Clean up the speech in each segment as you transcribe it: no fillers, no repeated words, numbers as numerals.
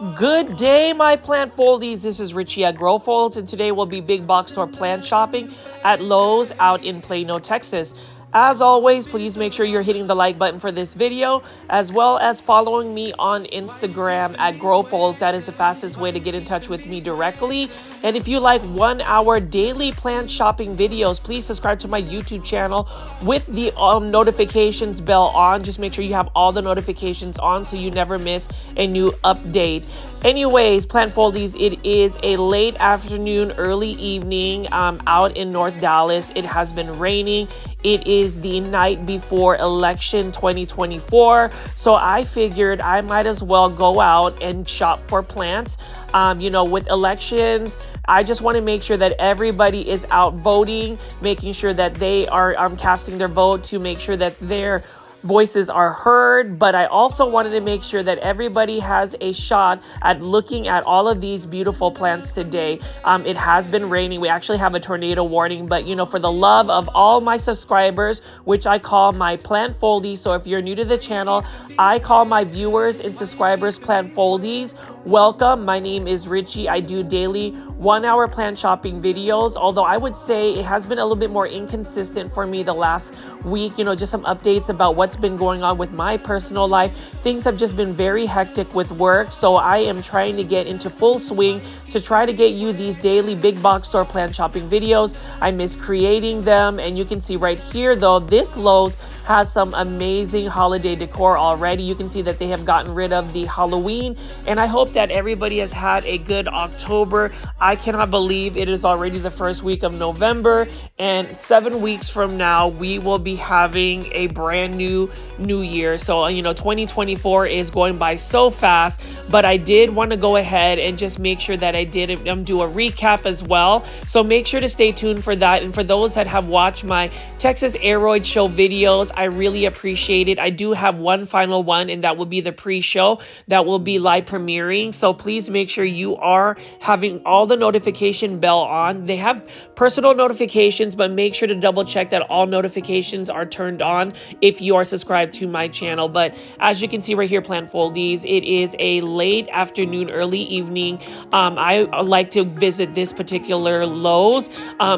Good day, my plant foldies. This is Richie at Grow Folds, and today we'll be big box store plant shopping at Lowe's out in Plano, Texas. As always, please make sure you're hitting the like button for this video, as well as following me on Instagram at Grow Folds. That is the fastest way to get in touch with me directly. And if you like 1 hour daily plant shopping videos, please subscribe to my YouTube channel with the notifications bell on. Just make sure you have all the notifications on so you never miss a new update. Anyways, plant foldies, it is a late afternoon, early evening out in North Dallas. It has been raining. It is the night before election 2024. So I figured I might as well go out and shop for plants. With elections, I just want to make sure that everybody is out voting, making sure that they are casting their vote to make sure that their voices are heard. But I also wanted to make sure that everybody has a shot at looking at all of these beautiful plants today. It has been raining. We actually have a tornado warning, but for the love of all my subscribers, which I call my plant foldies. So if you're new to the channel, I call my viewers and subscribers plant foldies. Welcome. My name is Richie. I do daily 1 hour plant shopping videos, although I would say it has been a little bit more inconsistent for me the last week. Just some updates about what's been going on with my personal life. Things have just been very hectic with work, so I am trying to get into full swing to try to get you these daily big box store plant shopping videos. I miss creating them, and you can see right here though, this Lowe's has some amazing holiday decor already. You can see that they have gotten rid of the Halloween, and I hope that everybody has had a good October. I cannot believe it is already the first week of November, and 7 weeks from now we will be having a brand new year. So 2024 is going by so fast, but I did want to go ahead and just make sure that I did do a recap as well. So make sure to stay tuned for that. And for those that have watched my Texas Aroid Show videos, I really appreciate it. I do have one final one, and that will be the pre-show that will be live premiering. So please make sure you are having all the notification bell on. They have personal notifications, but make sure to double check that all notifications are turned on if you are subscribed to my channel. But as you can see right here, plant foldies, it is a late afternoon, early evening. I like to visit this particular Lowe's.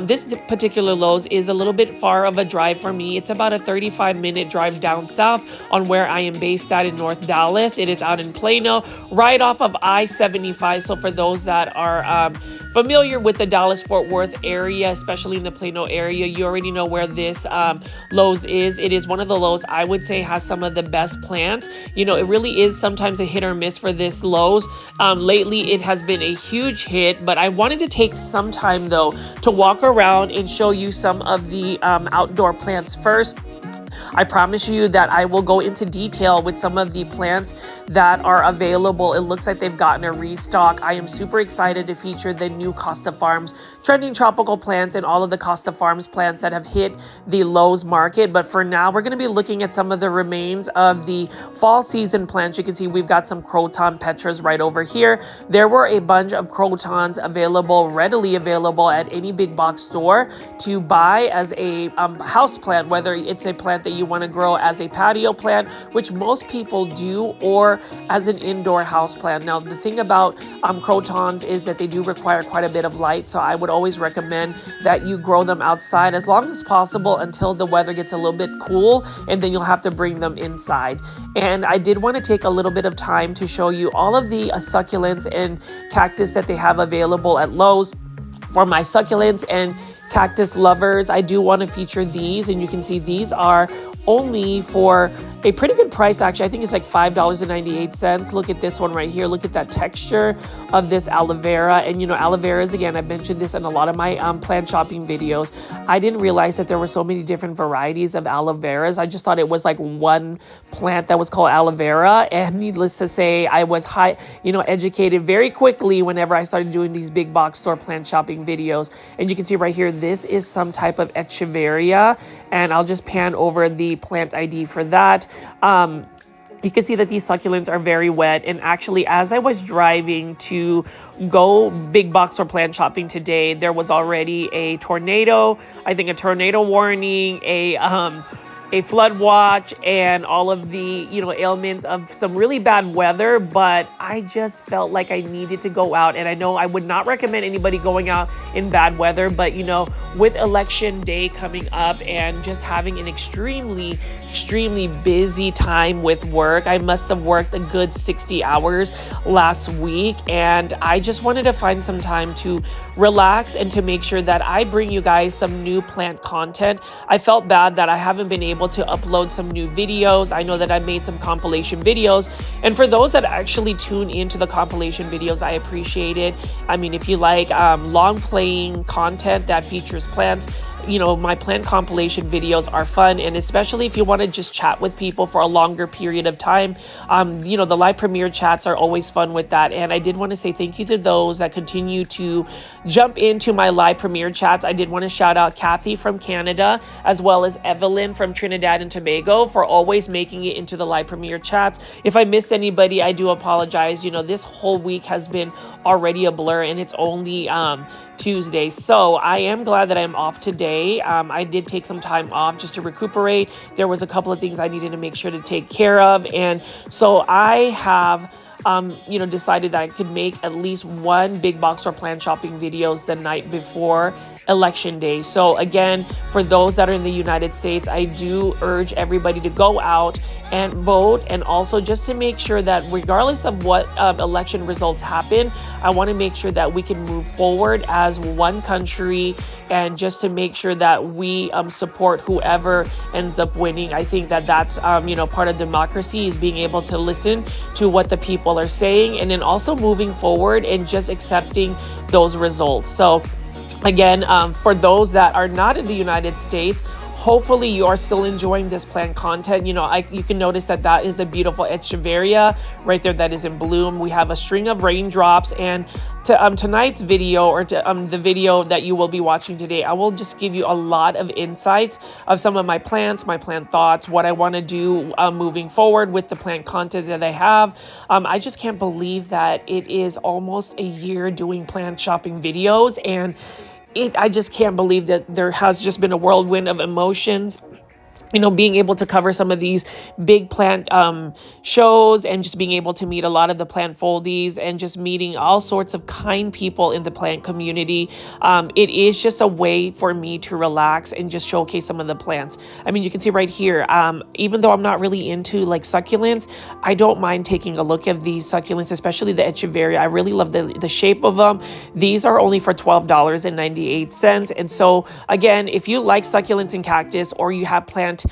This particular Lowe's is a little bit far of a drive for me. It's about a 35-minute drive down south on where I am based at in North Dallas. It is out in Plano, right off of I-75. So for those that are familiar with the Dallas-Fort Worth area, especially in the Plano area, you already know where this Lowe's is. It is one of the Lowe's I would say has some of the best plants. It really is sometimes a hit or miss for this Lowe's. Lately, it has been a huge hit, but I wanted to take some time though to walk around and show you some of the outdoor plants first. I promise you that I will go into detail with some of the plants that are available. It looks like they've gotten a restock. I am super excited to feature the new Costa Farms trending tropical plants and all of the Costa Farms plants that have hit the Lowe's market. But for now, we're going to be looking at some of the remains of the fall season plants. You can see we've got some Croton Petras right over here. There were a bunch of Crotons readily available at any big box store to buy as a house plant, whether it's a plant that you want to grow as a patio plant, which most people do, or as an indoor house plant. Now, the thing about Crotons is that they do require quite a bit of light, so I would always recommend that you grow them outside as long as possible until the weather gets a little bit cool, and then you'll have to bring them inside. And I did want to take a little bit of time to show you all of the succulents and cactus that they have available at Lowe's. For my succulents and cactus lovers, I do want to feature these, and you can see these are only for a pretty good price. Actually, I think it's like $5.98. Look at this one right here. Look at that texture of this aloe vera. And aloe veras, again, I've mentioned this in a lot of my plant shopping videos. I didn't realize that there were so many different varieties of aloe veras. I just thought it was like one plant that was called aloe vera. And needless to say, I was educated very quickly whenever I started doing these big box store plant shopping videos. And you can see right here, this is some type of echeveria. And I'll just pan over the plant ID for that. You can see that these succulents are very wet. And actually, as I was driving to go big box or plant shopping today, there was already a tornado, I think a tornado warning, a flood watch and all of the, ailments of some really bad weather, but I just felt like I needed to go out. And I know I would not recommend anybody going out in bad weather, but with election day coming up and just having an extremely busy time with work. I must have worked a good 60 hours last week, and I just wanted to find some time to relax and to make sure that I bring you guys some new plant content. I felt bad that I haven't been able to upload some new videos. I know that I made some compilation videos, and for those that actually tune into the compilation videos, I appreciate it. I mean, if you like long playing content that features plants, my plant compilation videos are fun, and especially if you want to just chat with people for a longer period of time, the live premiere chats are always fun with that. And I did want to say thank you to those that continue to jump into my live premiere chats. I did want to shout out Kathy from Canada, as well as Evelyn from Trinidad and Tobago, for always making it into the live premiere chats. If I missed anybody, I do apologize. This whole week has been already a blur, and it's only Tuesday. So I am glad that I'm off today. I did take some time off just to recuperate. There was a couple of things I needed to make sure to take care of. And so I have decided that I could make at least one big box store plant shopping videos the night before election day. So again, for those that are in the United States, I do urge everybody to go out and vote, and also just to make sure that regardless of what election results happen, I want to make sure that we can move forward as one country, and just to make sure that we support whoever ends up winning. I think that that's part of democracy, is being able to listen to what the people are saying, and then also moving forward and just accepting those results. So again, for those that are not in the United States, hopefully you are still enjoying this plant content. You can notice that is a beautiful echeveria right there that is in bloom. We have a string of raindrops, and tonight's video, or the video that you will be watching today, I will just give you a lot of insights of some of my plants, my plant thoughts, what I want to do moving forward with the plant content that I have. I just can't believe that it is almost a year doing plant shopping videos, and I just can't believe that there has just been a whirlwind of emotions. Being able to cover some of these big plant shows, and just being able to meet a lot of the plant foldies, and just meeting all sorts of kind people in the plant community. It is just a way for me to relax and just showcase some of the plants. I mean, you can see right here, even though I'm not really into like succulents, I don't mind taking a look at these succulents, especially the echeveria. I really love the shape of them. These are only for $12.98. And so again, if you like succulents and cactus, or you have plant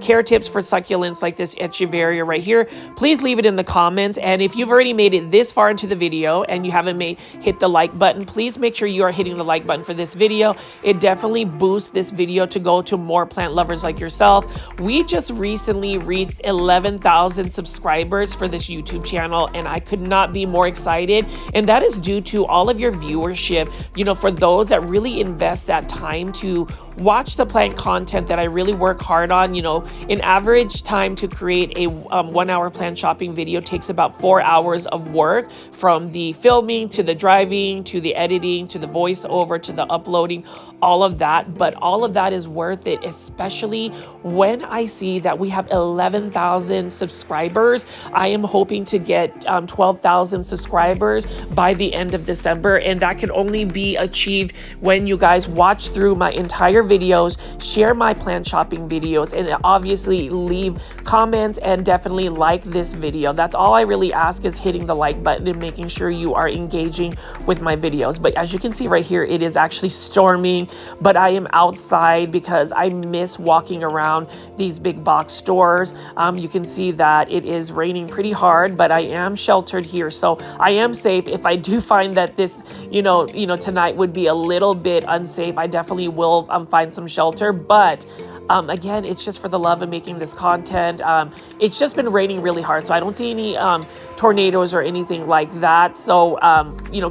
care tips for succulents like this echeveria right here, please leave it in the comments. And if you've already made it this far into the video and you haven't hit the like button, please make sure you are hitting the like button for this video. It definitely boosts this video to go to more plant lovers like yourself. We just recently reached 11,000 subscribers for this YouTube channel, and I could not be more excited. And that is due to all of your viewership, for those that really invest that time to watch the plant content that I really work hard on. In average time to create a 1 hour plant shopping video takes about 4 hours of work, from the filming to the driving to the editing to the voiceover to the uploading, all of that. But all of that is worth it, especially when I see that we have 11,000 subscribers. I am hoping to get 12,000 subscribers by the end of December, and that can only be achieved when you guys watch through my entire videos, share my plant shopping videos, and obviously leave comments, and definitely like this video. That's all I really ask, is hitting the like button and making sure you are engaging with my videos. But as you can see right here, it is actually storming, but I am outside because I miss walking around these big box stores. You can see that it is raining pretty hard, but I am sheltered here, so I am safe. If I do find that this tonight would be a little bit unsafe, I definitely will find some shelter. But again, it's just for the love of making this content. It's just been raining really hard, so I don't see any tornadoes or anything like that. So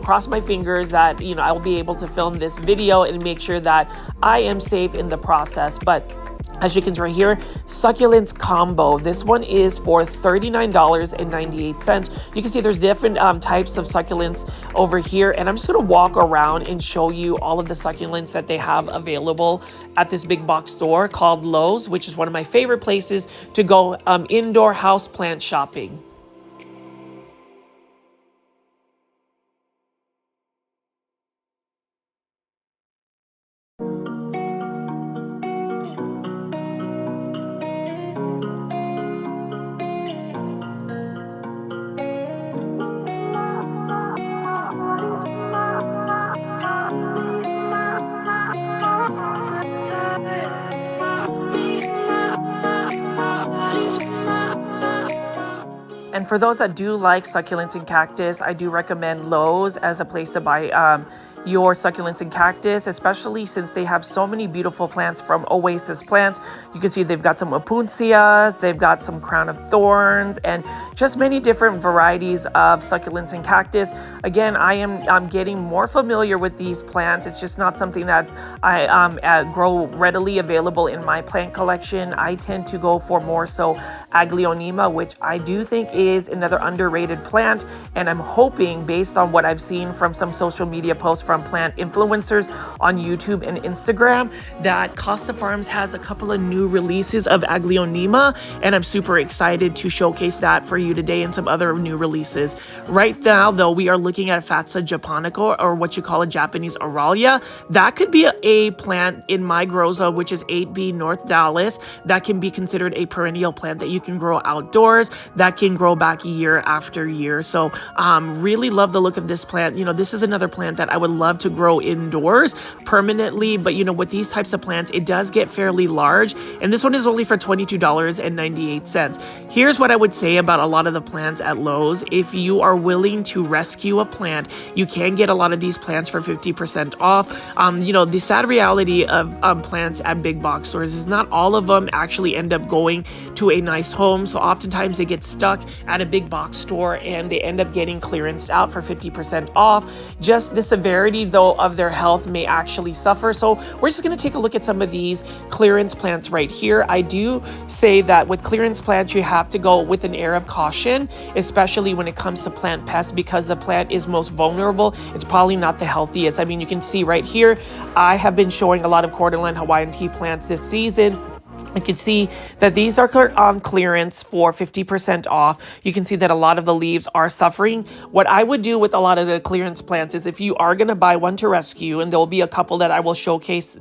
cross my fingers that I will be able to film this video and make sure that I am safe in the process. But As you can see right here, succulents combo. This one is for $39.98. You can see there's different types of succulents over here. And I'm just going to walk around and show you all of the succulents that they have available at this big box store called Lowe's, which is one of my favorite places to go indoor house plant shopping. And for those that do like succulents and cactus, I do recommend Lowe's as a place to buy your succulents and cactus, especially since they have so many beautiful plants from Oasis Plants. You can see they've got some opuncias, they've got some crown of thorns, and just many different varieties of succulents and cactus. Again, I'm getting more familiar with these plants. It's just not something that I grow readily available in my plant collection. I tend to go for more so Aglaonema, which I do think is another underrated plant. And I'm hoping, based on what I've seen from some social media posts from plant influencers on YouTube and Instagram, that Costa Farms has a couple of new releases of Aglaonema, and I'm super excited to showcase that for you today and some other new releases. Right now, though, we are looking at Fatsa japonica, or what you call a Japanese Aralia. That could be a plant in my grow zone, which is 8B North Dallas. That can be considered a perennial plant that you can grow outdoors, that can grow back year after year. So really love the look of this plant. You know, this is another plant that I would love to grow indoors permanently, but you know, with these types of plants, it does get fairly large, and this one is only for $22.98. Here's what I would say about a lot of the plants at Lowe's. If you are willing to rescue a plant, you can get a lot of these plants for 50% off. You know, the sad reality of plants at big box stores is not all of them actually end up going to a nice home. So oftentimes they get stuck at a big box store and they end up getting clearanced out for 50% off. Just the severity, though, of their health may actually suffer. So we're just going to take a look at some of these clearance plants right here. I do say that with clearance plants, you have to go with an air of caution, especially when it comes to plant pests, because the plant is most vulnerable. It's probably not the healthiest. I mean, you can see right here, I have been showing a lot of cordyline Hawaiian tea plants this season. You can see that these are on clearance for 50% off. You can see that a lot of the leaves are suffering. What I would do with a lot of the clearance plants is, if you are going to buy one to rescue, and there will be a couple that I will showcase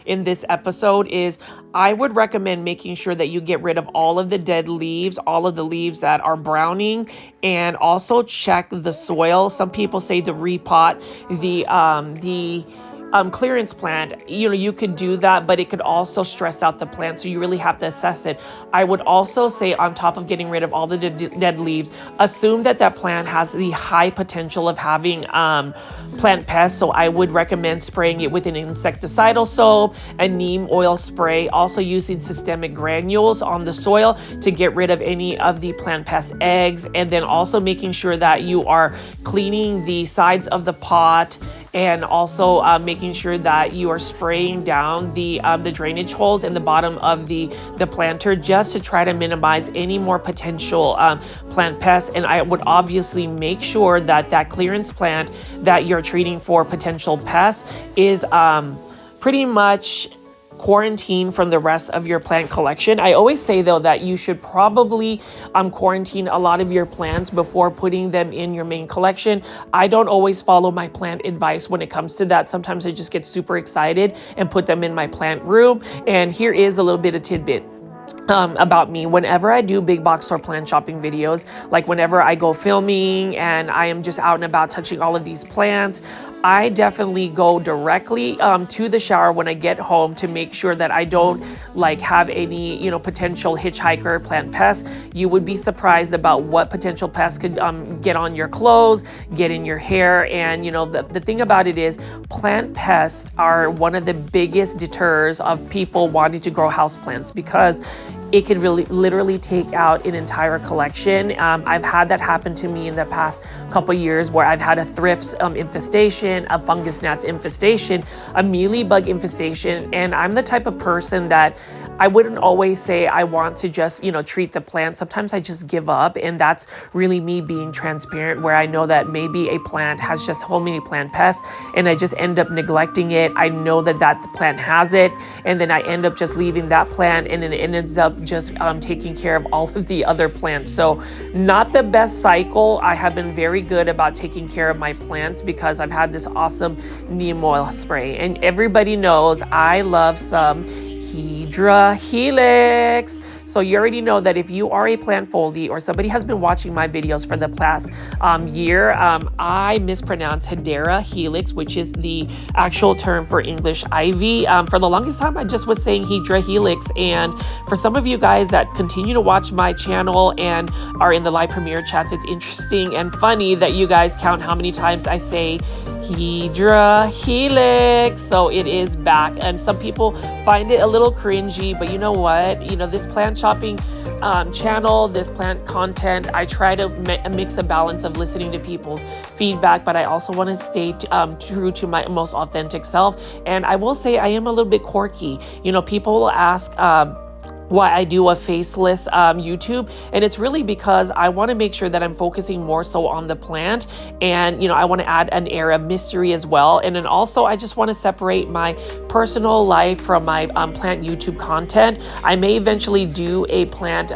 in this episode, is I would recommend making sure that you get rid of all of the dead leaves, all of the leaves that are browning, and also check the soil. Some people say to repot the clearance plant. You know, you could do that, but it could also stress out the plant. So you really have to assess it. I would also say, on top of getting rid of all the dead leaves, assume that that plant has the high potential of having plant pests. So I would recommend spraying it with an insecticidal soap, a neem oil spray, also using systemic granules on the soil to get rid of any of the plant pest eggs, and then also making sure that you are cleaning the sides of the pot, and also making sure that you are spraying down the drainage holes in the bottom of the planter, just to try to minimize any more potential plant pests. And I would obviously make sure that that clearance plant that you're treating for potential pests is pretty much quarantine from the rest of your plant collection. I always say, though, that you should probably quarantine a lot of your plants before putting them in your main collection. I don't always follow my plant advice when it comes to that. Sometimes I just get super excited and put them in my plant room. And here is a little bit of tidbit about me. Whenever I do big box store plant shopping videos, like whenever I go filming and I am just out and about touching all of these plants, I definitely go directly to the shower when I get home to make sure that I don't have any, you know, potential hitchhiker plant pests. You would be surprised about what potential pests could get on your clothes, get in your hair. And, you know, the thing about it is, plant pests are one of the biggest deters of people wanting to grow houseplants, because it can really literally take out an entire collection. I've had that happen to me in the past couple years, where I've had a thrips infestation, a fungus gnats infestation, a mealybug infestation. And I'm the type of person that I wouldn't always say I want to just, treat the plant. Sometimes I just give up, and that's really me being transparent, where I know that maybe a plant has just so many plant pests and I just end up neglecting it. I know that the plant has it, and then I end up just leaving that plant, and then it ends up just taking care of all of the other plants. So not the best cycle. I have been very good about taking care of my plants because I've had this awesome neem oil spray, and everybody knows I love some Hydra Helix. So you already know that if you are a plant foldy or somebody has been watching my videos for the past year, I mispronounce Hydra Helix, which is the actual term for English ivy. For the longest time, I just was saying Hydra Helix. And for some of you guys that continue to watch my channel and are in the live premiere chats, it's interesting and funny that you guys count how many times I say Hydra Helix. So it is back, and some people find it a little cringy, but you know what? This plant shopping channel, this plant content, I try to mix a balance of listening to people's feedback, but I also want to stay true to my most authentic self. And I will say I am a little bit quirky. People will ask why I do a faceless YouTube, and it's really because I want to make sure that I'm focusing more so on the plant, and I want to add an air of mystery as well. And then also I just want to separate my personal life from my plant YouTube content. I may eventually do a plant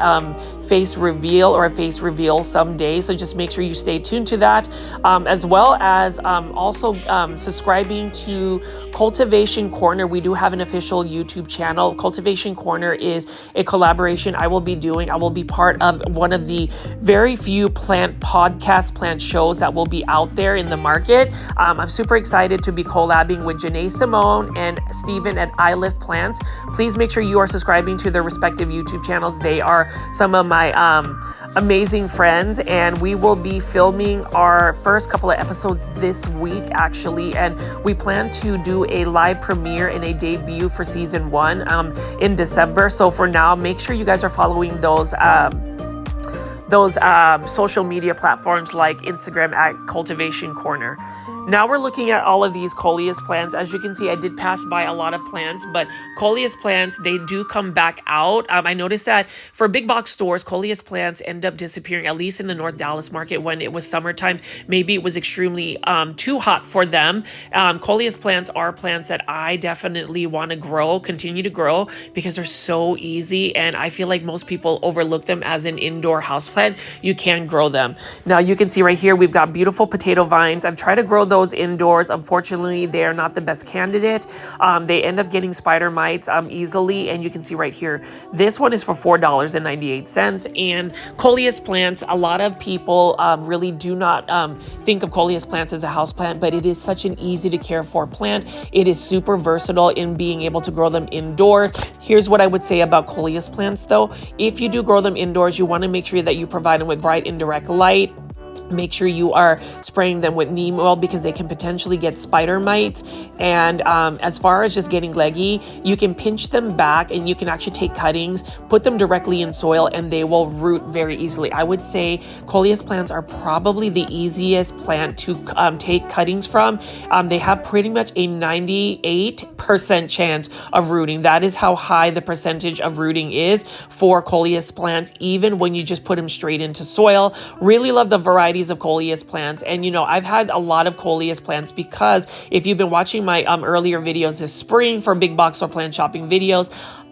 face reveal or a face reveal someday, so just make sure you stay tuned to that, as well as also subscribing to Cultivation Corner. We do have an official YouTube channel. Cultivation Corner is a collaboration I will be doing. I will be part of one of the very few plant shows that will be out there in the market. I'm super excited to be collabing with Janae Simone and Steven at I Lift Plants. Please make sure you are subscribing to their respective YouTube channels. They are some of my amazing friends, and we will be filming our first couple of episodes this week actually, and we plan to do a live premiere and a debut for season 1 in December. So for now, make sure you guys are following those social media platforms like Instagram at Cultivation Corner. Now we're looking at all of these coleus plants. As you can see, I did pass by a lot of plants, but coleus plants, they do come back out. I noticed that for big box stores, coleus plants end up disappearing, at least in the North Dallas market when it was summertime. Maybe it was extremely too hot for them. Coleus plants are plants that I definitely want to continue to grow, because they're so easy, and I feel like most people overlook them as an indoor houseplant. You can grow them. Now you can see right here, we've got beautiful potato vines. I've tried to grow those indoors. Unfortunately, they are not the best candidate. They end up getting spider mites easily, and you can see right here, this one is for $4.98. And coleus plants, a lot of people really do not think of coleus plants as a house plant, but it is such an easy to care for plant. It is super versatile in being able to grow them indoors. Here's what I would say about coleus plants though. If you do grow them indoors, you want to make sure that you provide them with bright indirect light. Make sure you are spraying them with neem oil, because they can potentially get spider mites. And as far as just getting leggy, you can pinch them back, and you can actually take cuttings, put them directly in soil, and they will root very easily. I would say coleus plants are probably the easiest plant to take cuttings from. They have pretty much a 98% chance of rooting. That is how high the percentage of rooting is for coleus plants, even when you just put them straight into soil. Really love the variety of coleus plants. And I've had a lot of coleus plants, because if you've been watching my earlier videos this spring for big box or plant shopping videos,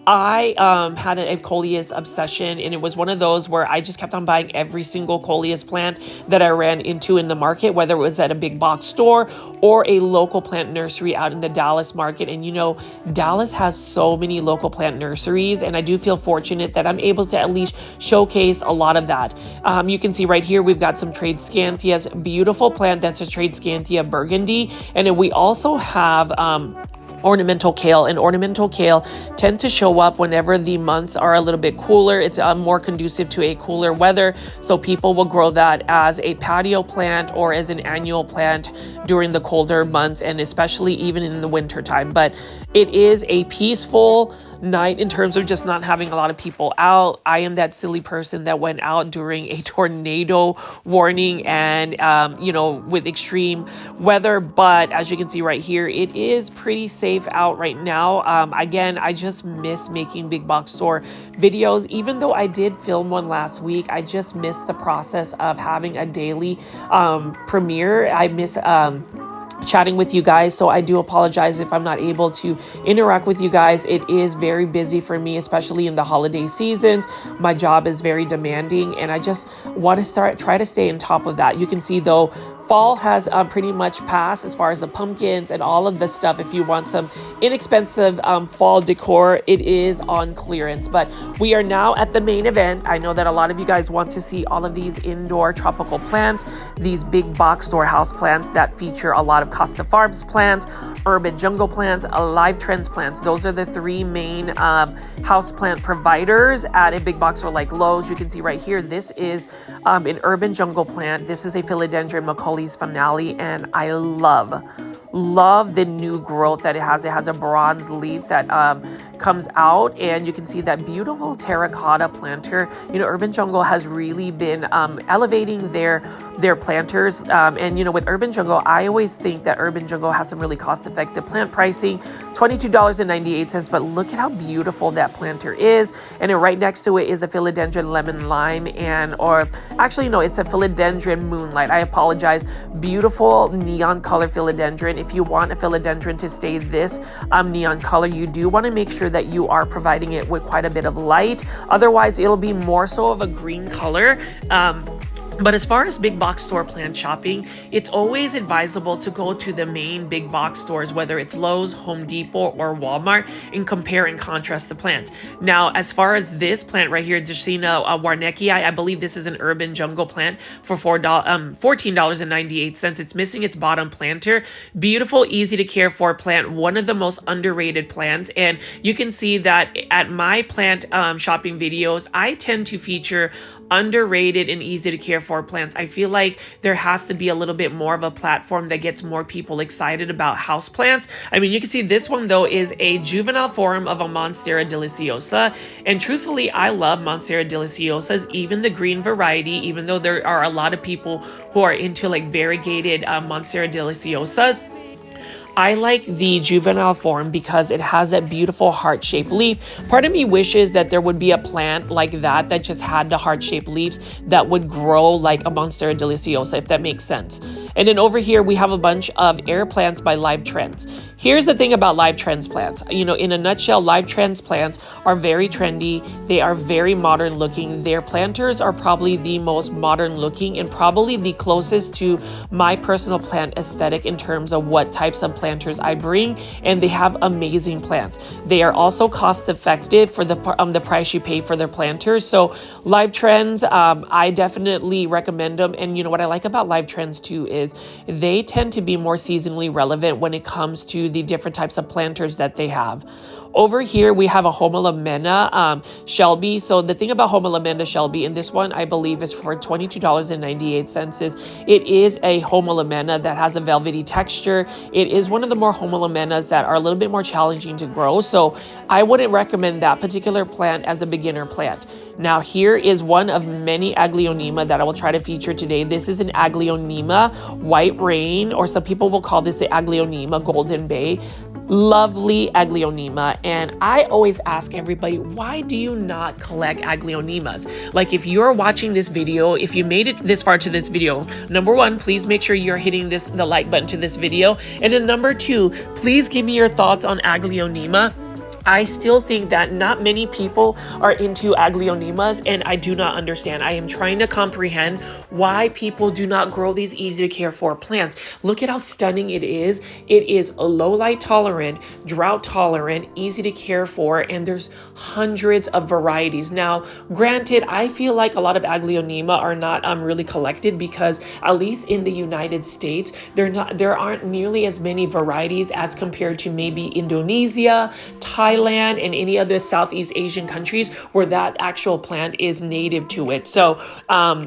I had a coleus obsession, and it was one of those where I just kept on buying every single coleus plant that I ran into in the market, whether it was at a big box store or a local plant nursery out in the Dallas market. And Dallas has so many local plant nurseries, and I do feel fortunate that I'm able to at least showcase a lot of that. You can see right here, we've got some Tradescantias, beautiful plant that's a Tradescantia burgundy, and then we also have ornamental kale, and ornamental kale tend to show up whenever the months are a little bit cooler. It's more conducive to a cooler weather, so people will grow that as a patio plant or as an annual plant during the colder months, and especially even in the winter time. But it is a peaceful night in terms of just not having a lot of people out. I am that silly person that went out during a tornado warning and, you know, with extreme weather. But as you can see right here, it is pretty safe out right now. Again, I just miss making big box store videos. Even though I did film one last week, I just missed the process of having a daily premiere. I miss chatting with you guys, so I do apologize if I'm not able to interact with you guys. It is very busy for me, especially in the holiday seasons. My job is very demanding, and I just want to try to stay on top of that. You can see though, fall has pretty much passed as far as the pumpkins and all of this stuff. If you want some inexpensive fall decor, it is on clearance. But we are now at the main event. I know that a lot of you guys want to see all of these indoor tropical plants, these big box store house plants that feature a lot of Costa Farms plants, urban jungle plants, live trends plants. Those are the three main house plant providers at a big box store like Lowe's. You can see right here, this is an urban jungle plant. This is a Filodendron Macaulay's finale, and I love the new growth that it has. It has a bronze leaf that comes out, and you can see that beautiful terracotta planter. You know, urban jungle has really been elevating their planters, and you know, with urban jungle, I always think that urban jungle has some really cost-effective plant pricing, $22.98, but look at how beautiful that planter is. And then right next to it is a Philodendron lemon lime, or actually no, it's a Philodendron moonlight. I apologize. Beautiful neon color Philodendron. If you want a Philodendron to stay this neon color, you do want to make sure that you are providing it with quite a bit of light. Otherwise, it'll be more so of a green color. But as far as big box store plant shopping, it's always advisable to go to the main big box stores, whether it's Lowe's, Home Depot, or Walmart, and compare and contrast the plants. Now, as far as this plant right here, Dracaena warneckii, I believe this is an urban jungle plant for $14.98. It's missing its bottom planter. Beautiful, easy to care for plant, one of the most underrated plants. And you can see that at my plant shopping videos, I tend to feature underrated and easy to care for plants. I feel like there has to be a little bit more of a platform that gets more people excited about house plants. I mean, you can see this one though is a juvenile form of a Monstera deliciosa, and truthfully, I love Monstera deliciosas, even the green variety, even though there are a lot of people who are into like variegated Monstera deliciosas. I like the juvenile form because it has that beautiful heart-shaped leaf. Part of me wishes that there would be a plant like that that just had the heart-shaped leaves that would grow like a Monstera deliciosa, if that makes sense. And then over here, we have a bunch of air plants by Live Trends. Here's the thing about Live Trends plants. You know, in a nutshell, Live Trends plants are very trendy. They are very modern looking. Their planters are probably the most modern looking and probably the closest to my personal plant aesthetic in terms of what types of planters I bring, and they have amazing plants. They are also cost effective for the price you pay for their planters. So Live Trends, I definitely recommend them. And you know what I like about Live Trends too is they tend to be more seasonally relevant when it comes to the different types of planters that they have. Over here, we have a Homolamena Shelby. So the thing about Homolamena Shelby, and this one I believe is for $22.98, is it is a Homolamena that has a velvety texture. It is one of the more Homolamenas that are a little bit more challenging to grow. So I wouldn't recommend that particular plant as a beginner plant. Now here is one of many Aglaonema that I will try to feature today. This is an Aglaonema White Rain, or some people will call this the Aglaonema Golden Bay. Lovely Aglaonema. And I always ask everybody, why do you not collect Aglaonemas? Like, if you're watching this video, if you made it this far to this video, number one, please make sure you're hitting the like button to this video. And then number two, please give me your thoughts on Aglaonema. I still think that not many people are into Aglaonemas, and I do not understand. I am trying to comprehend why people do not grow these easy to care for plants. Look at how stunning it is. It is low light tolerant, drought tolerant, easy to care for, and there's hundreds of varieties. Now, granted, I feel like a lot of Aglaonema are not really collected because, at least in the United States, there aren't nearly as many varieties as compared to maybe Indonesia, Thailand, Thailand and any other Southeast Asian countries where that actual plant is native to it. So,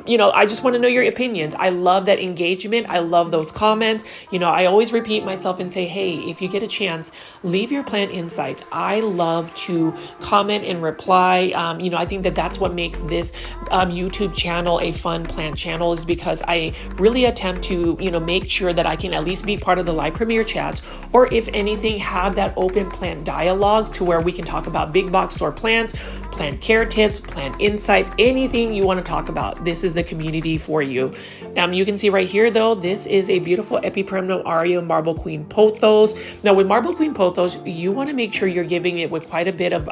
you know, I just want to know your opinions. I love that engagement. I love those comments. You know, I always repeat myself and say, hey, if you get a chance, leave your plant insights. I love to comment and reply. You know, I think that that's what makes this YouTube channel a fun plant channel, is because I really attempt to, you know, make sure that I can at least be part of the live premiere chats, or if anything, have that open plant dialogues to where we can talk about big box store plants, plant care tips, plant insights, anything you want to talk about. This is the community for you. You can see right here, though, this is a beautiful Epipremnum Aria Marble Queen Pothos. Now, with Marble Queen Pothos, you want to make sure you're giving it with quite a bit of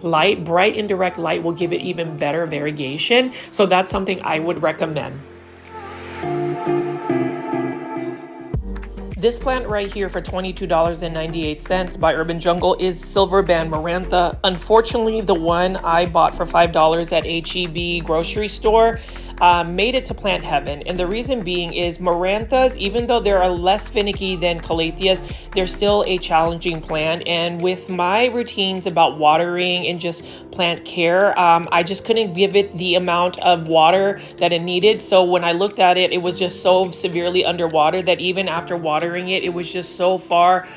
light. Bright indirect light will give it even better variegation. So that's something I would recommend. This plant right here for $22.98 by Urban Jungle is Silver Band Maranta. Unfortunately, the one I bought for $5 at HEB grocery store made it to plant heaven. And the reason being is Marantas, even though they are less finicky than Calatheas, they're still a challenging plant. And with my routines about watering and just plant care, I just couldn't give it the amount of water that it needed. So when I looked at it, it was just so severely underwater that even after watering it, it was just so far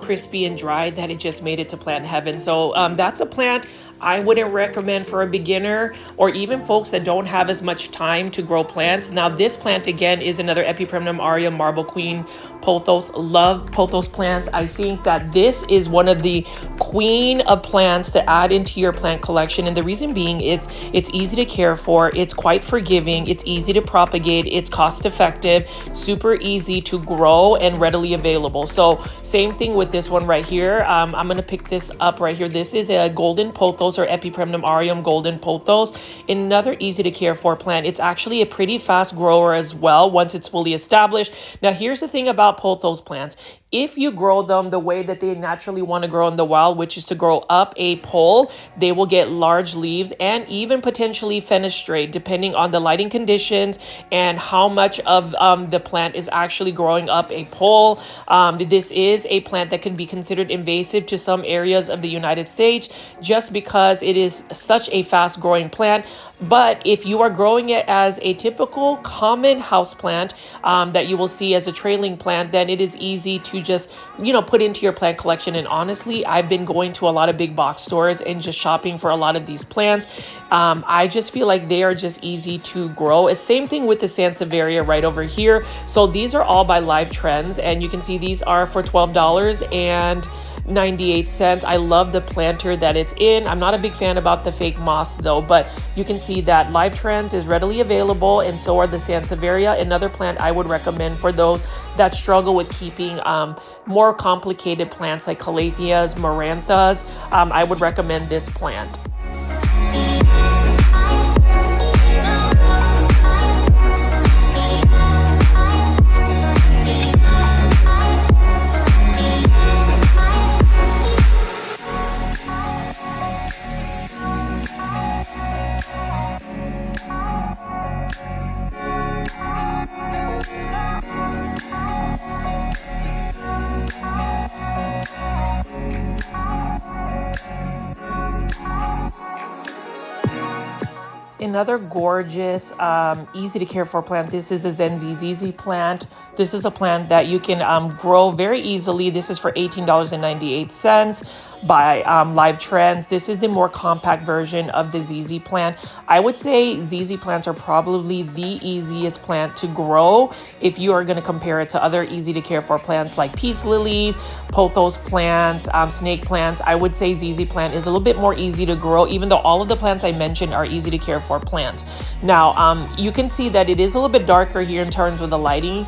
crispy and dry that it just made it to plant heaven. So that's a plant I wouldn't recommend for a beginner or even folks that don't have as much time to grow plants. Now, this plant again is another Epipremnum Aria Marble Queen Pothos. Love Pothos plants. I think that this is one of the queen of plants to add into your plant collection. And the reason being is it's easy to care for, it's quite forgiving, it's easy to propagate, it's cost effective, super easy to grow and readily available. So same thing with this one right here. I'm going to pick this up right here. This is a golden pothos or Epipremnum Aureum golden pothos. Another easy to care for plant. It's actually a pretty fast grower as well once it's fully established. Now, here's the thing about pothos plants. If you grow them the way that they naturally want to grow in the wild, which is to grow up a pole, they will get large leaves and even potentially fenestrate depending on the lighting conditions and how much of the plant is actually growing up a pole. This is a plant that can be considered invasive to some areas of the United States just because it is such a fast growing plant. But if you are growing it as a typical common house plant that you will see as a trailing plant, then it is easy to just, you know, put into your plant collection. And honestly, I've been going to a lot of big box stores and just shopping for a lot of these plants. I just feel like they are just easy to grow. Same thing with the Sansevieria right over here. So these are all by Live Trends, and you can see these are for $12.98. I love the planter that it's in. I'm not a big fan about the fake moss though, but you can see that Live Trends is readily available, and so are the Sansevieria, another plant I would recommend for those that struggle with keeping more complicated plants like Calatheas, Marantas. I would recommend this plant. Another gorgeous, easy to care for plant. This is a Zenzizizi plant. This is a plant that you can grow very easily. This is for $18.98 by Live Trends. This is the more compact version of the ZZ plant. I would say ZZ plants are probably the easiest plant to grow if you are going to compare it to other easy to care for plants like peace lilies, pothos plants, snake plants. I would say ZZ plant is a little bit more easy to grow, even though all of the plants I mentioned are easy to care for plants. Now, you can see that it is a little bit darker here in terms of the lighting.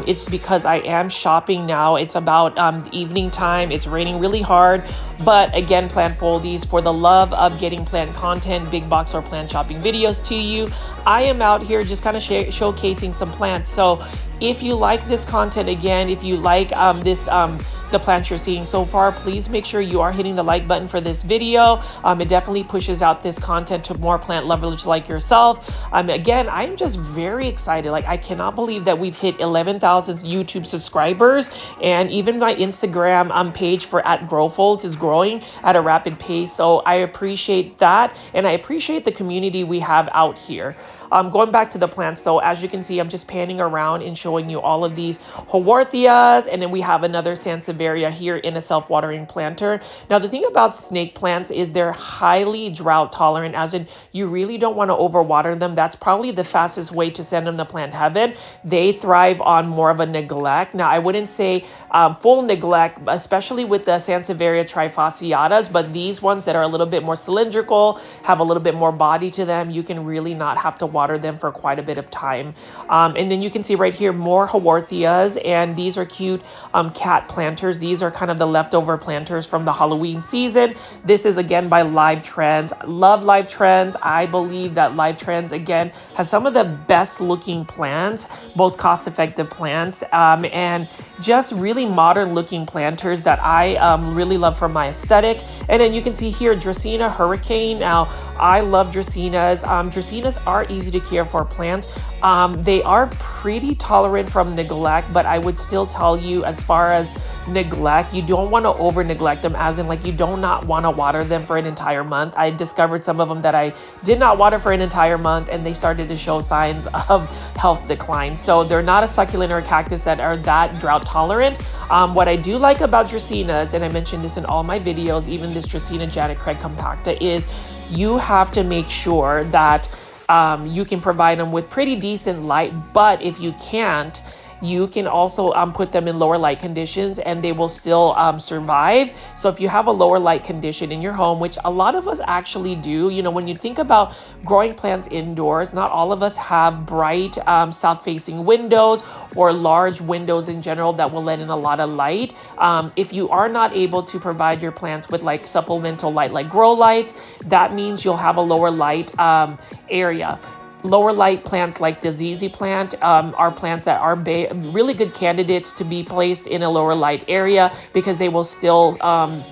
It's because I am shopping now. It's about evening time. It's raining really hard. But again, plant foldies, for the love of getting plant content, big box or plant shopping videos to you, I am out here just kind of showcasing some plants. So if you like this content, again, if you like this the plants you're seeing so far, please make sure you are hitting the like button for this video. It definitely pushes out this content to more plant lovers like yourself. Again, I am just very excited. Like, I cannot believe that we've hit 11,000 YouTube subscribers, and even my Instagram page for @growfolds is growing at a rapid pace. So I appreciate that, and I appreciate the community we have out here. Going back to the plants though, as you can see, I'm just panning around and showing you all of these Haworthias, and then we have another Sansevieria here in a self-watering planter. Now, the thing about snake plants is they're highly drought tolerant, as in you really don't want to overwater them. That's probably the fastest way to send them to plant heaven. They thrive on more of a neglect. Now, I wouldn't say full neglect, especially with the Sansevieria trifasciatas, but these ones that are a little bit more cylindrical, have a little bit more body to them, you can really not have to water them for quite a bit of time. And then you can see right here more Haworthias, and these are cute cat planters. These are kind of the leftover planters from the Halloween season. This is again by Live Trends. Love Live Trends. I believe that Live Trends again has some of the best looking plants, most cost effective plants, and just really modern looking planters that I really love for my aesthetic. And then you can see here Dracaena Hurricane. Now, I love Dracaenas. Dracaenas are easy to care for plants. They are pretty tolerant from neglect, but I would still tell you, as far as neglect, you don't want to over neglect them, as in like you do not want to water them for an entire month. I discovered some of them that I did not water for an entire month, and they started to show signs of health decline. So they're not a succulent or a cactus that are that drought tolerant. What I do like about Dracaenas, and I mentioned this in all my videos, even this Dracaena Janet Craig compacta, is you have to make sure that you can provide them with pretty decent light, but if you can't, you can also put them in lower light conditions and they will still survive. So if you have a lower light condition in your home, which a lot of us actually do, you know, when you think about growing plants indoors, not all of us have bright south-facing windows or large windows in general that will let in a lot of light. If you are not able to provide your plants with like supplemental light like grow lights, that means you'll have a lower light area. Lower light plants like the ZZ plant are plants that are really good candidates to be placed in a lower light area because they will still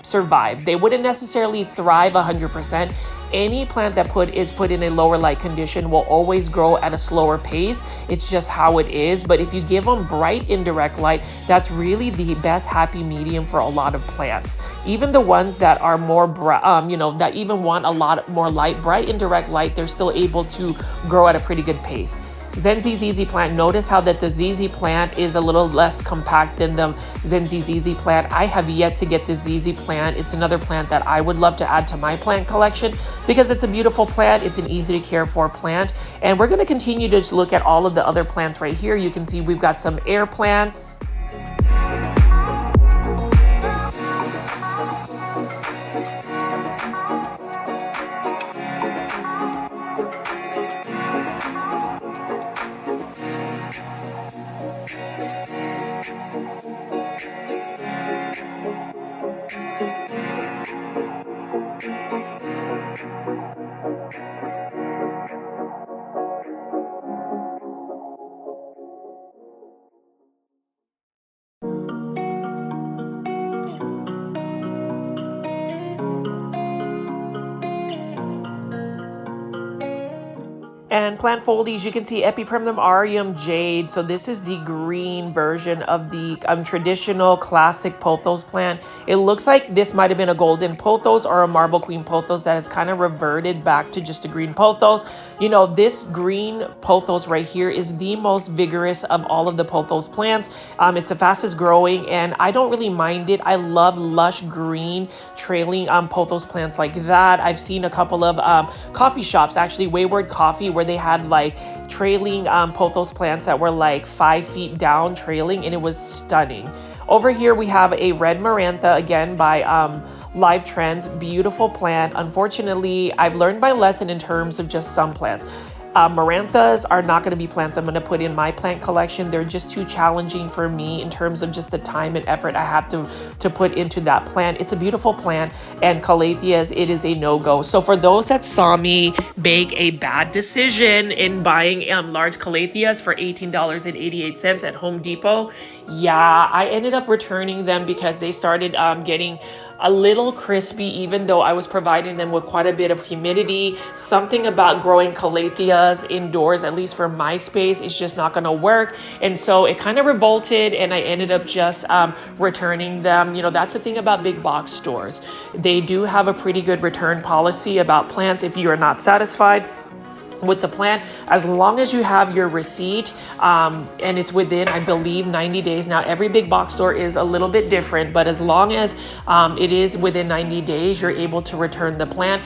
survive. They wouldn't necessarily thrive 100%. Any plant that is put in a lower light condition will always grow at a slower pace. It's just how it is. But if you give them bright indirect light, that's really the best happy medium for a lot of plants. Even the ones that are more, that even want a lot more light, bright indirect light, they're still able to grow at a pretty good pace. Zenzi ZZ plant, notice how that the ZZ plant is a little less compact than the Zenzi ZZ plant. I have yet to get the ZZ plant. It's another plant that I would love to add to my plant collection because it's a beautiful plant. It's an easy to care for plant. And we're going to continue to just look at all of the other plants right here. You can see we've got some air plants. And plant foliage, you can see Epipremnum aureum jade. So this is the green version of the traditional classic pothos plant. It looks like this might have been a golden pothos or a marble queen pothos that has kind of reverted back to just a green pothos. You know, this green pothos right here is the most vigorous of all of the pothos plants. It's the fastest growing, and I don't really mind it. I love lush green trailing pothos plants like that. I've seen a couple of coffee shops, actually Wayward Coffee, where they had like trailing pothos plants that were like 5 feet down trailing, and it was stunning. Over here we have a red Maranta, again by Live Trends. Beautiful plant. Unfortunately, I've learned my lesson in terms of just some plants. Marantas are not going to be plants I'm going to put in my plant collection. They're just too challenging for me in terms of just the time and effort I have to put into that plant. It's a beautiful plant, and Calatheas, it is a no-go. So for those that saw me make a bad decision in buying large Calatheas for $18.88 at Home Depot, yeah, I ended up returning them because they started getting a little crispy, even though I was providing them with quite a bit of humidity. Something about growing Calatheas indoors, at least for my space, is just not going to work. And so it kind of revolted, and I ended up just returning them. You know, that's the thing about big box stores. They do have a pretty good return policy about plants if you are not satisfied with the plant, as long as you have your receipt and it's within, I believe, 90 days. Now, every big box store is a little bit different, but as long as it is within 90 days, you're able to return the plant.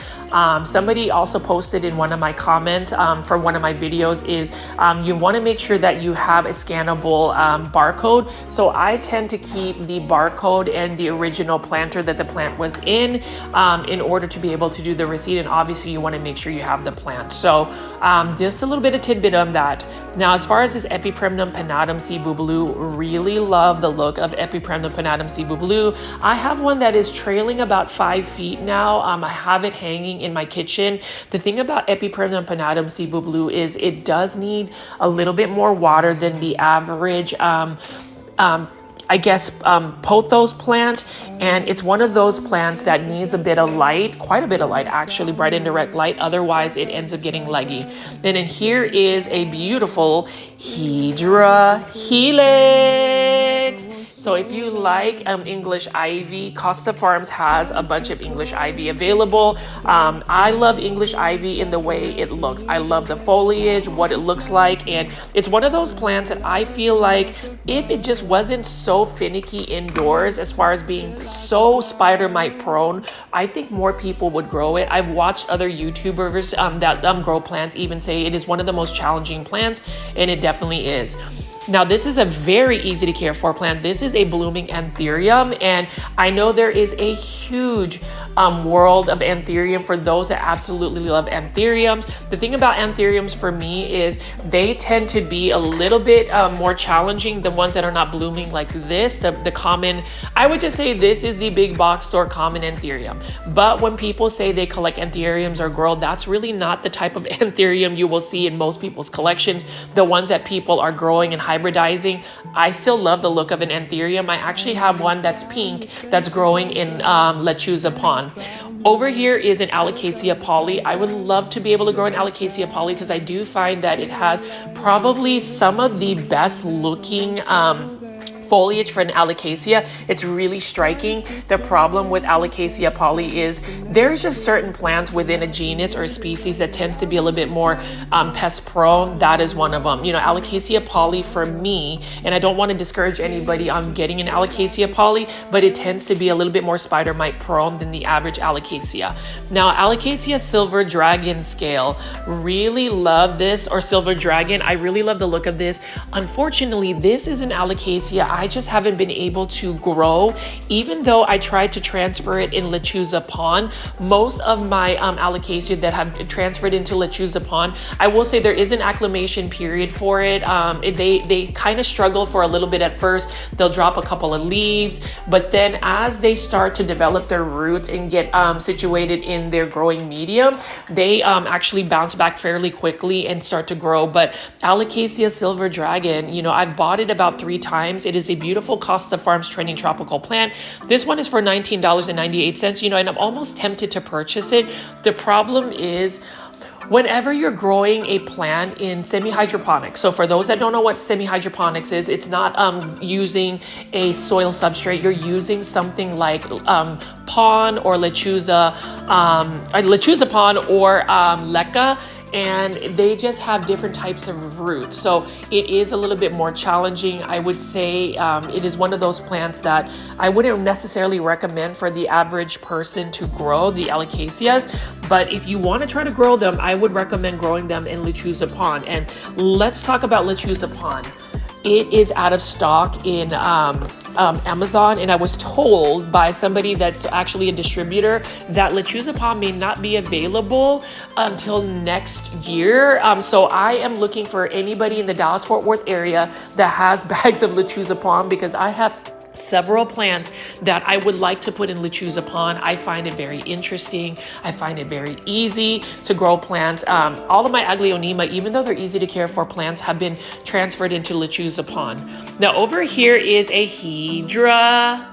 Somebody also posted in one of my comments for one of my videos is you want to make sure that you have a scannable barcode. So I tend to keep the barcode and the original planter that the plant was in order to be able to do the receipt. And obviously you want to make sure you have the plant. So just a little bit of tidbit on that. Now, as far as this Epipremnum pinnatum C. boobaloo, really love the look of Epipremnum pinnatum C. boobaloo. I have one that is trailing about 5 feet now. I have it hanging in my kitchen. The thing about Epipremnum pinnatum C. boobaloo is it does need a little bit more water than the average Pothos plant, and it's one of those plants that needs a bit of light, quite a bit of light actually, bright and direct light, otherwise it ends up getting leggy. And then here is a beautiful Hydra helix. So if you like English ivy, Costa Farms has a bunch of English ivy available. I love English ivy in the way it looks. I love the foliage, what it looks like, and it's one of those plants that I feel like if it just wasn't so finicky indoors as far as being so spider mite prone, I think more people would grow it. I've watched other YouTubers that grow plants even say it is one of the most challenging plants, and it definitely is. Now, this is a very easy to care for plant. This is a blooming anthurium, and I know there is a huge world of anthurium for those that absolutely love anthuriums. The thing about anthuriums for me is they tend to be a little bit more challenging than ones that are not blooming like this. The common, I would just say this is the big box store common anthurium. But when people say they collect anthuriums or grow, that's really not the type of anthurium you will see in most people's collections. The ones that people are growing and hybridizing. I still love the look of an anthurium. I actually have one that's pink that's growing in Lechuza Pond. Over here is an alocasia poly. I would love to be able to grow an alocasia poly because I do find that it has probably some of the best looking foliage for an alocasia. It's really striking. The problem with alocasia poly is there's just certain plants within a genus or a species that tends to be a little bit more pest prone. That is one of them. You know, alocasia poly for me, and I don't want to discourage anybody on getting an alocasia poly, but it tends to be a little bit more spider mite prone than the average alocasia. Now, alocasia silver dragon scale, really love this, or silver dragon. I really love the look of this. Unfortunately, this is an alocasia I just haven't been able to grow, even though I tried to transfer it in Lechuza Pond. Most of my alocasia that have transferred into Lechuza Pond, I will say there is an acclimation period for it. They kind of struggle for a little bit at first. They'll drop a couple of leaves, but then as they start to develop their roots and get situated in their growing medium, they actually bounce back fairly quickly and start to grow. But alocasia silver dragon, you know, I've bought it about 3 times. It is a beautiful Costa Farms trending tropical plant. This one is for $19.98, you know, and I'm almost tempted to purchase it. The problem is whenever you're growing a plant in semi-hydroponics, so for those that don't know what semi-hydroponics is, it's not using a soil substrate. You're using something like pond or lechuza pond or leca, and they just have different types of roots. So it is a little bit more challenging. I would say it is one of those plants that I wouldn't necessarily recommend for the average person to grow, the alocasias. But if you want to try to grow them, I would recommend growing them in Lechuza Pond. And let's talk about Lechuza Pond. It is out of stock in Amazon, and I was told by somebody that's actually a distributor that Lechuza palm may not be available until next year. So I am looking for anybody in the Dallas-Fort Worth area that has bags of Lechuza palm, because I have several plants that I would like to put in Lechuza pond. I find it very interesting. I find it very easy to grow plants. All of my Aglaonema, even though they're easy to care for plants, have been transferred into Lechuza pond. Now over here is a Hydra.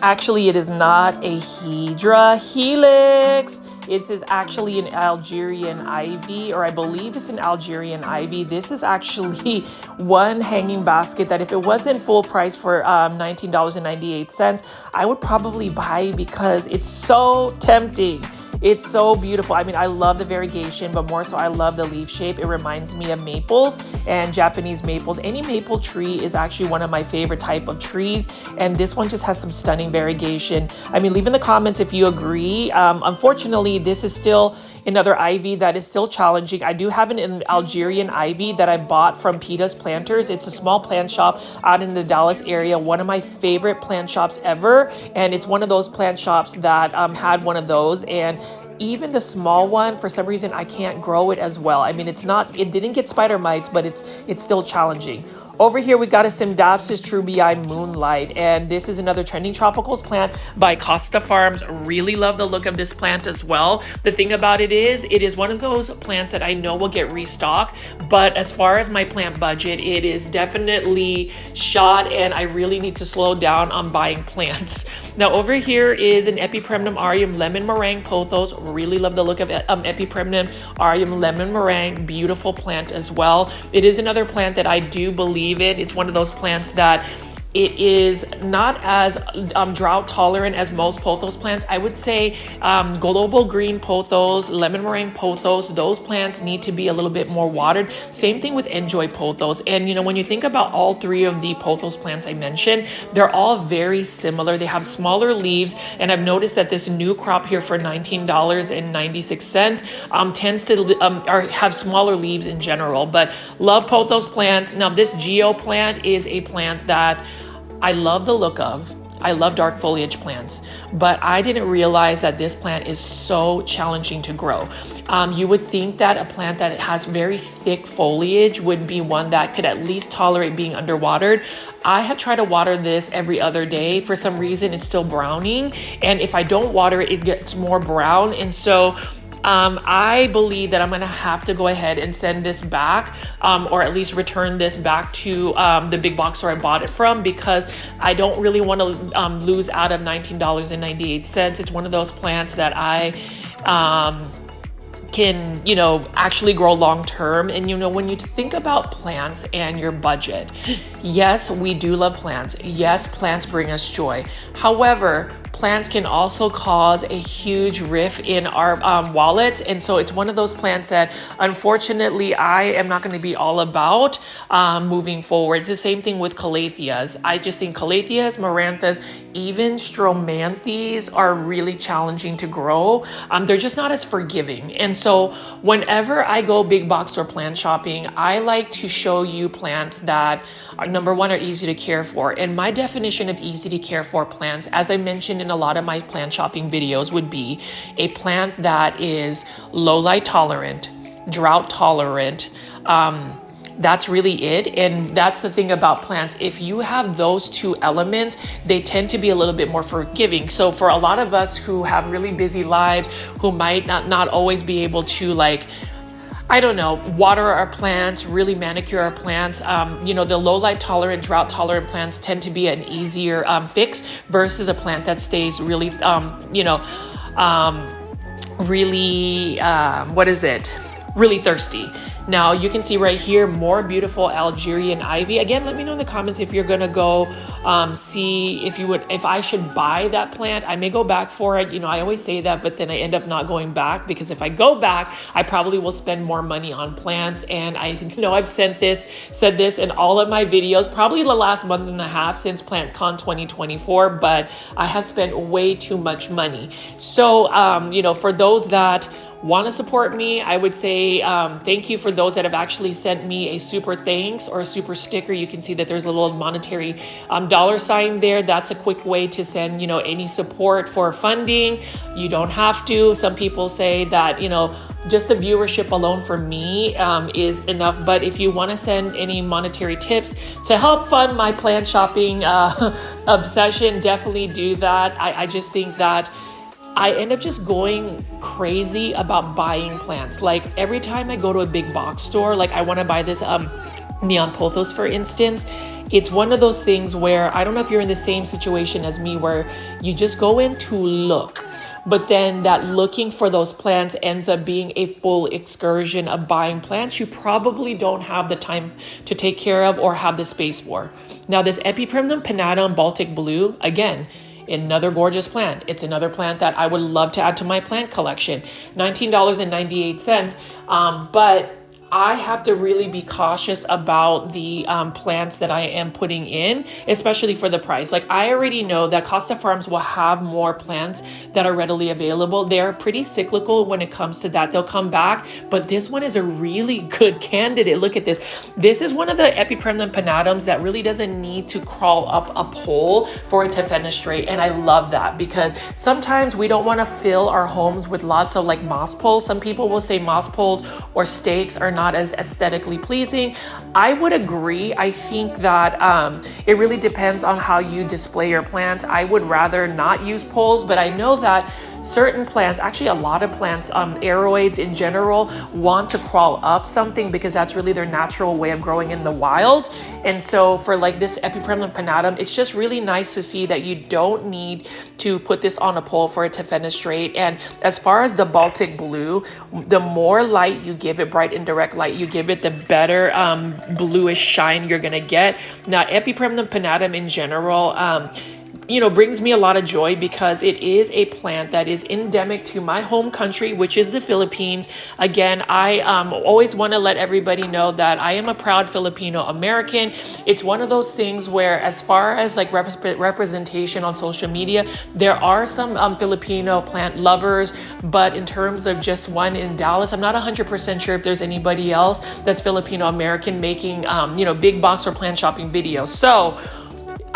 Actually, it is not a Hydra helix. It is actually an Algerian ivy, or I believe it's an Algerian ivy. This is actually one hanging basket that if it wasn't full price for $19.98, I would probably buy, because it's so tempting. It's so beautiful. I mean, I love the variegation, but more so I love the leaf shape. It reminds me of maples and Japanese maples. Any maple tree is actually one of my favorite type of trees, and this one just has some stunning variegation. I mean, leave in the comments if you agree. Unfortunately, this is still another ivy that is still challenging. I do have an Algerian ivy that I bought from Peta's Planters. It's a small plant shop out in the Dallas area, one of my favorite plant shops ever. And it's one of those plant shops that had one of those, and even the small one, for some reason, I can't grow it as well. I mean, it didn't get spider mites, but it's still challenging. Over here, we got a Symbdapsus trubii Moonlight, and this is another trending tropicals plant by Costa Farms. Really love the look of this plant as well. The thing about it is one of those plants that I know will get restocked, but as far as my plant budget, it is definitely shot, and I really need to slow down on buying plants. Now over here is an Epipremnum aureum lemon meringue Pothos. Really love the look of Epipremnum aureum lemon meringue. Beautiful plant as well. It is another plant that I do believe it's one of those plants that it is not as drought tolerant as most pothos plants. I would say global green pothos, lemon meringue pothos, those plants need to be a little bit more watered. Same thing with enjoy pothos. And you know, when you think about all three of the pothos plants I mentioned, they're all very similar. They have smaller leaves, and I've noticed that this new crop here for $19.96 tends to have smaller leaves in general. But love pothos plants. Now this Geo plant is a plant that I love the look of. I love dark foliage plants, but I didn't realize that this plant is so challenging to grow. You would think that a plant that has very thick foliage would be one that could at least tolerate being underwatered. I have tried to water this every other day. For some reason, it's still browning, and if I don't water it, it gets more brown. And so I believe that I'm going to have to go ahead and send this back, or at least return this back to the big box store I bought it from, because I don't really want to lose out of $19.98. It's one of those plants that I can, you know, actually grow long term. And you know, when you think about plants and your budget, yes, we do love plants. Yes, plants bring us joy. However, plants can also cause a huge rift in our wallets. And so it's one of those plants that unfortunately I am not going to be all about moving forward. It's the same thing with Calatheas. I just think Calatheas, Marantas, even Stromanthes are really challenging to grow. They're just not as forgiving. And so whenever I go big box store plant shopping, I like to show you plants that are, number one, are easy to care for. And my definition of easy to care for plants, as I mentioned in a lot of my plant shopping videos, would be a plant that is low light tolerant, drought tolerant. That's really it. And that's the thing about plants. If you have those two elements, they tend to be a little bit more forgiving. So for a lot of us who have really busy lives, who might not always be able to, like, I don't know, water our plants, really manicure our plants. You know, the low light tolerant, drought tolerant plants tend to be an easier fix versus a plant that stays really, really thirsty. Now you can see right here, more beautiful Algerian ivy. Again, let me know in the comments if you're gonna go see if I should buy that plant. I may go back for it. You know, I always say that, but then I end up not going back, because if I go back, I probably will spend more money on plants. And I know I've said this in all of my videos, probably the last month and a half since PlantCon 2024, but I have spent way too much money. So, you know, for those that want to support me, I would say thank you for those that have actually sent me a super thanks or a super sticker. You can see that there's a little monetary dollar sign there. That's a quick way to send, you know, any support for funding. You don't have to. Some people say that, you know, just the viewership alone for me is enough. But if you want to send any monetary tips to help fund my plant shopping obsession, definitely do that. I just think that I end up just going crazy about buying plants. Like every time I go to a big box store, like I want to buy this neon pothos, for instance. It's one of those things where I don't know if you're in the same situation as me, where you just go in to look, but then that looking for those plants ends up being a full excursion of buying plants you probably don't have the time to take care of or have the space for. Now, this Epipremnum pinnatum Baltic Blue, again, another gorgeous plant. It's another plant that I would love to add to my plant collection. $19.98. But I have to really be cautious about the plants that I am putting in, especially for the price. Like I already know that Costa Farms will have more plants that are readily available. They're pretty cyclical when it comes to that. They'll come back, but this one is a really good candidate. Look at this. This is one of the Epipremnum pinnatums that really doesn't need to crawl up a pole for it to fenestrate. And I love that because sometimes we don't want to fill our homes with lots of like moss poles. Some people will say moss poles or stakes are not as aesthetically pleasing. I would agree. I think that it really depends on how you display your plants. I would rather not use poles, but I know that certain plants, actually a lot of plants, aeroids in general, want to crawl up something because that's really their natural way of growing in the wild. And so for like this Epipremnum pinnatum, it's just really nice to see that you don't need to put this on a pole for it to fenestrate. And as far as the Baltic Blue, the more light you give it, bright indirect light you give it, the better bluish shine you're gonna get. Now, Epipremnum pinnatum in general, you know, brings me a lot of joy because it is a plant that is endemic to my home country, which is the Philippines. Again, I always want to let everybody know that I am a proud Filipino American. It's one of those things where, as far as like representation on social media, there are some Filipino plant lovers, but in terms of just one in Dallas, I'm not 100% sure if there's anybody else that's Filipino American making, you know, big box or plant shopping videos. So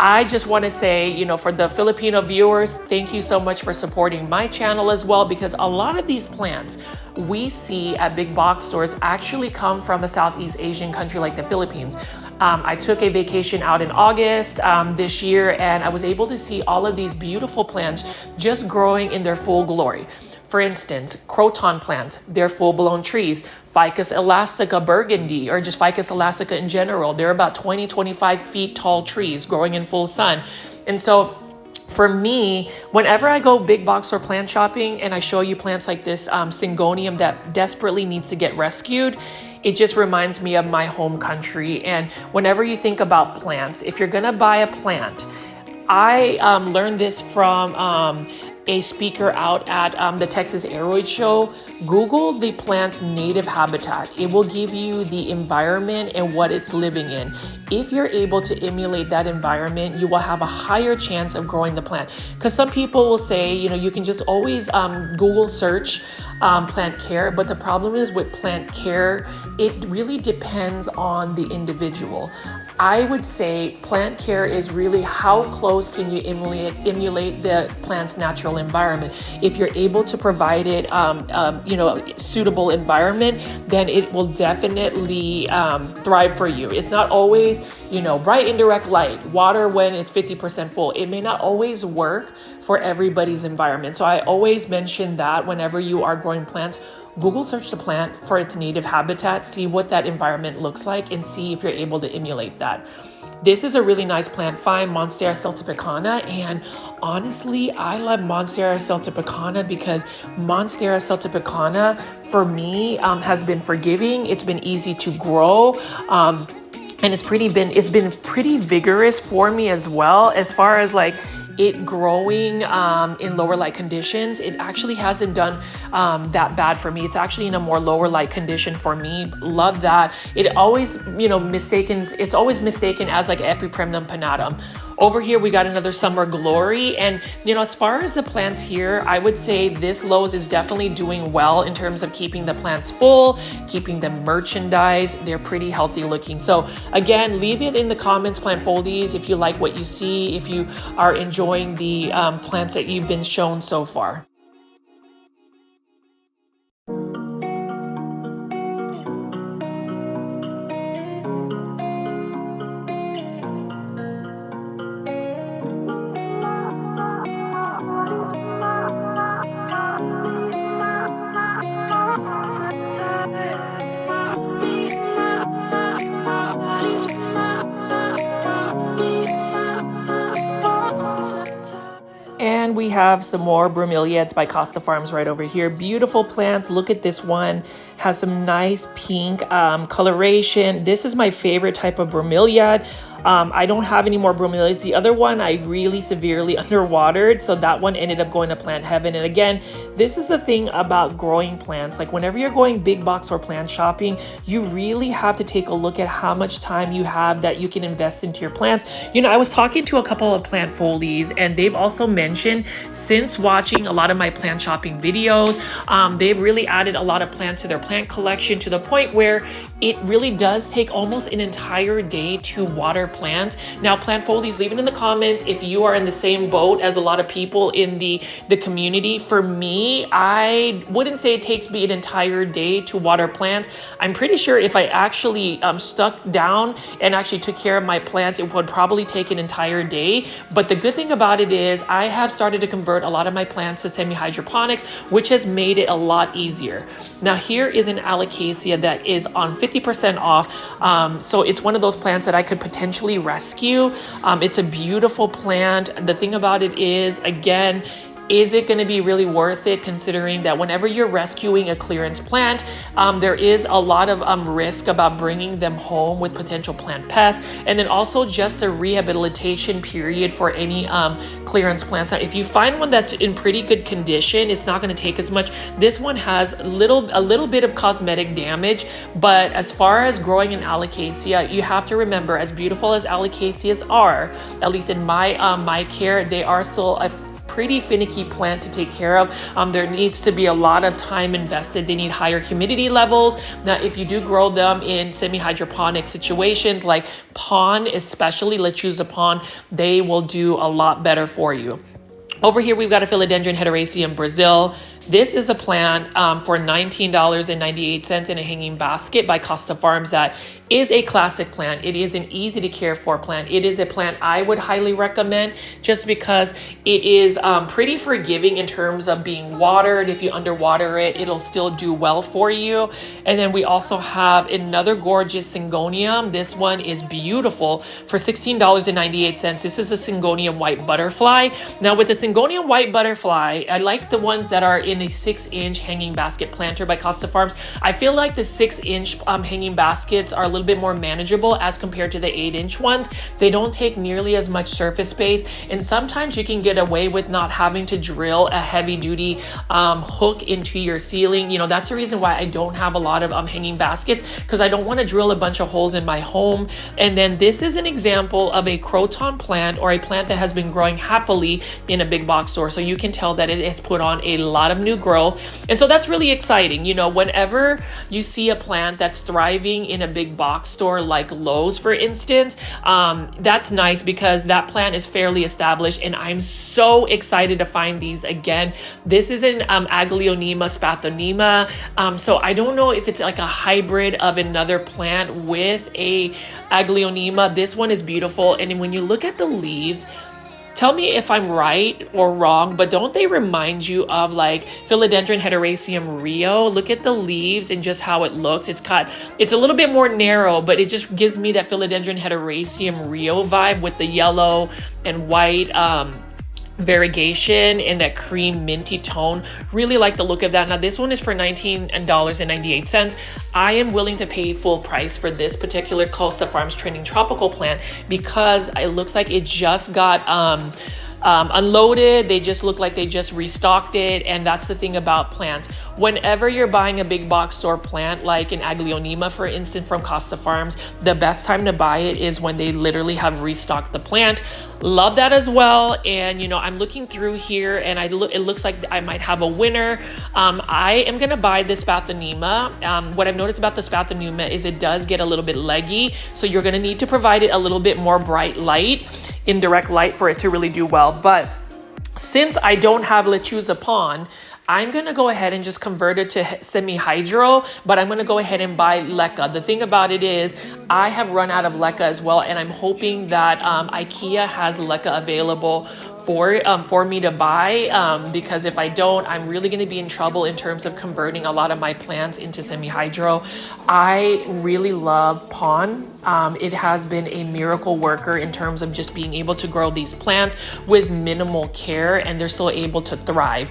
I just want to say, you know, for the Filipino viewers, thank you so much for supporting my channel as well, because a lot of these plants we see at big box stores actually come from a Southeast Asian country like the Philippines. I took a vacation out in August this year, and I was able to see all of these beautiful plants just growing in their full glory. For instance, croton plants, they're full-blown trees. Ficus elastica burgundy, or just Ficus elastica in general, they're about 20-25 feet tall trees growing in full sun. And so for me, whenever I go big box or plant shopping and I show you plants like this Syngonium that desperately needs to get rescued, it just reminds me of my home country. And whenever you think about plants, if you're gonna buy a plant, I learned this from a speaker out at the Texas Aeroid Show. Google the plant's native habitat. It will give you the environment and what it's living in. If you're able to emulate that environment, you will have a higher chance of growing the plant. Because some people will say, you know, you can just always Google search plant care, but the problem is with plant care, it really depends on the individual. I would say plant care is really how close can you emulate the plant's natural environment. If you're able to provide it, you know, suitable environment, then it will definitely thrive for you. It's not always, you know, bright indirect light, water when it's 50% full. It may not always work for everybody's environment. So I always mention that whenever you are growing plants, Google search the plant for its native habitat, see what that environment looks like, and see if you're able to emulate that. This is a really nice plant find, Monstera celtipicana, and honestly, I love Monstera celtipicana because Monstera celtipicana, for me, has been forgiving. It's been easy to grow. And it's been pretty vigorous for me as well, as far as like it growing in lower light conditions. It actually hasn't done that bad for me. It's actually in a more lower light condition for me. Love that. It always, you know, it's always mistaken as like Epipremnum pinnatum. Over here, we got another Summer Glory. And, you know, as far as the plants here, I would say this Lowe's is definitely doing well in terms of keeping the plants full, keeping them merchandised. They're pretty healthy looking. So again, leave it in the comments, plant foldies, if you like what you see, if you are enjoying the plants that you've been shown so far. And we have some more bromeliads by Costa Farms right over here. Beautiful plants. Look at this one. Has some nice pink coloration. This is my favorite type of bromeliad. I don't have any more bromeliads. The other one I really severely underwatered, so that one ended up going to plant heaven. And again, this is the thing about growing plants. Like whenever you're going big box or plant shopping, you really have to take a look at how much time you have that you can invest into your plants. You know, I was talking to a couple of plant foldies, and they've also mentioned since watching a lot of my plant shopping videos, they've really added a lot of plants to their plant collection to the point where it really does take almost an entire day to water plants. Now, plant foldies, leave it in the comments if you are in the same boat as a lot of people in the community. For me, I wouldn't say it takes me an entire day to water plants. I'm pretty sure if I actually stuck down and actually took care of my plants, it would probably take an entire day. But the good thing about it is I have started to convert a lot of my plants to semi-hydroponics, which has made it a lot easier. Now, here is an alocasia that is on 50% off. So it's one of those plants that I could potentially rescue. It's a beautiful plant. The thing about it is, again, is it going to be really worth it, considering that whenever you're rescuing a clearance plant, there is a lot of risk about bringing them home with potential plant pests, and then also just the rehabilitation period for any clearance plants. Now, if you find one that's in pretty good condition, it's not going to take as much. This one has a little bit of cosmetic damage, but as far as growing an alocasia, you have to remember, as beautiful as alocasias are, at least in my care, they are still a pretty finicky plant to take care of. There needs to be a lot of time invested. They need higher humidity levels. Now, if you do grow them in semi-hydroponic situations like pond, especially, let's choose a pond, they will do a lot better for you. Over here, we've got a Filodendron heteroecium Brazil. This is a plant for $19.98 in a hanging basket by Costa Farms that is a classic plant. It is an easy to care for plant. It is a plant I would highly recommend just because it is pretty forgiving in terms of being watered. If you underwater it, it'll still do well for you. And then we also have another gorgeous Syngonium. This one is beautiful for $16.98. This is a Syngonium white butterfly. Now, with the Syngonium white butterfly, I like the ones that are in a 6-inch hanging basket planter by Costa Farms. I feel like the 6-inch hanging baskets are a little bit more manageable as compared to the 8-inch ones. They don't take nearly as much surface space, and sometimes you can get away with not having to drill a heavy duty hook into your ceiling. You know, that's the reason why I don't have a lot of hanging baskets, because I don't want to drill a bunch of holes in my home. And then this is an example of a croton plant, or a plant that has been growing happily in a big box store. So you can tell that it has put on a lot of new growth. And so that's really exciting. You know, whenever you see a plant that's thriving in a big box store like Lowe's, for instance, that's nice because that plant is fairly established, and I'm so excited to find these again. This is an Aglaonema spathonema. So I don't know if it's like a hybrid of another plant with a Aglaonema. This one is beautiful, and when you look at the leaves, tell me if I'm right or wrong, but don't they remind you of like Filodendron heteroecium Rio? Look at the leaves and just how it looks. It's a little bit more narrow, but it just gives me that Filodendron heteroecium Rio vibe with the yellow and white variegation and that cream minty tone. Really like the look of that. Now, this one is for $19.98. I am willing to pay full price for this particular Costa Farms trending tropical plant because it looks like it just got unloaded. They just look like they just restocked it. And that's the thing about plants. Whenever you're buying a big box store plant, like an Aglaonema, for instance, from Costa Farms, the best time to buy it is when they literally have restocked the plant. Love that as well. And, you know, I'm looking through here and it looks like I might have a winner. I am going to buy this Spathonema. What I've noticed about the Spathonema is it does get a little bit leggy. So you're going to need to provide it a little bit more bright light, indirect light, for it to really do well. But since I don't have Lechuza Pond, I'm going to go ahead and just convert it to semi-hydro, but I'm going to go ahead and buy leca. The thing about it is I have run out of leca as well, and I'm hoping that IKEA has leca available for me to buy, because if I don't, I'm really going to be in trouble in terms of converting a lot of my plants into semi-hydro. I really love pond. It has been a miracle worker in terms of just being able to grow these plants with minimal care, and they're still able to thrive.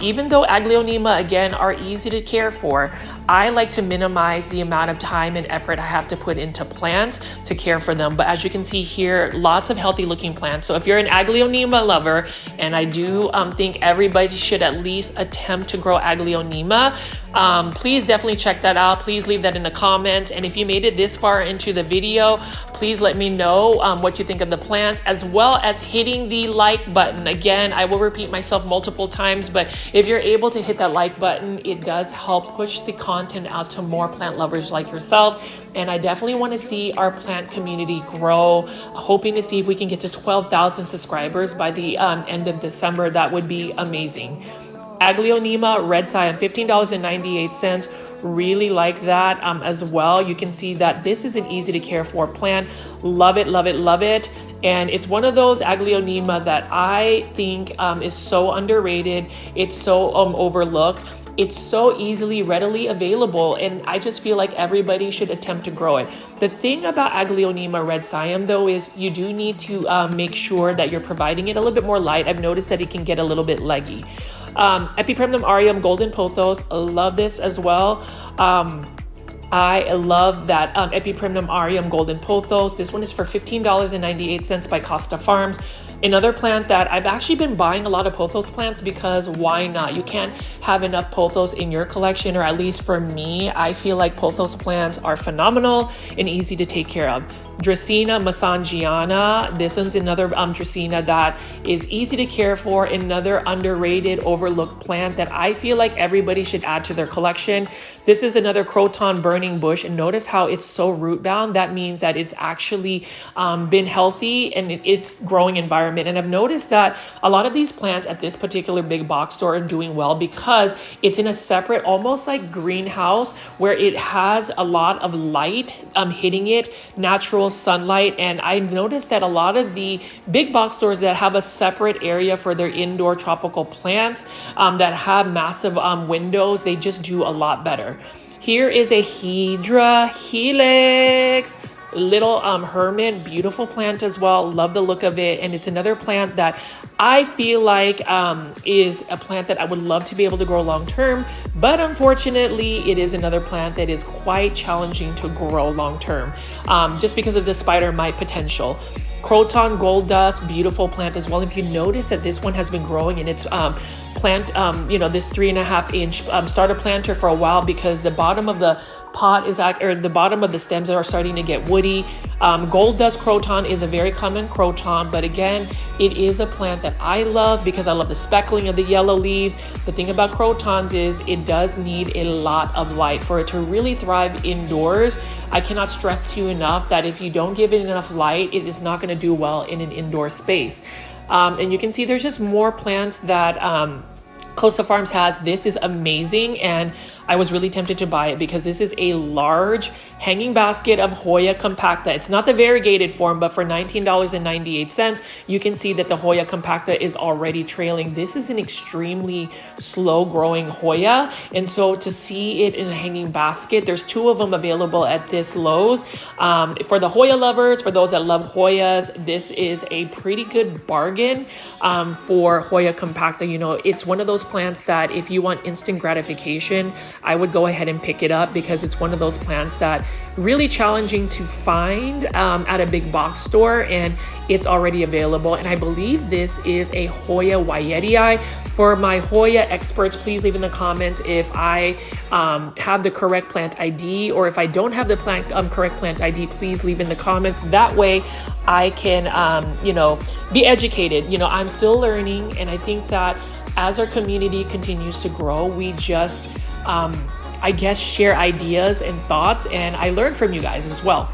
Even though Aglaonema, again, are easy to care for, I like to minimize the amount of time and effort I have to put into plants to care for them. But as you can see here, lots of healthy looking plants. So if you're an Aglaonema lover, and I do think everybody should at least attempt to grow Aglaonema, please definitely check that out. Please leave that in the comments. And if you made it this far into the video, please let me know what you think of the plants, as well as hitting the like button. Again, I will repeat myself multiple times, but if you're able to hit that like button, it does help push the content out to more plant lovers like yourself. And I definitely want to see our plant community grow, hoping to see if we can get to 12,000 subscribers by the end of December. That would be amazing. Aglaonema red cyan, $15.98. Really like that as well. You can see that this is an easy to care for plant. Love it, love it, love it. And it's one of those Aglaonema that I think is so underrated. It's so overlooked. It's so easily, readily available, and I just feel like everybody should attempt to grow it. The thing about Aglaonema red cyan, though, is you do need to make sure that you're providing it a little bit more light. I've noticed that it can get a little bit leggy. Epipremnum aureum golden pothos, I love this as well. I love that Epipremnum aureum golden pothos. This one is for $15.98 by Costa Farms. Another plant that I've actually been buying a lot of pothos plants, because why not? You can't have enough pothos in your collection, or at least for me, I feel like pothos plants are phenomenal and easy to take care of. Dracaena Massangiana. This one's another Dracaena that is easy to care for, another underrated, overlooked plant that I feel like everybody should add to their collection. This is another Croton burning bush, and notice how it's so root bound. That means that it's actually been healthy and its growing environment. And I've noticed that a lot of these plants at this particular big box store are doing well because it's in a separate, almost like greenhouse, where it has a lot of light hitting it, natural sunlight. And I noticed that a lot of the big box stores that have a separate area for their indoor tropical plants that have massive windows, they just do a lot better. Here is a Hydra helix, little hermit, beautiful plant as well. Love the look of it. And it's another plant that I feel like is a plant that I would love to be able to grow long term, but unfortunately it is another plant that is quite challenging to grow long term, just because of the spider mite potential. Croton gold dust, beautiful plant as well. If you notice that this one has been growing in its plant, this 3.5 inch starter planter for a while, because the bottom of the pot is the bottom of the stems are starting to get woody. Gold dust croton is a very common croton, but again, it is a plant that I love because I love the speckling of the yellow leaves. The thing about crotons is it does need a lot of light for it to really thrive indoors. I cannot stress to you enough that if you don't give it enough light, it is not going to do well in an indoor space. And you can see there's just more plants that Costa Farms has. This is amazing, and I was really tempted to buy it because this is a large hanging basket of Hoya compacta. It's not the variegated form, but for $19.98, you can see that the Hoya compacta is already trailing. This is an extremely slow growing Hoya, and so to see it in a hanging basket, there's 2 of them available at this Lowe's. For the Hoya lovers, for those that love Hoyas, this is a pretty good bargain for Hoya compacta. You know, it's one of those plants that if you want instant gratification, I would go ahead and pick it up, because it's one of those plants that really challenging to find at a big box store, and it's already available. And I believe this is a Hoya Wyetii. For my Hoya experts, please leave in the comments if I have the correct plant ID, or if I don't have the correct plant ID, please leave in the comments. That way I can, you know, be educated. You know, I'm still learning, and I think that as our community continues to grow, we just, I guess, share ideas and thoughts, and I learn from you guys as well.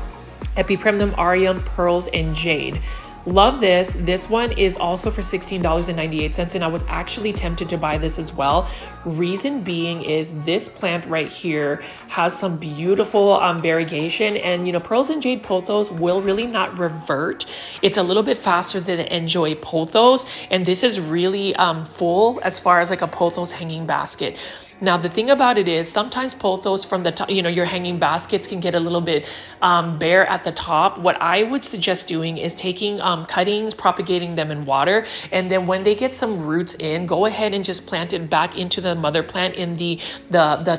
Epipremnum aureum, pearls, and jade. Love this. This one is also for $16.98, and I was actually tempted to buy this as well. Reason being is this plant right here has some beautiful variegation, and you know, pearls and jade pothos will really not revert. It's a little bit faster than the enjoy pothos, and this is really full as far as like a pothos hanging basket. Now, the thing about it is sometimes pothos from the top, you know, your hanging baskets can get a little bit bare at the top. What I would suggest doing is taking cuttings, propagating them in water, and then when they get some roots in, go ahead and just plant it back into the mother plant in the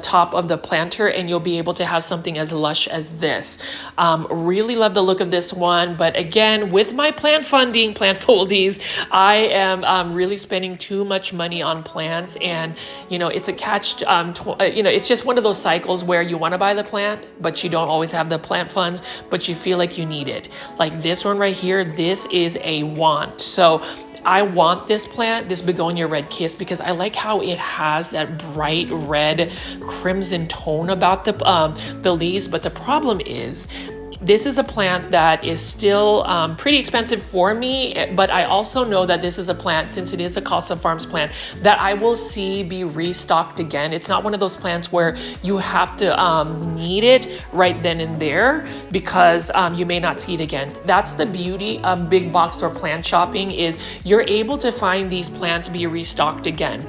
top of the planter, and you'll be able to have something as lush as this. Really love the look of this one, but again, with my plant funding, plant foldies, I am really spending too much money on plants, and you know, it's a catch. You know, it's just one of those cycles where you want to buy the plant, but you don't always have the plant funds, but you feel like you need it. Like this one right here, this is a want. So I want this plant, this begonia red kiss, because I like how it has that bright red crimson tone about the leaves. But the problem is, this is a plant that is still pretty expensive for me, but I also know that this is a plant, since it is a Costa Farms plant, that I will see be restocked again. It's not one of those plants where you have to need it right then and there, because you may not see it again. That's the beauty of big box store plant shopping, is you're able to find these plants be restocked again.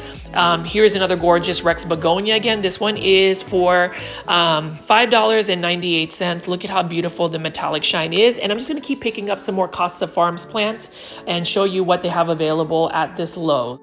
Here's another gorgeous Rex begonia again. This one is for $5.98. Look at how beautiful the metallic shine is. And I'm just going to keep picking up some more Costa Farms plants and show you what they have available at this Lowe.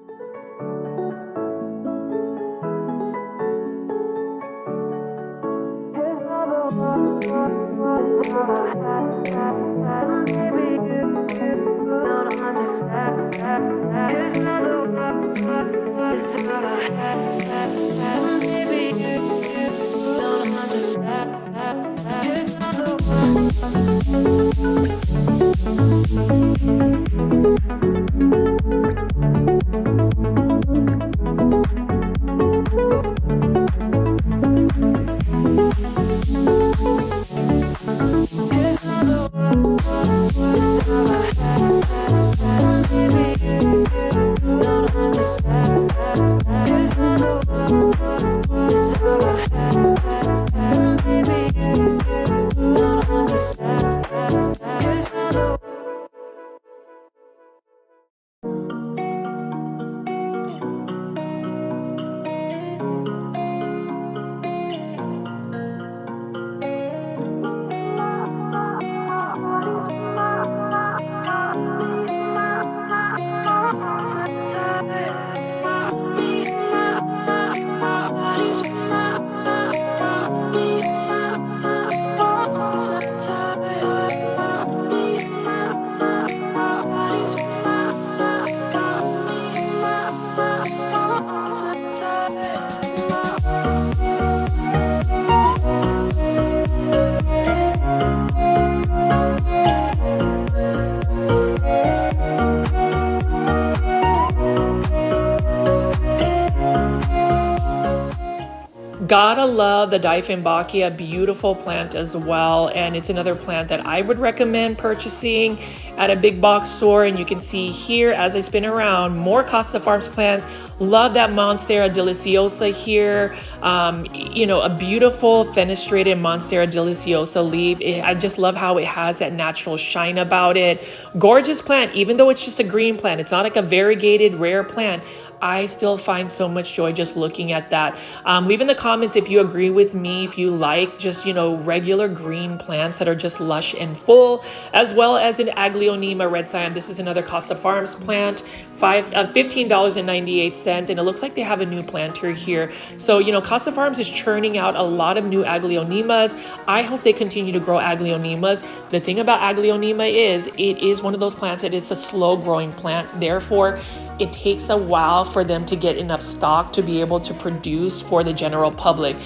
Gotta love the Dieffenbachia, beautiful plant as well. And it's another plant that I would recommend purchasing at a big box store. And you can see here as I spin around, more Costa Farms plants. Love that Monstera deliciosa here. You know, a beautiful fenestrated Monstera deliciosa leaf. I just love how it has that natural shine about it. Gorgeous plant, even though it's just a green plant. It's not like a variegated rare plant. I still find so much joy just looking at that. Leave in the comments if you agree with me, if you like just, you know, regular green plants that are just lush and full, as well as an Aglaonema Aglaonema red siam. This is another Costa Farms plant, $15.98, and it looks like they have a new planter here. So, you know, Costa Farms is churning out a lot of new Aglaonemas. I hope they continue to grow Aglaonemas. The thing about Aglaonema is it is one of those plants that it's a slow growing plant. Therefore, it takes a while for them to get enough stock to be able to produce for the general public,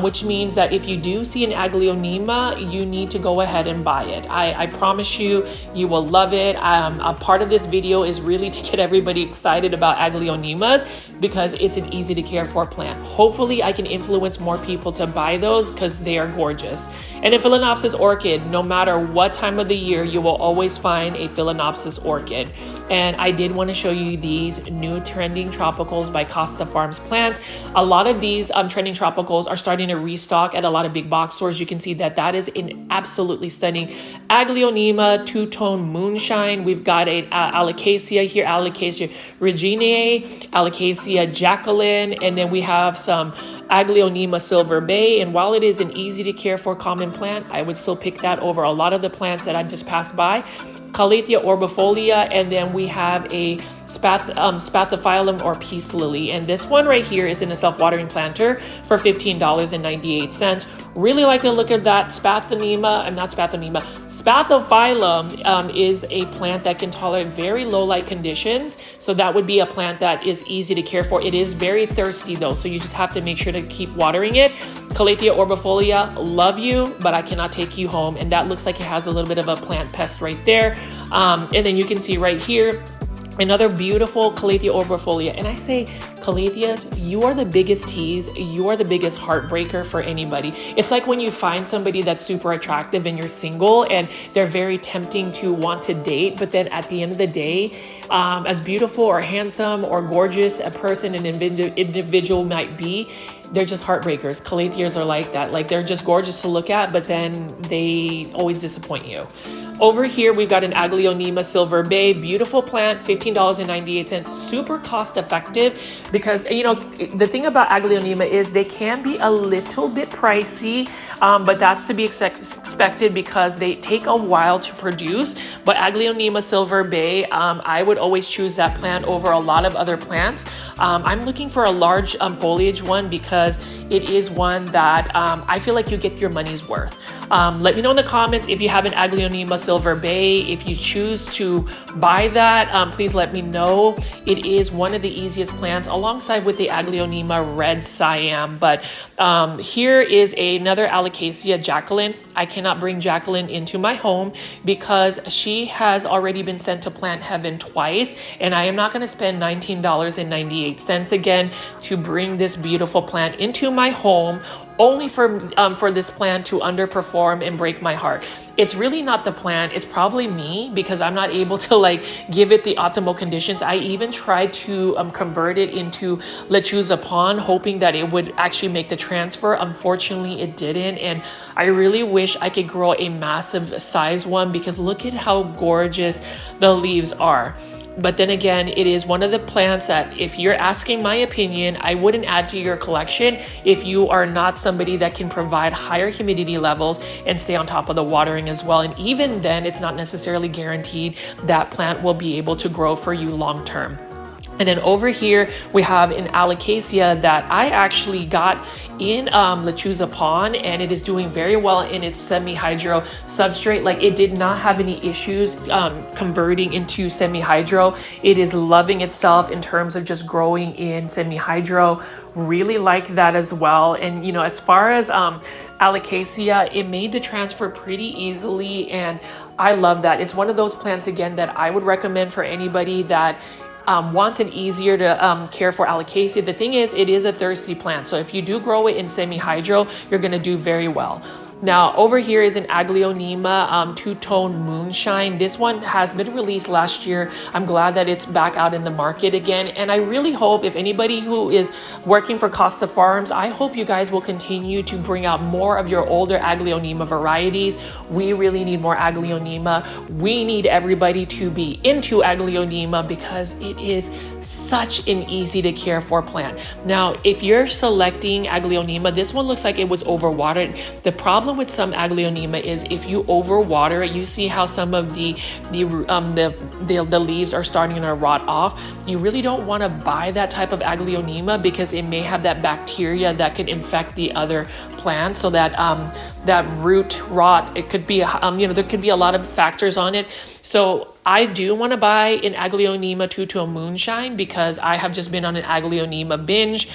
which means that if you do see an Aglaonema, you need to go ahead and buy it. I promise you, you will love it. A part of this video is really to get everybody excited about Aglaonemas because it's an easy to care for plant. Hopefully I can influence more people to buy those because they are gorgeous. And a Phalaenopsis orchid, no matter what time of the year, you will always find a Phalaenopsis orchid. And I did want to show you these new trending tropicals by Costa Farms plants. A lot of these trending tropicals are starting to restock at a lot of big box stores. You can see that that is an absolutely stunning Aglaonema two-tone moonshine. We've got a alocasia here, alocasia reginae, alocasia Jacqueline, and then we have some Aglaonema silver bay. And while it is an easy to care for common plant, I would still pick that over a lot of the plants that I've just passed by. Calathea orbifolia, and then we have a spathiphyllum or peace lily, and this one right here is in a self-watering planter for $15.98. Really like the look of that. Spathiphyllum is a plant that can tolerate very low light conditions, so that would be a plant that is easy to care for. It is very thirsty though, so you just have to make sure to keep watering it. Calathea orbifolia, love you, but I cannot take you home, and that looks like it has a little bit of a plant pest right there. And then you can see right here another beautiful Calathea orbifolia. And I say, Calatheas, you are the biggest tease. You are the biggest heartbreaker for anybody. It's like when you find somebody that's super attractive and you're single and they're very tempting to want to date, but then at the end of the day, as beautiful or handsome or gorgeous a person, an individual might be, they're just heartbreakers. Calatheas are like that. Like, they're just gorgeous to look at, but then they always disappoint you. Over here, we've got an Aglaonema silver bay, beautiful plant, $15.98, super cost effective because, you know, the thing about Aglaonema is they can be a little bit pricey, but that's to be expected because they take a while to produce. But Aglaonema silver bay, I would always choose that plant over a lot of other plants. I'm looking for a large foliage one because it is one that I feel like you get your money's worth. Let me know in the comments if you have an Aglaonema silver bay. If you choose to buy that, please let me know. It is one of the easiest plants alongside with the Aglaonema red siam. But here is another alocasia Jacqueline. I cannot bring Jacqueline into my home because she has already been sent to plant heaven twice, and I am not going to spend $19.98 again to bring this beautiful plant into my home only for this plant to underperform and break my heart. It's really not the plant, it's probably me because I'm not able to like give it the optimal conditions. I even tried to convert it into lechuza pond, hoping that it would actually make the transfer. Unfortunately, it didn't, and I really wish I could grow a massive size one because look at how gorgeous the leaves are. But then again, it is one of the plants that if you're asking my opinion, I wouldn't add to your collection if you are not somebody that can provide higher humidity levels and stay on top of the watering as well. And even then, it's not necessarily guaranteed that plant will be able to grow for you long term. And then over here, we have an alocasia that I actually got in lechuza pond, and it is doing very well in its semi-hydro substrate. Like, it did not have any issues converting into semi-hydro. It is loving itself in terms of just growing in semi-hydro. Really like that as well. And, you know, as far as alocasia, it made the transfer pretty easily, and I love that. It's one of those plants, again, that I would recommend for anybody that wants an easier to care for alocasia. The thing is, it is a thirsty plant, so if you do grow it in semi-hydro, you're going to do very well. Now over here is an Aglaonema two-tone moonshine. This one has been released last year. I'm glad that it's back out in the market again, and I really hope if anybody who is working for Costa Farms, I hope you guys will continue to bring out more of your older Aglaonema varieties. We really need more Aglaonema. We need everybody to be into Aglaonema because it is such an easy to care for plant. Now if you're selecting Aglaonema, this one looks like it was overwatered. The problem problem with some Aglaonema is if you overwater it, you see how some of the leaves are starting to rot off. You really don't want to buy that type of Aglaonema because it may have that bacteria that could infect the other plants. So that that root rot, it could be there could be a lot of factors on it. So I do want to buy an Aglaonema two-tone moonshine because I have just been on an Aglaonema binge.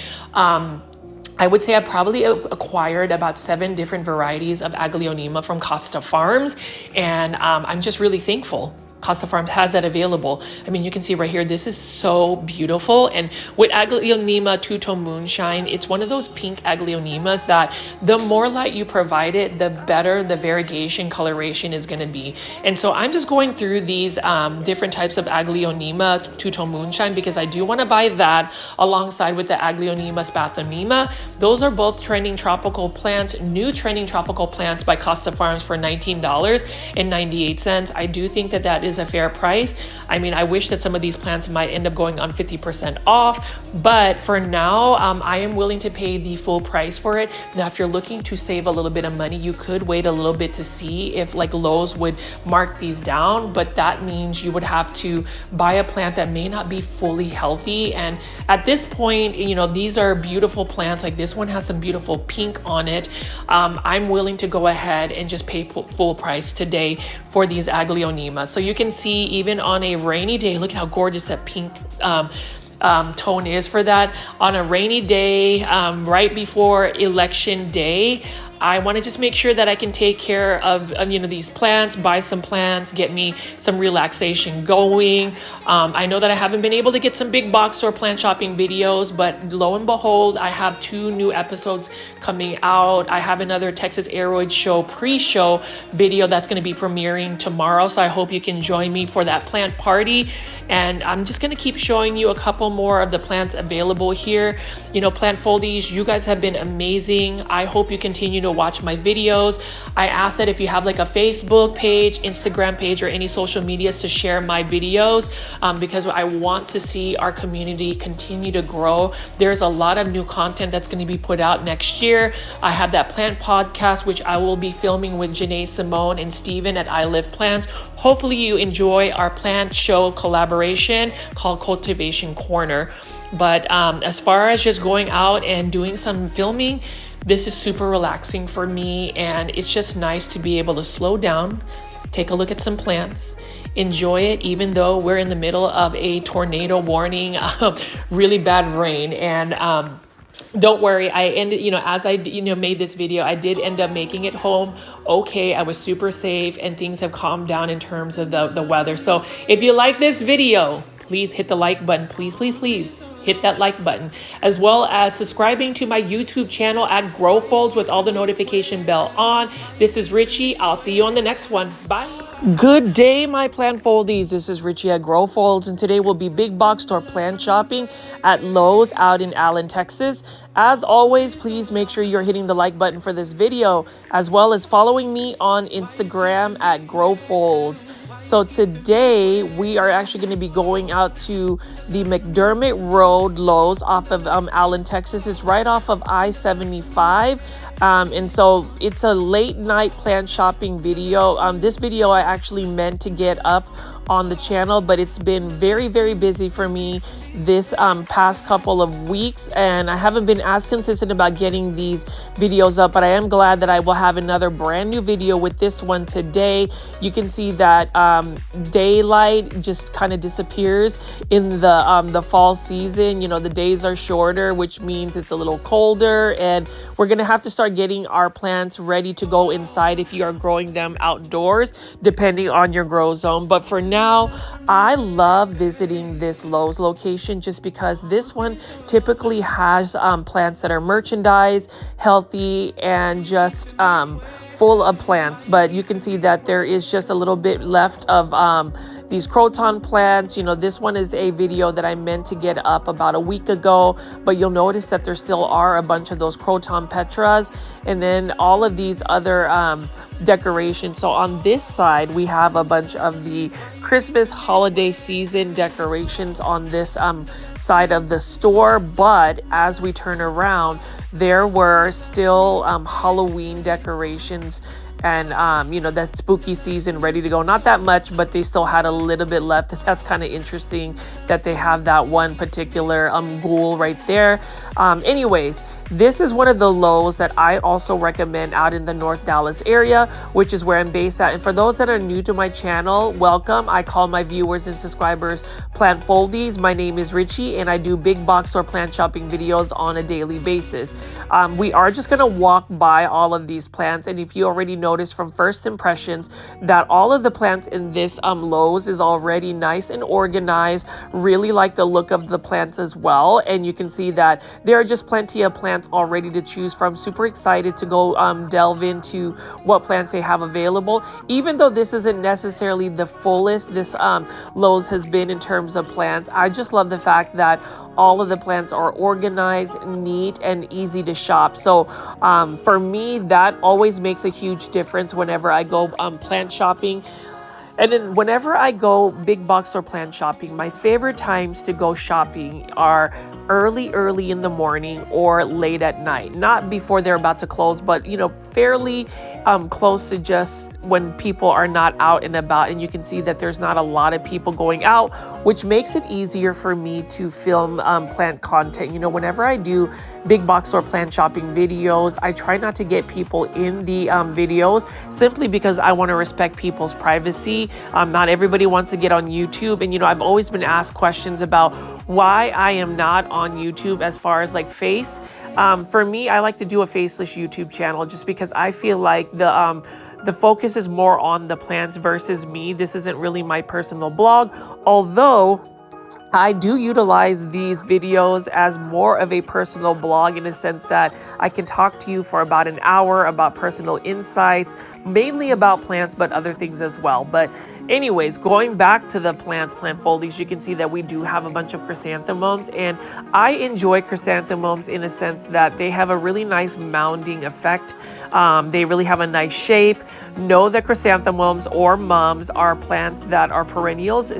I would say I probably acquired about 7 different varieties of Aglaonema from Costa Farms, and I'm just really thankful Costa Farms has that available. I mean, you can see right here, this is so beautiful. And with Aglaonema two-tone moonshine, it's one of those pink Aglaonemas that the more light you provide it, the better the variegation coloration is going to be. And so I'm just going through these different types of Aglaonema two-tone moonshine because I do want to buy that alongside with the Aglaonema spathonema. Those are both trending tropical plants, new trending tropical plants by Costa Farms for $19.98. I do think that that is a fair price. I mean, I wish that some of these plants might end up going on 50% off, but for now, I am willing to pay the full price for it. Now, if you're looking to save a little bit of money, you could wait a little bit to see if like Lowe's would mark these down, but that means you would have to buy a plant that may not be fully healthy. And at this point, you know, these are beautiful plants. Like this one has some beautiful pink on it. I'm willing to go ahead and just pay full price today for these Aglaonema. So you can see even on a rainy day, look at how gorgeous that pink tone is for that. On a rainy day, right before election day, I want to just make sure that I can take care of these plants, buy some plants, get me some relaxation going. I know that I haven't been able to get some big box store plant shopping videos, but lo and behold, I have 2 new episodes coming out. I have another Texas Aeroid Show pre-show video that's going to be premiering tomorrow. So I hope you can join me for that plant party. And I'm just going to keep showing you a couple more of the plants available here. You know, plant foliage, you guys have been amazing. I hope you continue to watch my videos. I ask that if you have like a Facebook page, Instagram page, or any social medias to share my videos because I want to see our community continue to grow. There's a lot of new content that's going to be put out next year. I have that plant podcast, which I will be filming with Janae Simone and Steven at I Live Plants. Hopefully you enjoy our plant show collaboration called Cultivation Corner. But as far as just going out and doing some filming, this is super relaxing for me, and it's just nice to be able to slow down, take a look at some plants, enjoy it, even though we're in the middle of a tornado warning, really bad rain. And don't worry, I ended, as I, made this video, I did end up making it home okay. I was super safe and things have calmed down in terms of the weather. So if you like this video, please hit the like button. Please, please, please hit that like button, as well as subscribing to my YouTube channel at Grow Folds with all the notification bell on. This is Richie. I'll see you on the next one. Bye. Good day, my plant foldies. This is Richie at Grow Folds, and today we'll be big box store plant shopping at Lowe's out in Allen, Texas. As always, please make sure you're hitting the like button for this video, as well as following me on Instagram at Grow Folds. So today we are actually going to be going out to the McDermott Road Lowe's off of Allen, Texas. It's right off of I-75. And so it's a late night plant shopping video. This video I actually meant to get up on the channel, but it's been very, very busy for me this past couple of weeks, and I haven't been as consistent about getting these videos up, but I am glad that I will have another brand new video with this one today. You can see that daylight just kind of disappears in the fall season. The days are shorter, which means it's a little colder, and we're gonna have to start getting our plants ready to go inside if you are growing them outdoors, depending on your grow zone. But for now, I love visiting this Lowe's location just because this one typically has plants that are merchandise, healthy, and just full of plants. But you can see that there is just a little bit left of these croton plants. You know, this one is a video that I meant to get up about a week ago, but you'll notice that there still are a bunch of those croton petras, and then all of these other decorations. So on this side, we have a bunch of the Christmas holiday season decorations on this side of the store, but as we turn around, there were still Halloween decorations and you know, that spooky season ready to go. Not that much, but they still had a little bit left. That's kind of interesting that they have that one particular ghoul right there. Anyways, this is one of the Lowe's that I also recommend out in the North Dallas area, which is where I'm based at. And for those that are new to my channel, welcome. I call my viewers and subscribers plant foldies. My name is Richie, and I do big box store plant shopping videos on a daily basis. We are just gonna walk by all of these plants, and if you already noticed from first impressions that all of the plants in this Lowe's is already nice and organized. Really like the look of the plants as well, and you can see that there are just plenty of plants already to choose from. Super excited to go delve into what plants they have available. Even though this isn't necessarily the fullest this Lowe's has been in terms of plants, I just love the fact that all of the plants are organized, neat, and easy to shop. So for me, that always makes a huge difference whenever I go plant shopping. And then whenever I go big box or plant shopping, my favorite times to go shopping are early in the morning or late at night. Not before they're about to close, but you know, fairly close to just when people are not out and about, and you can see that there's not a lot of people going out, which makes it easier for me to film plant content. You know, whenever I do big box or plant shopping videos, I try not to get people in the videos simply because I want to respect people's privacy. Not everybody wants to get on YouTube, and you know, I've always been asked questions about why I am not on YouTube as far as like face. For me, I like to do a faceless YouTube channel just because I feel like the focus is more on the plants versus me. This isn't really my personal blog, although I do utilize these videos as more of a personal blog in a sense that I can talk to you for about an hour about personal insights, mainly about plants, but other things as well. But anyways, going back to the plant foliage, you can see that we do have a bunch of chrysanthemums, and I enjoy chrysanthemums in a sense that they have a really nice mounding effect. They really have a nice shape. Know that chrysanthemums or mums are plants that are perennials,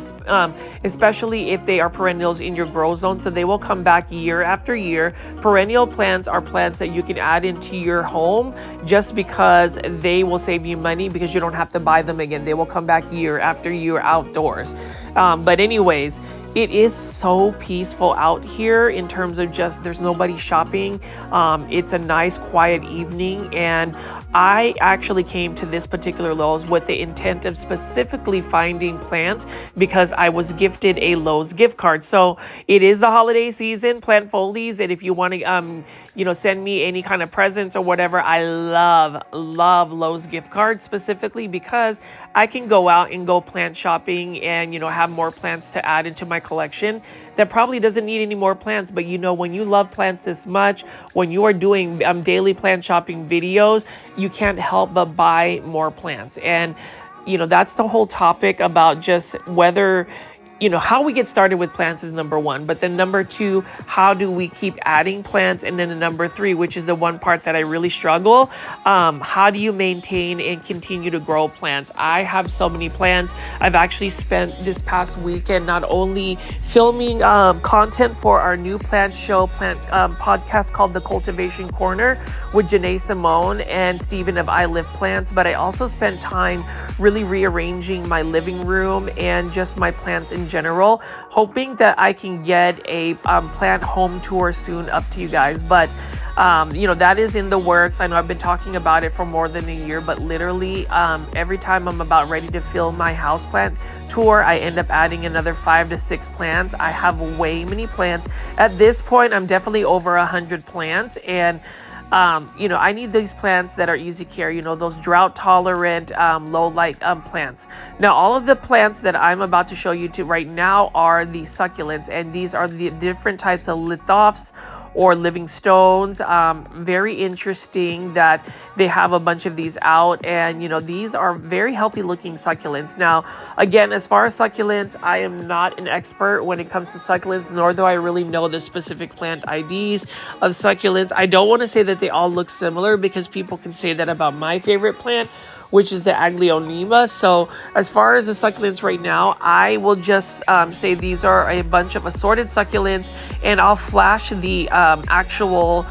especially if they are perennials in your grow zone, so they will come back year after year. Perennial plants are plants that you can add into your home just because they will save you money because you don't have to buy them again. They will come back year after year outdoors. But anyways, it is so peaceful out here in terms of just there's nobody shopping. It's a nice quiet evening, and I actually came to this particular Lowe's with the intent of specifically finding plants because I was gifted a Lowe's gift card. So it is the holiday season, plant folies, and if you want to you know, send me any kind of presents or whatever, I love Lowe's gift cards specifically because I can go out and go plant shopping and, you know, have more plants to add into my collection that probably doesn't need any more plants. But you know, when you love plants this much, when you are doing daily plant shopping videos, you can't help but buy more plants. And you know, that's the whole topic about just whether, you know, how we get started with plants is number one, but then number two, how do we keep adding plants? And then the number three, which is the one part that I really struggle, how do you maintain and continue to grow plants? I have so many plants. I've actually spent this past weekend not only filming content for our new plant show podcast called The Cultivation Corner with Janae Simone and Stephen of I Live Plants, but I also spent time really rearranging my living room and just my plants in general, hoping that I can get a plant home tour soon up to you guys. But you know, that is in the works. I know I've been talking about it for more than a year, but literally every time I'm about ready to film my houseplant tour, I end up adding another 5 to 6 plants. I have way many plants. At this point, I'm definitely over 100 plants, and you know, I need these plants that are easy care, you know, those drought tolerant, low light plants. Now, all of the plants that I'm about to show you to right now are the succulents, and these are the different types of lithophs or living stones. Very interesting that they have a bunch of these out, and you know, these are very healthy looking succulents. Now, again, as far as succulents, I am not an expert when it comes to succulents, nor do I really know the specific plant IDs of succulents. I don't want to say that they all look similar, because people can say that about my favorite plant, which is the Aglaonema. So as far as the succulents right now, I will just say these are a bunch of assorted succulents, and I'll flash the actual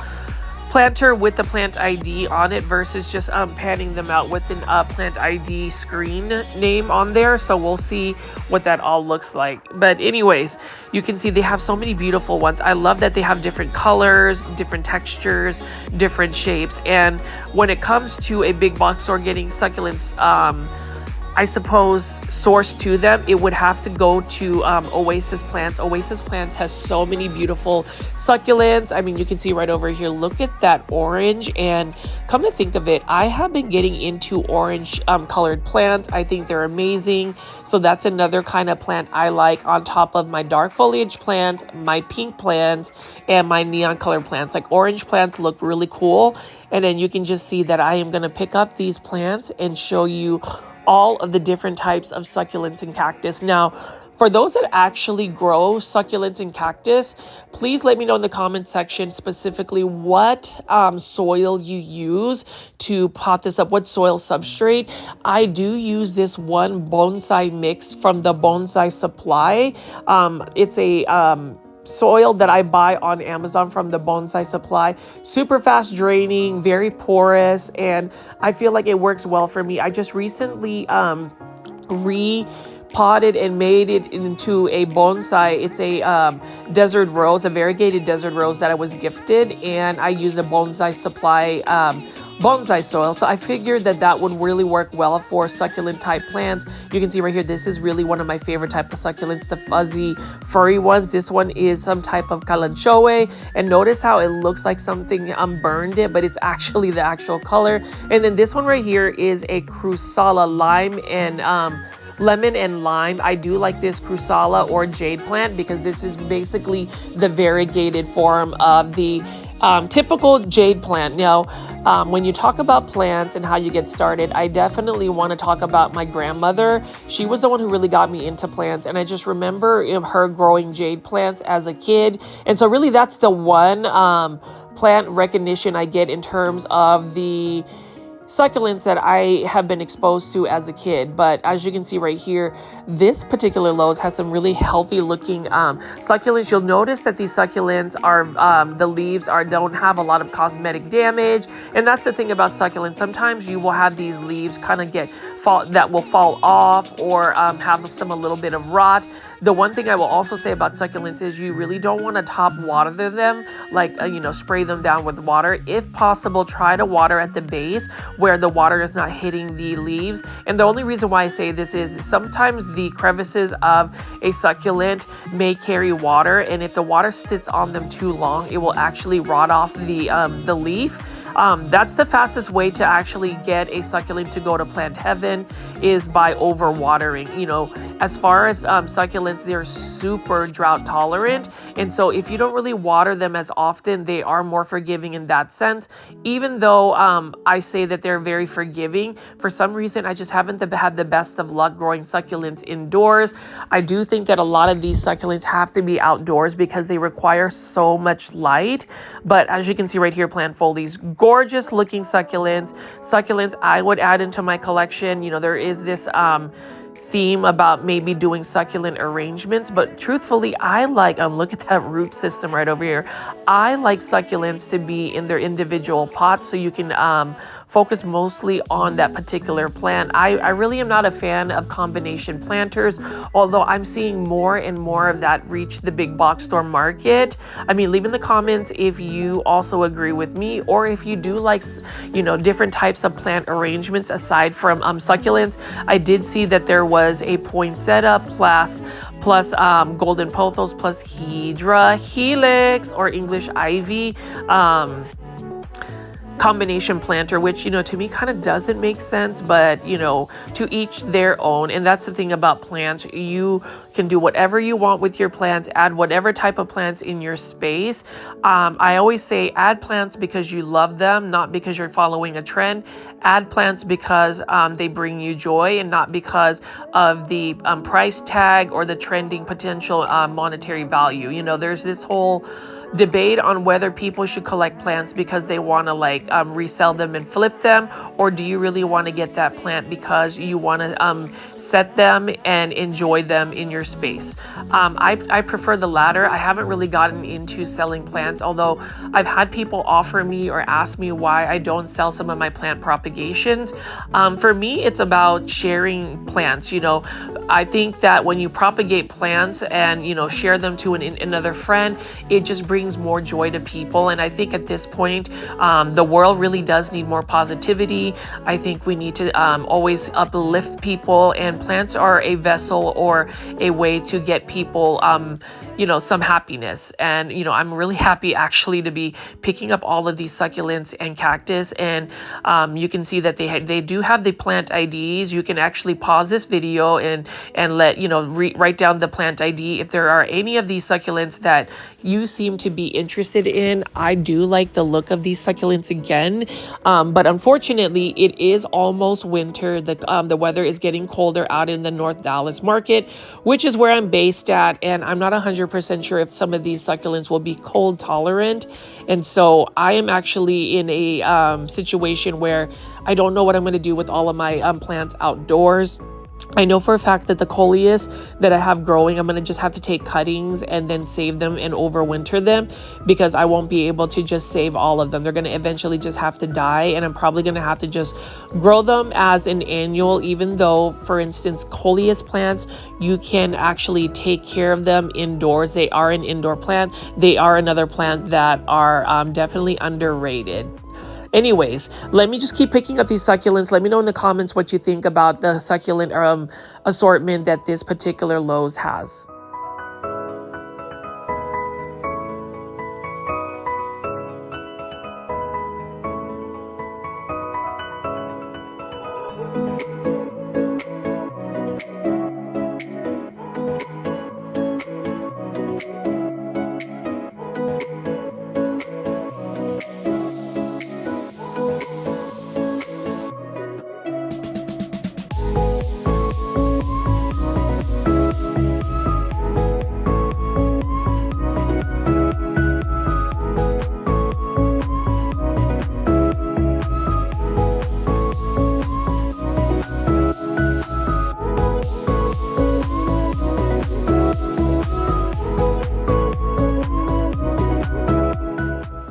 planter with the plant ID on it versus just panning them out with an plant ID screen name on there. So we'll see what that all looks like. But anyways, you can see they have so many beautiful ones. I love that they have different colors, different textures, different shapes. And when it comes to a big box store getting succulents, I suppose, sourced to them, it would have to go to Oasis Plants. Oasis Plants has so many beautiful succulents. I mean, you can see right over here, look at that orange. And come to think of it, I have been getting into orange colored plants. I think they're amazing. So that's another kind of plant I like, on top of my dark foliage plants, my pink plants, and my neon colored plants. Like, orange plants look really cool. And then you can just see that I am going to pick up these plants and show you all of the different types of succulents and cactus. Now, for those that actually grow succulents and cactus, please let me know in the comment section specifically what soil you use to pot this up, what soil substrate. I do use this one bonsai mix from the Bonsai Supply. It's a soil that I buy on Amazon from the Bonsai Supply. Super fast draining, very porous, and I feel like it works well for me. I just recently repotted and made it into a bonsai. It's a desert rose, a variegated desert rose that I was gifted, and I use a Bonsai Supply bonsai soil. So I figured that that would really work well for succulent type plants. You can see right here, this is really one of my favorite type of succulents, the fuzzy furry ones. This one is some type of calanchoe, and notice how it looks like something burned it, but it's actually the actual color. And then this one right here is a Crusala lime and lemon and lime. I do like this Crusala or jade plant because this is basically the variegated form of the typical jade plant. Now, when you talk about plants and how you get started, I definitely want to talk about my grandmother. She was the one who really got me into plants, and I just remember her growing jade plants as a kid. And so really that's the one plant recognition I get in terms of the succulents that I have been exposed to as a kid. But as you can see right here, this particular Lowe's has some really healthy looking succulents. You'll notice that these succulents are the leaves don't have a lot of cosmetic damage, and that's the thing about succulents. Sometimes you will have these leaves kind of that will fall off or have a little bit of rot. The one thing I will also say about succulents is you really don't want to top water them, like, spray them down with water. If possible, try to water at the base where the water is not hitting the leaves. And the only reason why I say this is sometimes the crevices of a succulent may carry water, and if the water sits on them too long, it will actually rot off the leaf. That's the fastest way to actually get a succulent to go to plant heaven, is by overwatering. As far as succulents, they're super drought tolerant, and so if you don't really water them as often, they are more forgiving in that sense. Even though I say that they're very forgiving, for some reason I just haven't had the best of luck growing succulents indoors. I do think that a lot of these succulents have to be outdoors because they require so much light. But as you can see right here, plant folies, gorgeous looking succulents I would add into my collection. There is this theme about maybe doing succulent arrangements, but truthfully, I like, look at that root system right over here. I like succulents to be in their individual pots, so you can focus mostly on that particular plant. I really am not a fan of combination planters, although I'm seeing more and more of that reach the big box store market. I mean, leave in the comments if you also agree with me, or if you do like, different types of plant arrangements aside from succulents. I did see that there was a poinsettia plus golden pothos plus hydra helix, or English ivy, combination planter, which, to me kind of doesn't make sense, but, to each their own. And that's the thing about plants. You can do whatever you want with your plants, add whatever type of plants in your space. I always say add plants because you love them, not because you're following a trend. Add plants because they bring you joy and not because of the price tag or the trending potential monetary value. There's this whole debate on whether people should collect plants because they want to resell them and flip them, or do you really want to get that plant because you want to set them and enjoy them in your space. I prefer the latter. I haven't really gotten into selling plants, although I've had people offer me or ask me why I don't sell some of my plant propagations. For me, it's about sharing plants. I think that when you propagate plants and share them to another friend, it just brings more joy to people. And I think at this point, the world really does need more positivity. I think we need to always uplift people, and plants are a vessel or a way to get people some happiness. And I'm really happy actually to be picking up all of these succulents and cactus, and you can see that they do have the plant IDs. You can actually pause this video and let write down the plant ID if there are any of these succulents that you seem to be interested in. I do like the look of these succulents again, but unfortunately it is almost winter. The weather is getting colder out in the North Dallas market, which is where I'm based at, and I'm not 100% sure if some of these succulents will be cold tolerant. And so I am actually in a situation where I don't know what I'm going to do with all of my plants outdoors. I know for a fact that the coleus that I have growing, I'm going to just have to take cuttings and then save them and overwinter them, because I won't be able to just save all of them. They're going to eventually just have to die, and I'm probably going to have to just grow them as an annual, even though, for instance, coleus plants, you can actually take care of them indoors. They are an indoor plant. They are another plant that are definitely underrated. Anyways, let me just keep picking up these succulents. Let me know in the comments what you think about the succulent assortment that this particular Lowe's has.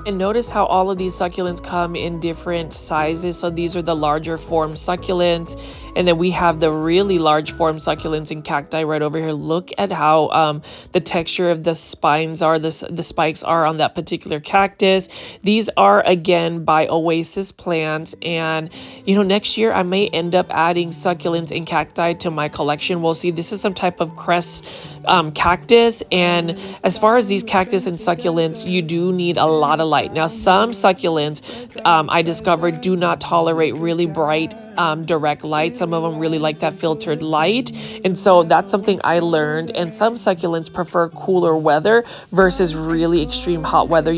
And notice how all of these succulents come in different sizes. So these are the larger form succulents, and then we have the really large form succulents and cacti right over here. Look at how the texture of the spines are, the spikes are on that particular cactus. These are again by Oasis Plants, and next year I may end up adding succulents and cacti to my collection. We'll see. This is some type of crest cactus, and as far as these cactus and succulents, you do need a lot of light. Now, some succulents I discovered do not tolerate really bright direct light. Some of them really like that filtered light, and so that's something I learned. And some succulents prefer cooler weather versus really extreme hot weather.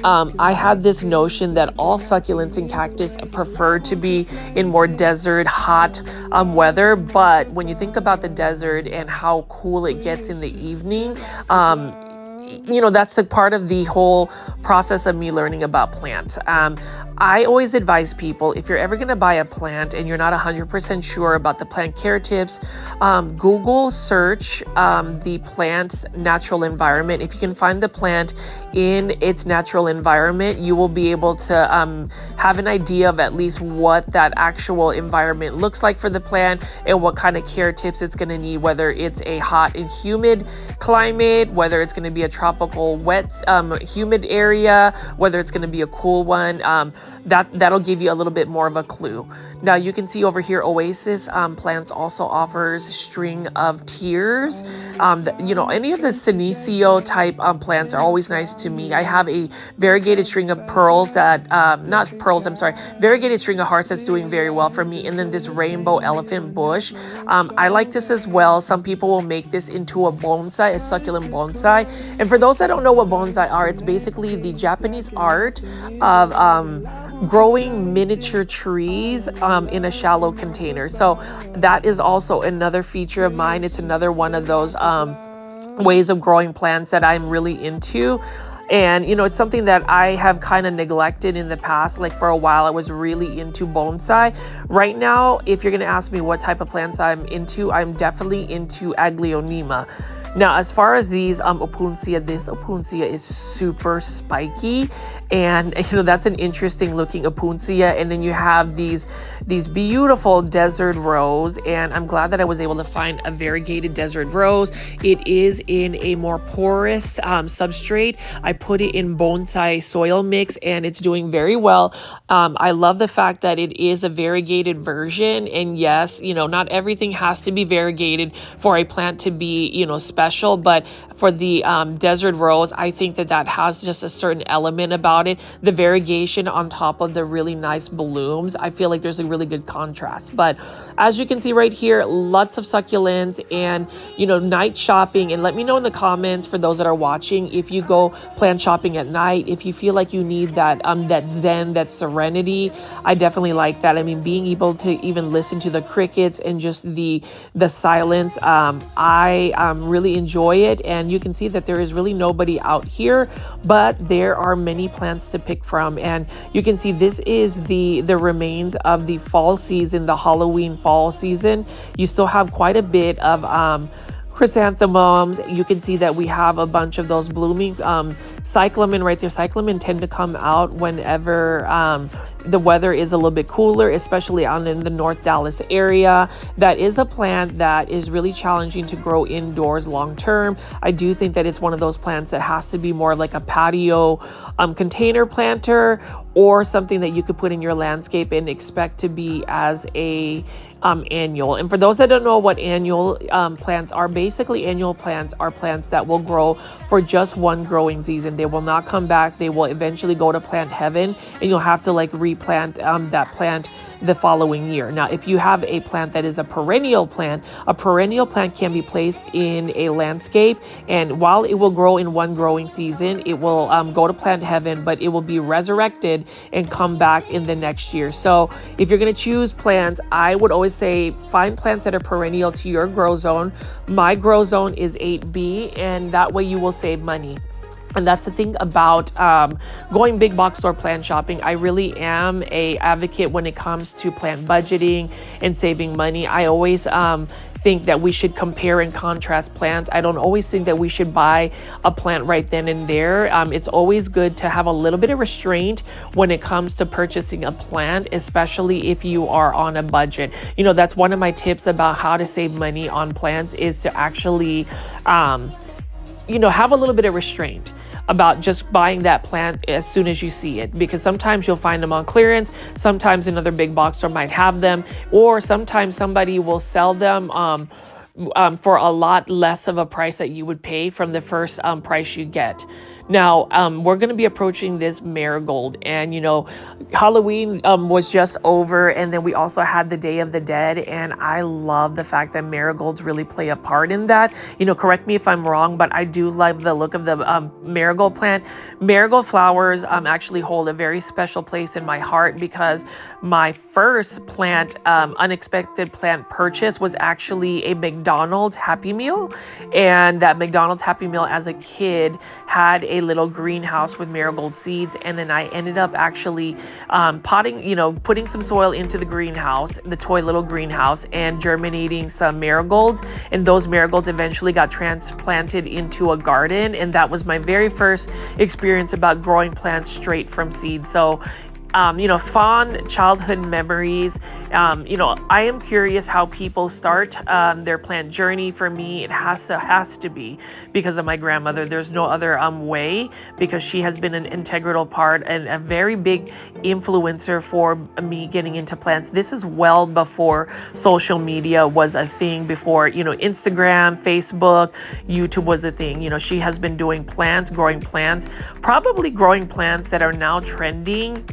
I had this notion that all succulents and cactus prefer to be in more desert hot weather, but when you think about the desert and how cool it gets in the evening, that's the part of the whole process of me learning about plants. I always advise people, if you're ever going to buy a plant and you're not 100% sure about the plant care tips, Google search the plant's natural environment. If you can find the plant in its natural environment, you will be able to have an idea of at least what that actual environment looks like for the plant and what kind of care tips it's going to need, whether it's a hot and humid climate, whether it's going to be a tropical wet, humid area, whether it's going to be a cool one. That'll give you a little bit more of a clue. Now you can see over here, Oasis Plants also offers string of tears. Any of the Senecio type plants are always nice to me. I have a variegated string of pearls that, variegated string of hearts that's doing very well for me. And then this rainbow elephant bush. I like this as well. Some people will make this into a bonsai, a succulent bonsai. And for those that don't know what bonsai are, it's basically the Japanese art of growing miniature trees in a shallow container. So that is also another feature of mine. It's another one of those ways of growing plants that I'm really into. And, it's something that I have kind of neglected in the past. Like for a while, I was really into bonsai. Right now, if you're going to ask me what type of plants I'm into, I'm definitely into Aglaonema. Now, as far as these opuntia, this opuntia is super spiky, and that's an interesting looking opuntia. And then you have these beautiful desert rose, and I'm glad that I was able to find a variegated desert rose. It is in a more porous substrate. I put it in bonsai soil mix, and it's doing very well. I love the fact that it is a variegated version, and yes, not everything has to be variegated for a plant to be, special, but for the desert rose, I think that has just a certain element about it. The variegation on top of the really nice blooms, I feel like there's a really good contrast. But as you can see right here, lots of succulents and, night shopping. And let me know in the comments for those that are watching, if you go plant shopping at night, if you feel like you need that zen, that serenity. I definitely like that. I mean, being able to even listen to the crickets and just the silence, I really enjoy it. And you can see that there is really nobody out here, but there are many plants to pick from. And you can see this is the remains of the fall season, the Halloween fall season. You still have quite a bit of chrysanthemums. You can see that we have a bunch of those blooming cyclamen right there. Cyclamen tend to come out whenever the weather is a little bit cooler, especially out in the North Dallas area. That is a plant that is really challenging to grow indoors long term. I do think that it's one of those plants that has to be more like a patio container planter, or something that you could put in your landscape and expect to be as a annual. And for those that don't know what annual plants are, basically annual plants are plants that will grow for just one growing season. They will not come back. They will eventually go to plant heaven, and you'll have to replant that plant the following year. Now, if you have a plant that is a perennial plant can be placed in a landscape, and while it will grow in one growing season, it will go to plant heaven, but it will be resurrected and come back in the next year. So if you're going to choose plants, I would always say find plants that are perennial to your grow zone. My grow zone is 8B, and that way you will save money. And that's the thing about going big box store plant shopping. I really am a advocate when it comes to plant budgeting and saving money. I always think that we should compare and contrast plants. I don't always think that we should buy a plant right then and there. It's always good to have a little bit of restraint when it comes to purchasing a plant, especially if you are on a budget. That's one of my tips about how to save money on plants, is to actually, have a little bit of restraint about just buying that plant as soon as you see it, because sometimes you'll find them on clearance, sometimes another big box store might have them, or sometimes somebody will sell them for a lot less of a price that you would pay from the first price you get. Now, we're going to be approaching this marigold, and Halloween was just over, and then we also had the Day of the Dead, and I love the fact that marigolds really play a part in that. Correct me if I'm wrong, but I do love the look of the marigold plant. Marigold flowers actually hold a very special place in my heart, because my first plant, unexpected plant purchase was actually a McDonald's Happy Meal, and that McDonald's Happy Meal as a kid had a little greenhouse with marigold seeds, and then I ended up actually putting some soil into the greenhouse, the toy little greenhouse, and germinating some marigolds, and those marigolds eventually got transplanted into a garden, and that was my very first experience about growing plants straight from seed. So fond childhood memories. I am curious how people start their plant journey. For me, it has to be because of my grandmother. There's no other way, because she has been an integral part and a very big influencer for me getting into plants. This is well before social media was a thing, before Instagram, Facebook, YouTube was a thing. She has been doing plants, growing plants, probably growing plants that are now trending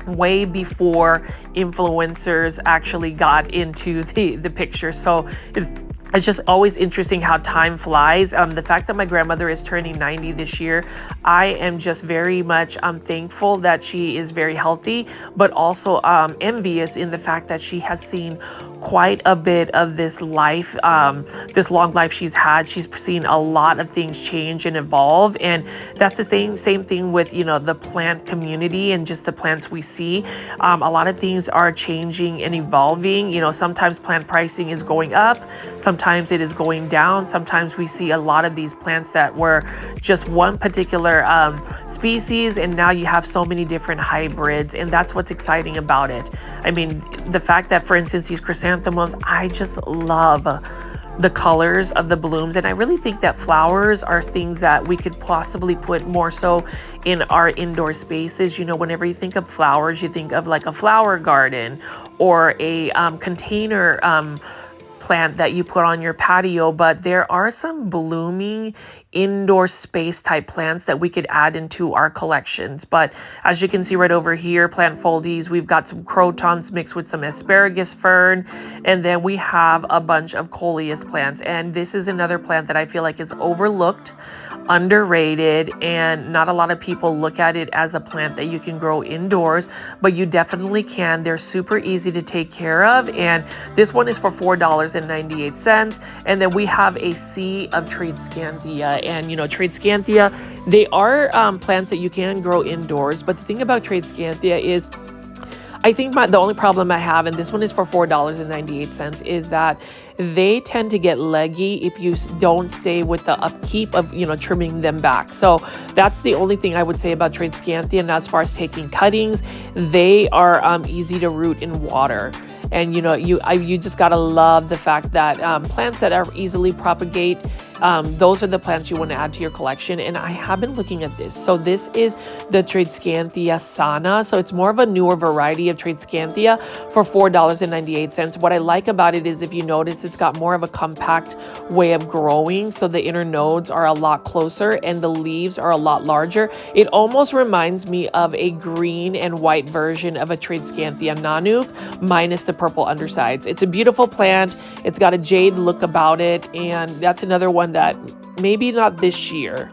way before influencers actually got into the picture. So it's just always interesting how time flies. The fact that my grandmother is turning 90 this year, I am just very much thankful that she is very healthy, but also envious in the fact that she has seen quite a bit of this life, this long life she's had. She's seen a lot of things change and evolve, and that's the thing. Same thing with the plant community and just the plants we see. A lot of things are changing and evolving. Sometimes plant pricing is going up, sometimes it is going down. Sometimes we see a lot of these plants that were just one particular species, and now you have so many different hybrids, and that's what's exciting about it. I mean, the fact that, for instance, these chrysanthemums, I just love the colors of the blooms, and I really think that flowers are things that we could possibly put more so in our indoor spaces. Whenever you think of flowers, you think of like a flower garden or a container plant that you put on your patio, but there are some blooming indoor space type plants that we could add into our collections. But as you can see right over here, plant foldies, we've got some crotons mixed with some asparagus fern, and then we have a bunch of coleus plants. And this is another plant that I feel like is overlooked, underrated, and not a lot of people look at it as a plant that you can grow indoors, but you definitely can. They're super easy to take care of, and this one is for $4.98. And then we have a sea of Tradescantia, and Tradescantia, they are plants that you can grow indoors, but the thing about Tradescantia is, I think the only problem I have, and this one is for $4.98, is that they tend to get leggy if you don't stay with the upkeep of, trimming them back. So that's the only thing I would say about Tradescantia. And as far as taking cuttings, they are easy to root in water. And you just gotta love the fact that plants that are easily propagate, those are the plants you want to add to your collection. And I have been looking at this. So this is the Tradescantia sana. So it's more of a newer variety of Tradescantia for $4.98. What I like about it is, if you notice, it's got more of a compact way of growing. So the inner nodes are a lot closer and the leaves are a lot larger. It almost reminds me of a green and white version of a Tradescantia nanook minus the purple undersides. It's a beautiful plant. It's got a jade look about it. And that's another one that maybe not this year.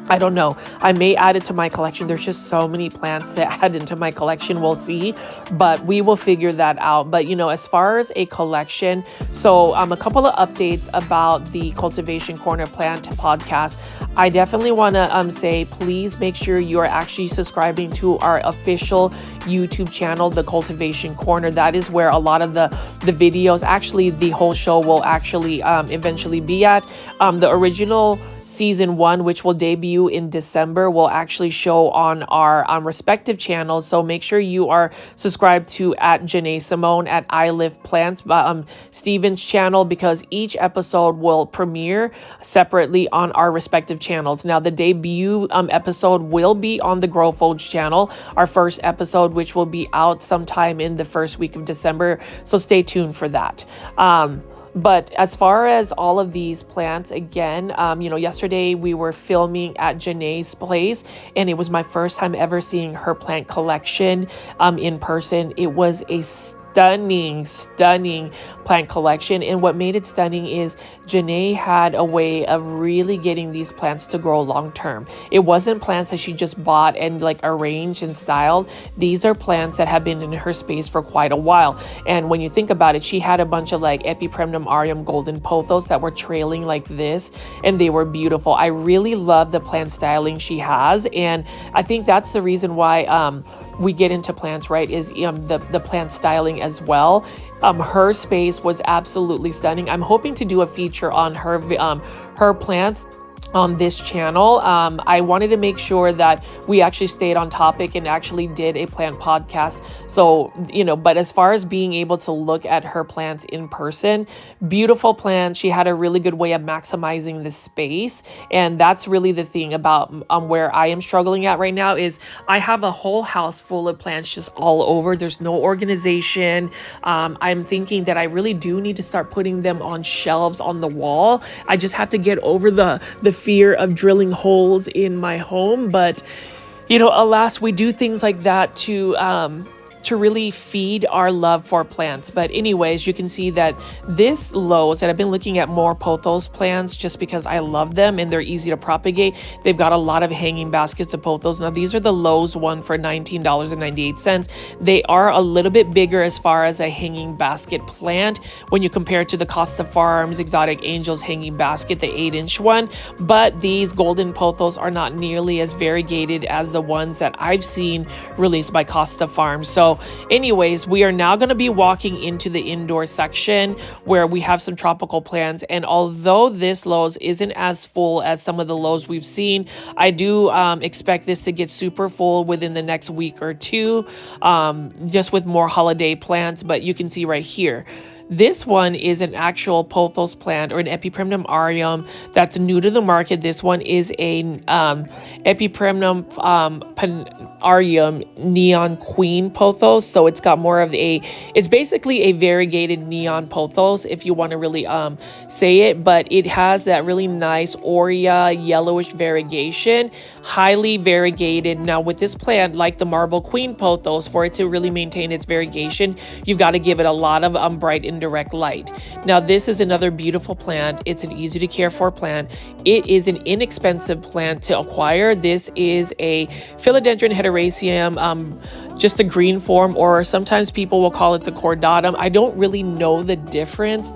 I don't know. I may add it to my collection. There's just so many plants that add into my collection. We'll see, but we will figure that out. But as far as a collection, so a couple of updates about the Cultivation Corner Plant podcast. I definitely want to say, please make sure you are actually subscribing to our official YouTube channel, the Cultivation Corner. That is where a lot of the videos, actually the whole show, will actually eventually be at. The original season 1, which will debut in December, will actually show on our respective channels. So make sure you are subscribed to at Janae Simone, at I Live Plants, Steven's channel, because each episode will premiere separately on our respective channels. Now, the debut episode will be on the Grow Foliage channel, our first episode, which will be out sometime in the first week of December. So stay tuned for that. But as far as all of these plants, again, yesterday we were filming at Janae's place, and it was my first time ever seeing her plant collection in person. It was a stunning plant collection. And what made it stunning is Janae had a way of really getting these plants to grow long term. It wasn't plants that she just bought and arranged and styled. These are plants that have been in her space for quite a while. And when you think about it, she had a bunch of Epipremnum aureum golden pothos that were trailing like this, and they were beautiful. I really love the plant styling she has, and I think that's the reason why we get into plants, right, is the plant styling as well. Her space was absolutely stunning. I'm hoping to do a feature on her plants on this channel. I wanted to make sure that we actually stayed on topic and actually did a plant podcast. So, but as far as being able to look at her plants in person, beautiful plants. She had a really good way of maximizing the space. And that's really the thing about where I am struggling at right now is I have a whole house full of plants just all over. There's no organization. I'm thinking that I really do need to start putting them on shelves on the wall. I just have to get over the fear of drilling holes in my home. But, alas, we do things like that to really feed our love for plants. But anyways, you can see that this Lowe's, that I've been looking at more Pothos plants just because I love them and they're easy to propagate. They've got a lot of hanging baskets of Pothos. Now these are the Lowe's one for $19.98. They are a little bit bigger as far as a hanging basket plant when you compare it to the Costa Farms Exotic Angels hanging basket, the 8-inch one. But these golden Pothos are not nearly as variegated as the ones that I've seen released by Costa Farms. So anyways, we are now going to be walking into the indoor section where we have some tropical plants. And although this Lowe's isn't as full as some of the Lowe's we've seen, I do expect this to get super full within the next week or two, just with more holiday plants. But you can see right here, this one is an actual Pothos plant or an Epipremnum aureum that's new to the market. This one is a Epipremnum aureum neon queen Pothos. So it's got more of it's basically a variegated neon Pothos if you want to really say it, but it has that really nice aurea yellowish variegation, highly variegated. Now with this plant, like the marble queen Pothos, for it to really maintain its variegation, you've got to give it a lot of bright indirect light. Now this is another beautiful plant. It's an easy to care for plant. It is an inexpensive plant to acquire. This is a Filodendron hederaceum, just a green form, or sometimes people will call it the cordatum. I don't really know the difference.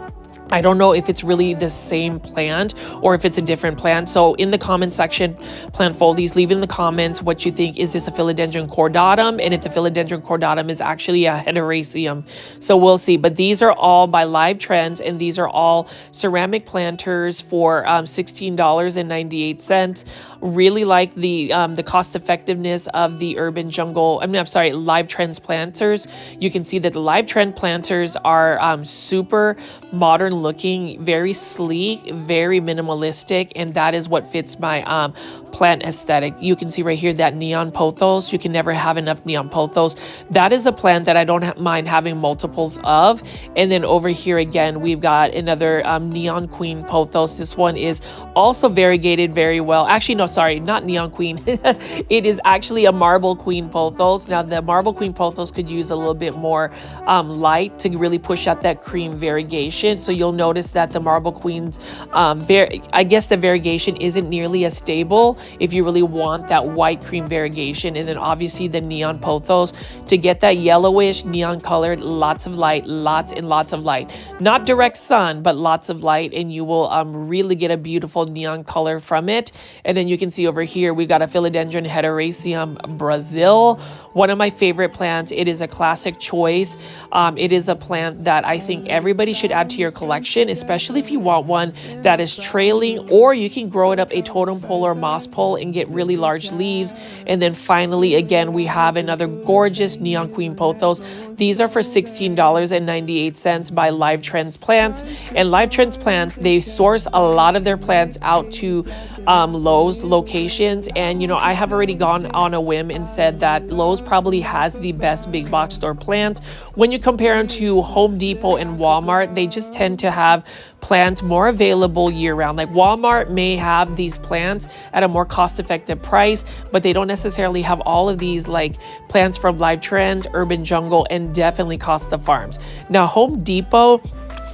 I don't know if it's really the same plant or if it's a different plant. So in the comment section, plant foldies, leave in the comments what you think. Is this a Philodendron cordatum? And if the Philodendron cordatum is actually a hederaceum. So we'll see. But these are all by Live Trends, and these are all ceramic planters for $16.98. Really like the cost effectiveness of the urban jungle. Live Trends planters. You can see that the Live Trend planters are super modern looking, very sleek, very minimalistic, and that is what fits my plant aesthetic. You can see right here that neon Pothos. You can never have enough neon Pothos. That is a plant that I don't mind having multiples of. And then over here again, we've got another neon queen Pothos. This one is also variegated very well. Actually, no, sorry, not neon queen. It is actually a marble queen Pothos. Now the marble queen Pothos could use a little bit more light to really push out that cream variegation. So you'll notice that the marble queens, I guess the variegation isn't nearly as stable if you really want that white cream variegation. And then obviously the neon Pothos to get that yellowish neon colored, lots of light, lots and lots of light, not direct sun, but lots of light, and you will really get a beautiful neon color from it. And then you can see over here we've got a Philodendron hederaceum Brazil, one of my favorite plants. It is a classic choice. It is a plant that I think everybody should add to your collection, especially if you want one that is trailing, or you can grow it up a totem pole or moss pole and get really large leaves. And then finally, again, we have another gorgeous neon queen Pothos. These are for $16.98 by Live Trends Plants. And Live Trends Plants, they source a lot of their plants out to Lowe's locations. And, I have already gone on a whim and said that Lowe's probably has the best big box store plants. When you compare them to Home Depot and Walmart, they just tend to have plants more available year round. Like Walmart may have these plants at a more cost-effective price, but they don't necessarily have all of these like plants from Live Trends, Urban Jungle, and definitely Costa Farms. Now, Home Depot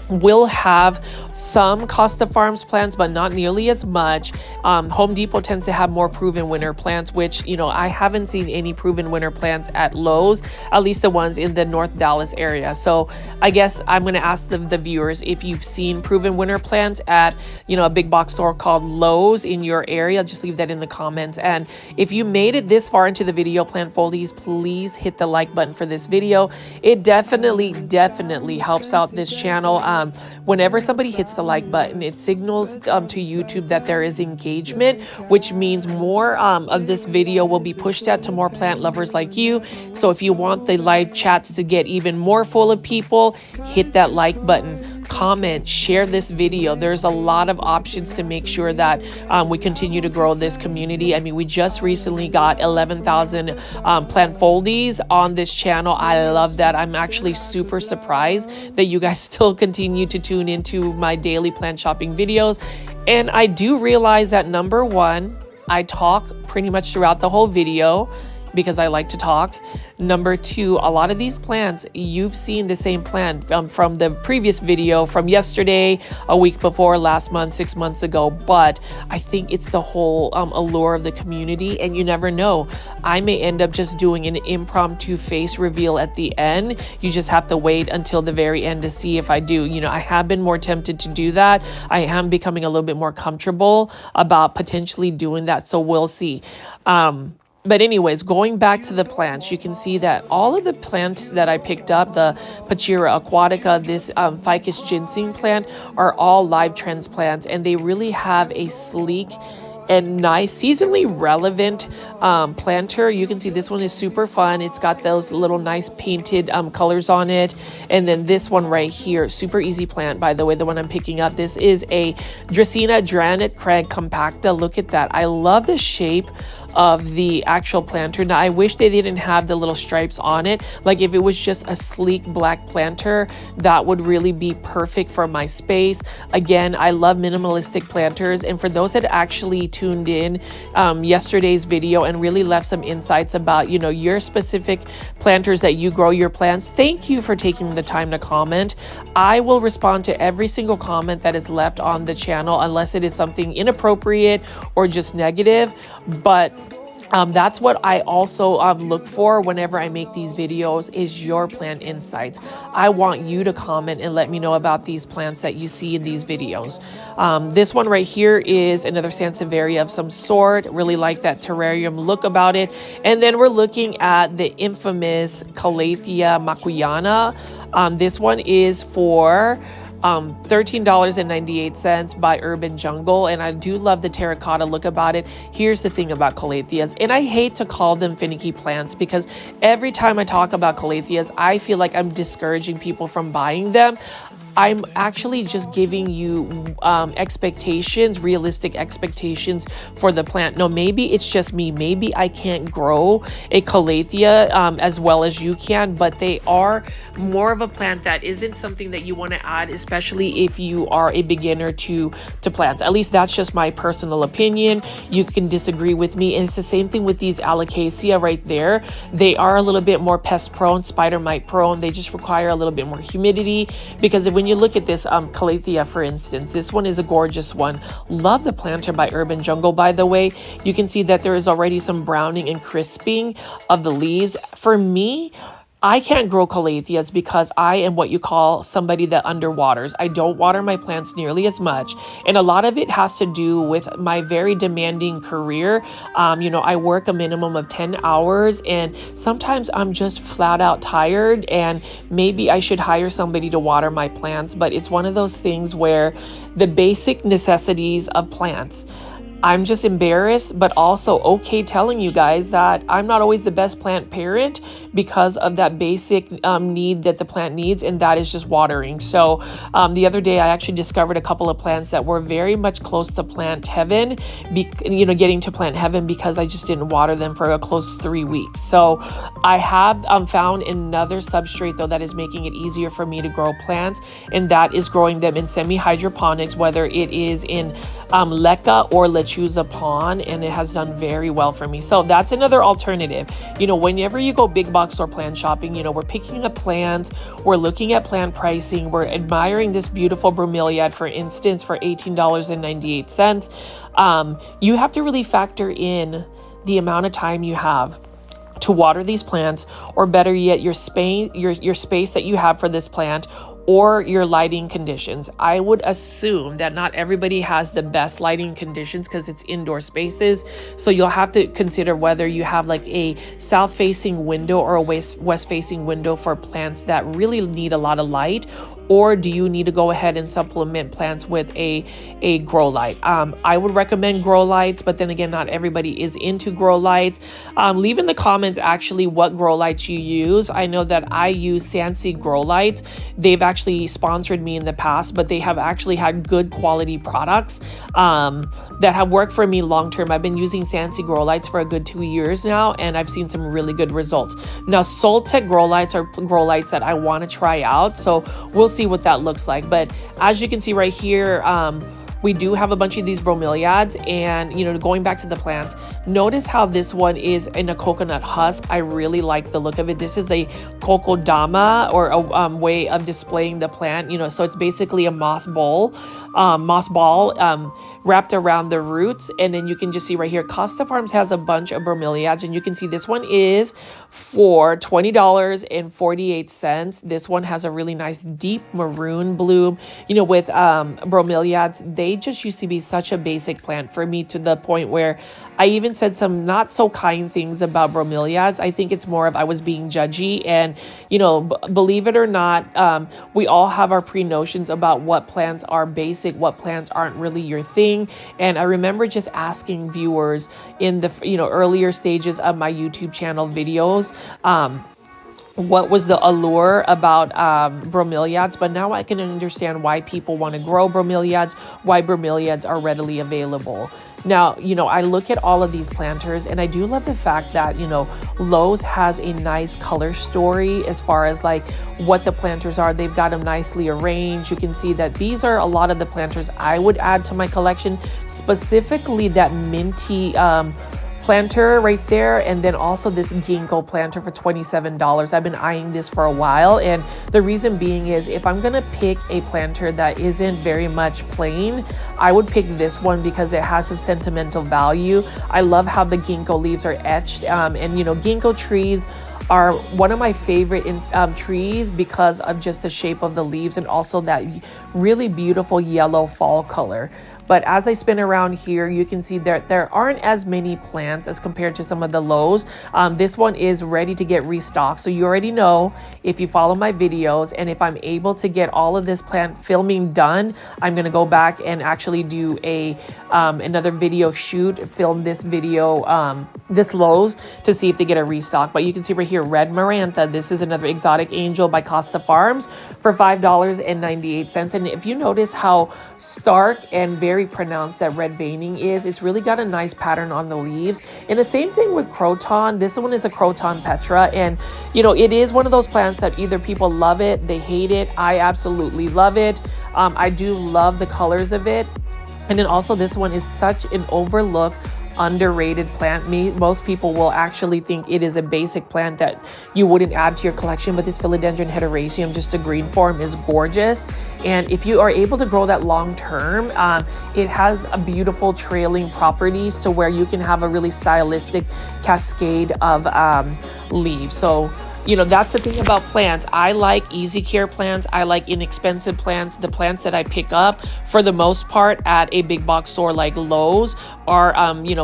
will have some Costa Farms plants, but not nearly as much. Home Depot tends to have more proven winter plants, which, I haven't seen any proven winter plants at Lowe's, at least the ones in the North Dallas area. So I guess I'm going to ask the viewers if you've seen proven winter plants at, a big box store called Lowe's in your area. Just leave that in the comments. And if you made it this far into the video, plant foldies, please hit the like button for this video. It definitely helps out this channel. Whenever somebody hits the like button, it signals to YouTube that there is engagement, which means more of this video will be pushed out to more plant lovers like you. So if you want the live chats to get even more full of people, hit that like button, comment, share this video. There's a lot of options to make sure that we continue to grow this community. I mean, we just recently got 11,000 plant foldies on this channel. I love that. I'm actually super surprised that you guys still continue to tune into my daily plant shopping videos. And I do realize that, number one, I talk pretty much throughout the whole video because I like to talk. Number two, a lot of these plants, you've seen the same plant from the previous video, from yesterday, a week before, last month, 6 months ago. But I think it's the whole allure of the community, and you never know. I may end up just doing an impromptu face reveal at the end. You just have to wait until the very end to see if I do. You know, I have been more tempted to do that. I am becoming a little bit more comfortable about potentially doing that, so we'll see. But anyways, going back to the plants, you can see that all of the plants that I picked up, the Pachira aquatica, this Ficus ginseng plant, are all live transplants, and they really have a sleek and nice, seasonally relevant planter. You can see this one is super fun. It's got those little nice painted colors on it. And then this one right here, super easy plant, by the way, the one I'm picking up. This is a Dracaena Granite Craig compacta. Look at that. I love the shape of the actual planter. Now, I wish they didn't have the little stripes on it. Like, if it was just a sleek black planter, that would really be perfect for my space. Again, I love minimalistic planters. And for those that actually tuned in yesterday's video and really left some insights about, you know, your specific planters that you grow your plants, thank you for taking the time to comment. I will respond to every single comment that is left on the channel, unless it is something inappropriate or just negative. But that's what I also look for whenever I make these videos, is your plant insights. I want you to comment and let me know about these plants that you see in these videos. This one right here is another Sansevieria of some sort. Really like that terrarium look about it. And then we're looking at the infamous Calathea macuyana. This one is for $13.98 by Urban Jungle, and I do love the terracotta look about it. Here's the thing about Calatheas, and I hate to call them finicky plants, because every time I talk about Calatheas, I feel like I'm discouraging people from buying them. I'm actually just giving you expectations, realistic expectations for the plant. No, maybe it's just me. Maybe I can't grow a Calathea as well as you can, but they are more of a plant that isn't something that you want to add, especially if you are a beginner to plants. At least that's just my personal opinion. You can disagree with me. And it's the same thing with these alocasia right there. They are a little bit more pest prone, spider mite prone. They just require a little bit more humidity, because when you look at this Calathea, for instance, this one is a gorgeous one. Love the planter by Urban Jungle, by the way. You can see that there is already some browning and crisping of the leaves. For me, I can't grow Calatheas because I am what you call somebody that underwaters. I don't water my plants nearly as much. And a lot of it has to do with my very demanding career. You know, I work a minimum of 10 hours, and sometimes I'm just flat out tired, and maybe I should hire somebody to water my plants. But it's one of those things where the basic necessities of plants, I'm just embarrassed, but also okay telling you guys that I'm not always the best plant parent because of that basic need that the plant needs, and that is just watering. So the other day I actually discovered a couple of plants that were very much close to plant heaven, getting to plant heaven, because I just didn't water them for a close 3 weeks. So I have found another substrate though that is making it easier for me to grow plants, and that is growing them in semi-hydroponics, whether it is in Leca or Lechuza Pond, and it has done very well for me. So that's another alternative. You know, whenever you go big box store plant shopping, you know, we're picking up plants, we're looking at plant pricing, we're admiring this beautiful bromeliad, for instance, for $18.98. You have to really factor in the amount of time you have to water these plants, or better yet, your space that you have for this plant, or your lighting conditions. I would assume that not everybody has the best lighting conditions because it's indoor spaces. So you'll have to consider whether you have like a south facing window or a west facing window for plants that really need a lot of light, or do you need to go ahead and supplement plants with a grow light? I would recommend grow lights, but then again, not everybody is into grow lights. Leave in the comments actually what grow lights you use. I know that I use Sandseed grow lights. They've actually sponsored me in the past, but they have actually had good quality products that have worked for me long term. I've been using Sandseed grow lights for a good 2 years now, and I've seen some really good results. Now, Soltech grow lights are grow lights that I want to try out, so we'll see what that looks like. But as you can see right here, we do have a bunch of these bromeliads, and going back to the plants, notice how this one is in a coconut husk. I really like the look of it. This is a kokodama, or a way of displaying the plant, so it's basically a moss ball wrapped around the roots. And then you can just see right here, Costa Farms has a bunch of bromeliads, and you can see this one is for $20.48. This one has a really nice deep maroon bloom. With bromeliads, they just used to be such a basic plant for me, to the point where I even said some not so kind things about bromeliads. I think it's more of I was being judgy, and believe it or not, we all have our pre-notions about what plants are basic, what plants aren't really your thing. And I remember just asking viewers in the earlier stages of my YouTube channel videos, what was the allure about bromeliads, but now I can understand why people want to grow bromeliads, why bromeliads are readily available. Now, I look at all of these planters, and I do love the fact that, Lowe's has a nice color story as far as like what the planters are. They've got them nicely arranged. You can see that these are a lot of the planters I would add to my collection, specifically that minty planter right there, and then also this ginkgo planter for $27. I've been eyeing this for a while, and the reason being is if I'm gonna pick a planter that isn't very much plain, I would pick this one because it has some sentimental value. I love how the ginkgo leaves are etched, and ginkgo trees are one of my favorite trees because of just the shape of the leaves and also that really beautiful yellow fall color. But as I spin around here, you can see that there aren't as many plants as compared to some of the Lowe's. This one is ready to get restocked. So you already know, if you follow my videos, and if I'm able to get all of this plant filming done, I'm going to go back and actually do another video shoot, film this video, this Lowe's, to see if they get a restock. But you can see right here, red Maranta. This is another exotic angel by Costa Farms for $5.98. And if you notice how stark and very pronounced that red veining is, it's really got a nice pattern on the leaves. And the same thing with Croton. This one is a Croton Petra, and it is one of those plants that either people love it, they hate it. I absolutely love it. I do love the colors of it. And then also this one is such an overlooked, underrated plant. Most people will actually think it is a basic plant that you wouldn't add to your collection, but this Philodendron heteroecium, just a green form, is gorgeous. And if you are able to grow that long term, it has a beautiful trailing properties to where you can have a really stylistic cascade of leaves. So that's the thing about plants. I like easy care plants. I like inexpensive plants. The plants that I pick up, for the most part, at a big box store like Lowe's are,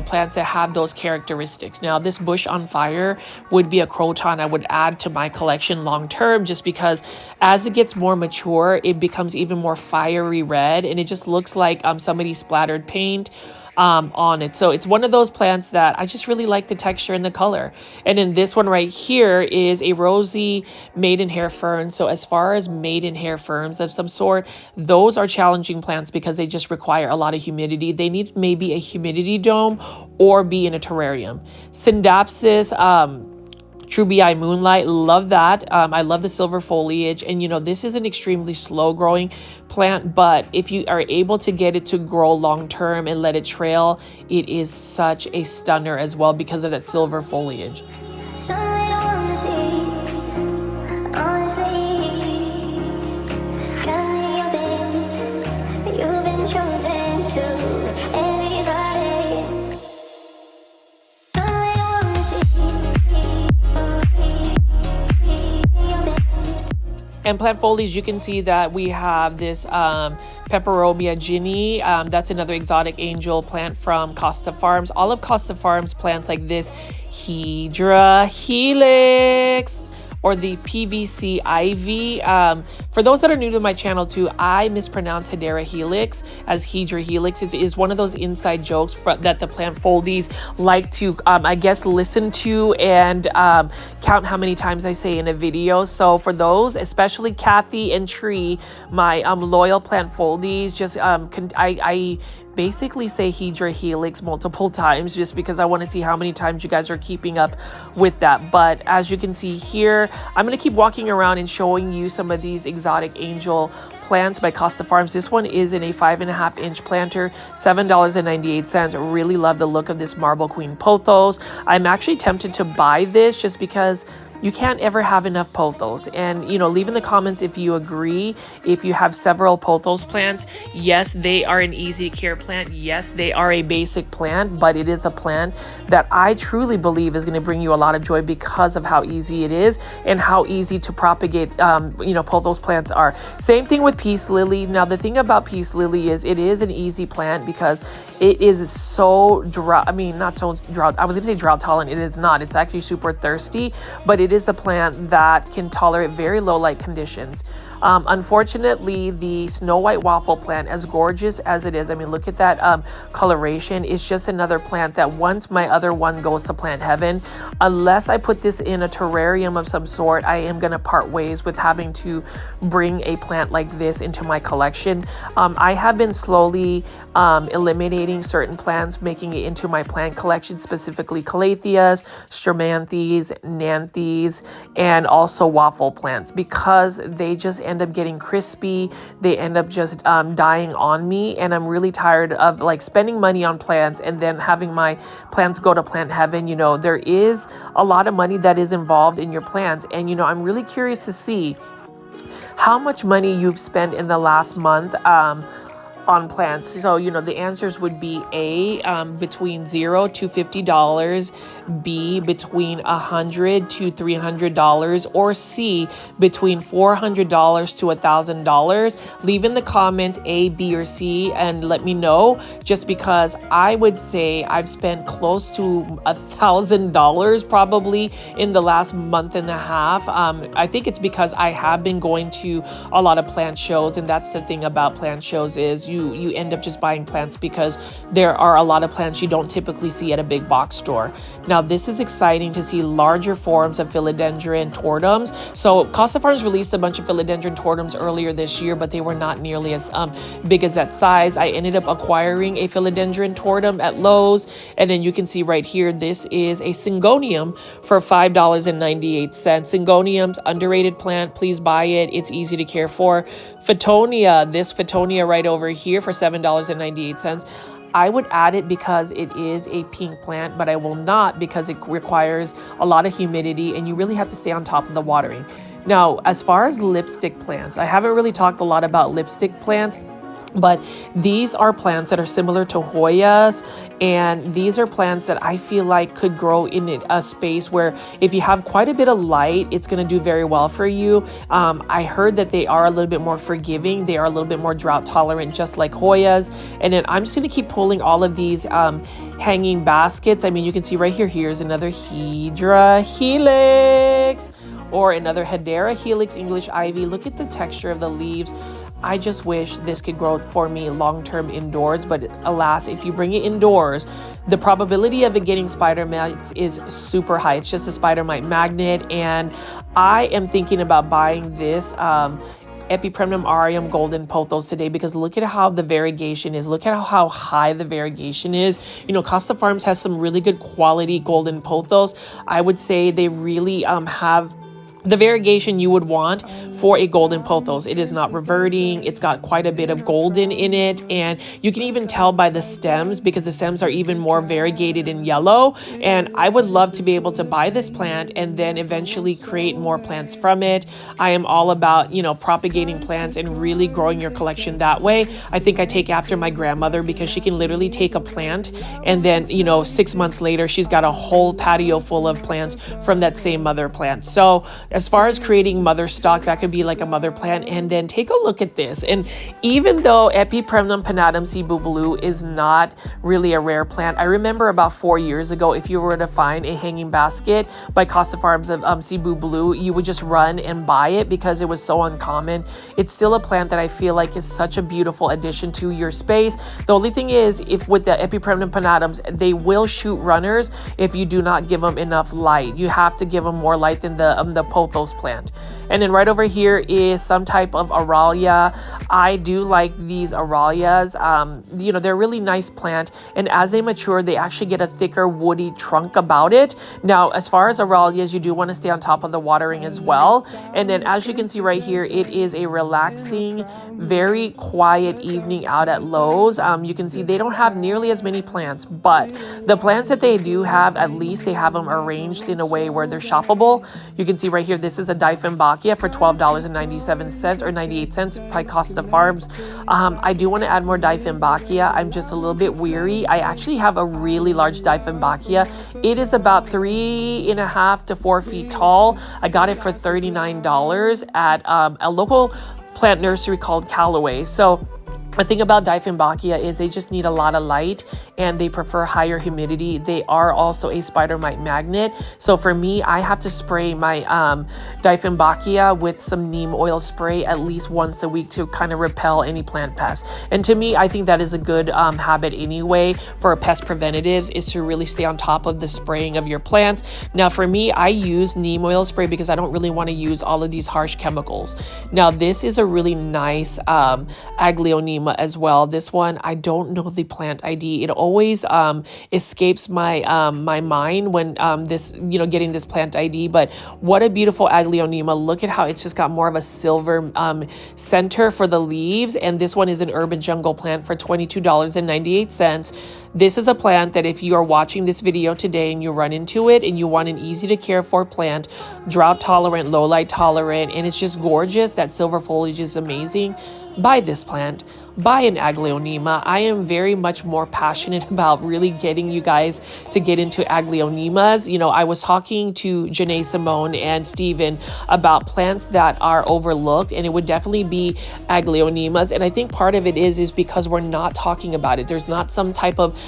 plants that have those characteristics. Now, this bush on fire would be a Croton I would add to my collection long term, just because as it gets more mature, it becomes even more fiery red, and it just looks like somebody splattered paint on it. So it's one of those plants that I just really like the texture and the color. And then this one right here is a rosy maidenhair fern. So as far as maidenhair ferns of some sort, those are challenging plants because they just require a lot of humidity. They need maybe a humidity dome or be in a terrarium. Syndapsis, Trubii Moonlight, love that. I love the silver foliage, and this is an extremely slow growing plant, but if you are able to get it to grow long term and let it trail, it is such a stunner as well because of that silver foliage. And plant foliage, you can see that we have this Peperomia ginny. That's another exotic angel plant from Costa Farms. All of Costa Farms plants like this Hydra Helix or the PVC ivy. For those that are new to my channel too, I mispronounce Hedera helix as Hedra helix. It is one of those inside jokes that the plant foldies like to, I guess, listen to and count how many times I say in a video. So for those, especially Kathy and Tree, my loyal plant foldies, just I basically say Hedra helix multiple times just because I want to see how many times you guys are keeping up with that. But as you can see here, I'm going to keep walking around and showing you some of these exotic angel plants by Costa Farms. This one is in a 5.5-inch planter, $7.98. Really love the look of this Marble Queen Pothos. I'm actually tempted to buy this just because you can't ever have enough pothos. And, you know, leave in the comments if you agree. If you have several pothos plants, yes, they are an easy care plant. Yes, they are a basic plant, but it is a plant that I truly believe is going to bring you a lot of joy because of how easy it is and how easy to propagate, you know, pothos plants are. Same thing with peace lily. Now, the thing about peace lily is it is an easy plant because it is so drought. I mean, not so drought. I was going to say drought tolerant. It is not. It's actually super thirsty, but it is a plant that can tolerate very low light conditions. Unfortunately, the snow white waffle plant, as gorgeous as it is, I mean, look at that coloration. It's just another plant that once my other one goes to plant heaven, unless I put this in a terrarium of some sort, I am going to part ways with having to bring a plant like this into my collection. I have been slowly eliminating certain plants, making it into my plant collection, specifically Calatheas, Stramanthes, Nanthes, and also waffle plants, because they just end up getting crispy. They end up just dying on me, and I'm really tired of like spending money on plants and then having my plants go to plant heaven. You know, there is a lot of money that is involved in your plants, and you know, I'm really curious to see how much money you've spent in the last month on plants. So, you know, the answers would be A, between $0 to $50, B, between $100 to $300, or C, between $400 to $1,000. Leave in the comments A, B, or C and let me know, just because I would say I've spent close to $1,000 probably in the last month and a half. I think it's because I have been going to a lot of plant shows, and that's the thing about plant shows is you end up just buying plants because there are a lot of plants you don't typically see at a big box store. Now, this is exciting to see larger forms of Filodendron tortums. So Costa Farms released a bunch of Filodendron tortums earlier this year, but they were not nearly as big as that size. I ended up acquiring a Filodendron tortum at Lowe's, and then you can see right here, this is a Syngonium for $5.98. Syngonium's underrated plant. Please buy it. It's easy to care for. Photonia, this Photonia right over here for $7.98. I would add it because it is a pink plant, but I will not because it requires a lot of humidity and you really have to stay on top of the watering. Now, as far as lipstick plants, I haven't really talked a lot about lipstick plants, but these are plants that are similar to Hoyas, and these are plants that I feel like could grow in a space where if you have quite a bit of light, it's going to do very well for you. I heard that they are a little bit more forgiving. They are a little bit more drought tolerant, just like Hoyas. And then I'm just going to keep pulling all of these hanging baskets. I mean, you can see right here, here's another Hedera helix or another Hedera helix English ivy. Look at the texture of the leaves. I just wish this could grow for me long-term indoors, but alas, if you bring it indoors, the probability of it getting spider mites is super high. It's just a spider mite magnet, and I am thinking about buying this Epipremnum aureum golden pothos today because look at how the variegation is. Look at how high the variegation is. You know, Costa Farms has some really good quality golden pothos. I would say they really have the variegation you would want for a golden pothos. It is not reverting. It's got quite a bit of golden in it, and you can even tell by the stems because the stems are even more variegated in yellow. And I would love to be able to buy this plant and then eventually create more plants from it. I am all about, you know, propagating plants and really growing your collection that way. I think I take after my grandmother because she can literally take a plant and then, you know, 6 months later, she's got a whole patio full of plants from that same mother plant. So as far as creating mother stock, that could to be like a mother plant. And then take a look at this. And even though Epipremnum pinnatum Cebu Blue is not really a rare plant, I remember about 4 years ago, if you were to find a hanging basket by Costa Farms of Cebu Blue, you would just run and buy it because it was so uncommon. It's still a plant that I feel like is such a beautiful addition to your space. The only thing is, if with the Epipremnum pinnatums, they will shoot runners if you do not give them enough light. You have to give them more light than the Pothos plant. And then right over here is some type of Aralia. I do like these Aralias. You know, they're a really nice plant. And as they mature, they actually get a thicker woody trunk about it. Now, as far as Aralias, you do want to stay on top of the watering as well. And then as you can see right here, it is a relaxing, very quiet evening out at Lowe's. You can see they don't have nearly as many plants, but the plants that they do have, at least they have them arranged in a way where they're shoppable. You can see right here, this is a Dieffenbachia for $12.97 or 98 cents by Costa Farms. I do want to add more Dieffenbachia. I'm just a little bit weary. I actually have a really large Dieffenbachia. It is about 3.5 to 4 feet tall. I got it for $39 at a local plant nursery called Callaway. So the thing about Dieffenbachia is they just need a lot of light and they prefer higher humidity. They are also a spider mite magnet. So for me, I have to spray my Dieffenbachia with some neem oil spray at least once a week to kind of repel any plant pests. And to me, I think that is a good habit anyway for pest preventatives, is to really stay on top of the spraying of your plants. Now for me, I use neem oil spray because I don't really want to use all of these harsh chemicals. Now this is a really nice Aglaonema as well. This one, I don't know the plant ID. It always escapes my my mind when getting this plant ID. But what a beautiful Aglaonema. Look at how it's just got more of a silver center for the leaves. And this one is an urban jungle plant for $22.98. This is a plant that if you are watching this video today and you run into it and you want an easy to care for plant, drought tolerant, low light tolerant, and it's just gorgeous, that silver foliage is amazing, buy this plant. Buy an Aglaonema. I am very much more passionate about really getting you guys to get into Aglaonemas. You know, I was talking to Janae Simone and Steven about plants that are overlooked, and it would definitely be Aglaonemas. And I think part of it is because we're not talking about it. There's not some type of,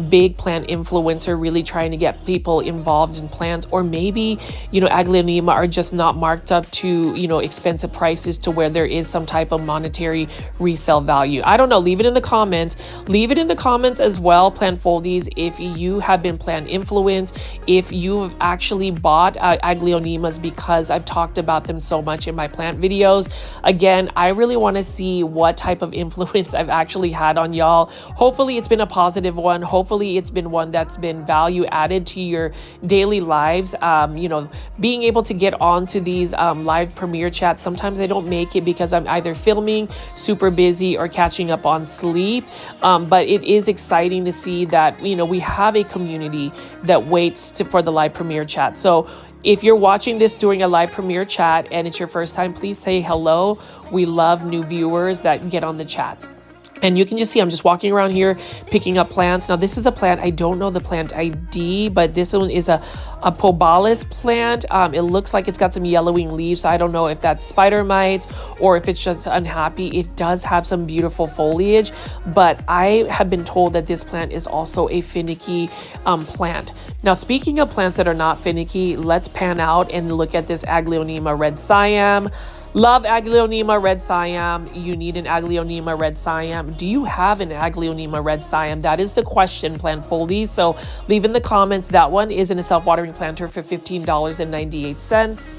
big plant influencer really trying to get people involved in plants, or maybe, Aglaonema are just not marked up to, expensive prices to where there is some type of monetary resale value. I don't know. Leave it in the comments. Leave it in the comments as well, plant foldies, if you have been plant influenced, if you've actually bought Aglaonemas, because I've talked about them so much in my plant videos. Again, I really want to see what type of influence I've actually had on y'all. Hopefully it's been a positive one. Hopefully it's been one that's been value added to your daily lives. Being able to get onto these live premiere chats, sometimes I don't make it because I'm either filming, super busy, or catching up on sleep. But it is exciting to see that, we have a community that waits for the live premiere chat. So if you're watching this during a live premiere chat and it's your first time, please say hello. We love new viewers that get on the chats. And you can just see I'm just walking around here picking up plants. Now this is a plant, I don't know the plant ID, but this one is a Pobalis plant. It looks like it's got some yellowing leaves. So I don't know if that's spider mites or if it's just unhappy. It does have some beautiful foliage, but I have been told that this plant is also a finicky plant. Now, speaking of plants that are not finicky, let's pan out and look at this Aglaonema red Siam. Love Aglaonema red Siam. You need an Aglaonema red Siam. Do you have an Aglaonema red Siam? That is the question, plant foldies. So leave in the comments. That one is in a self-watering planter for $15.98.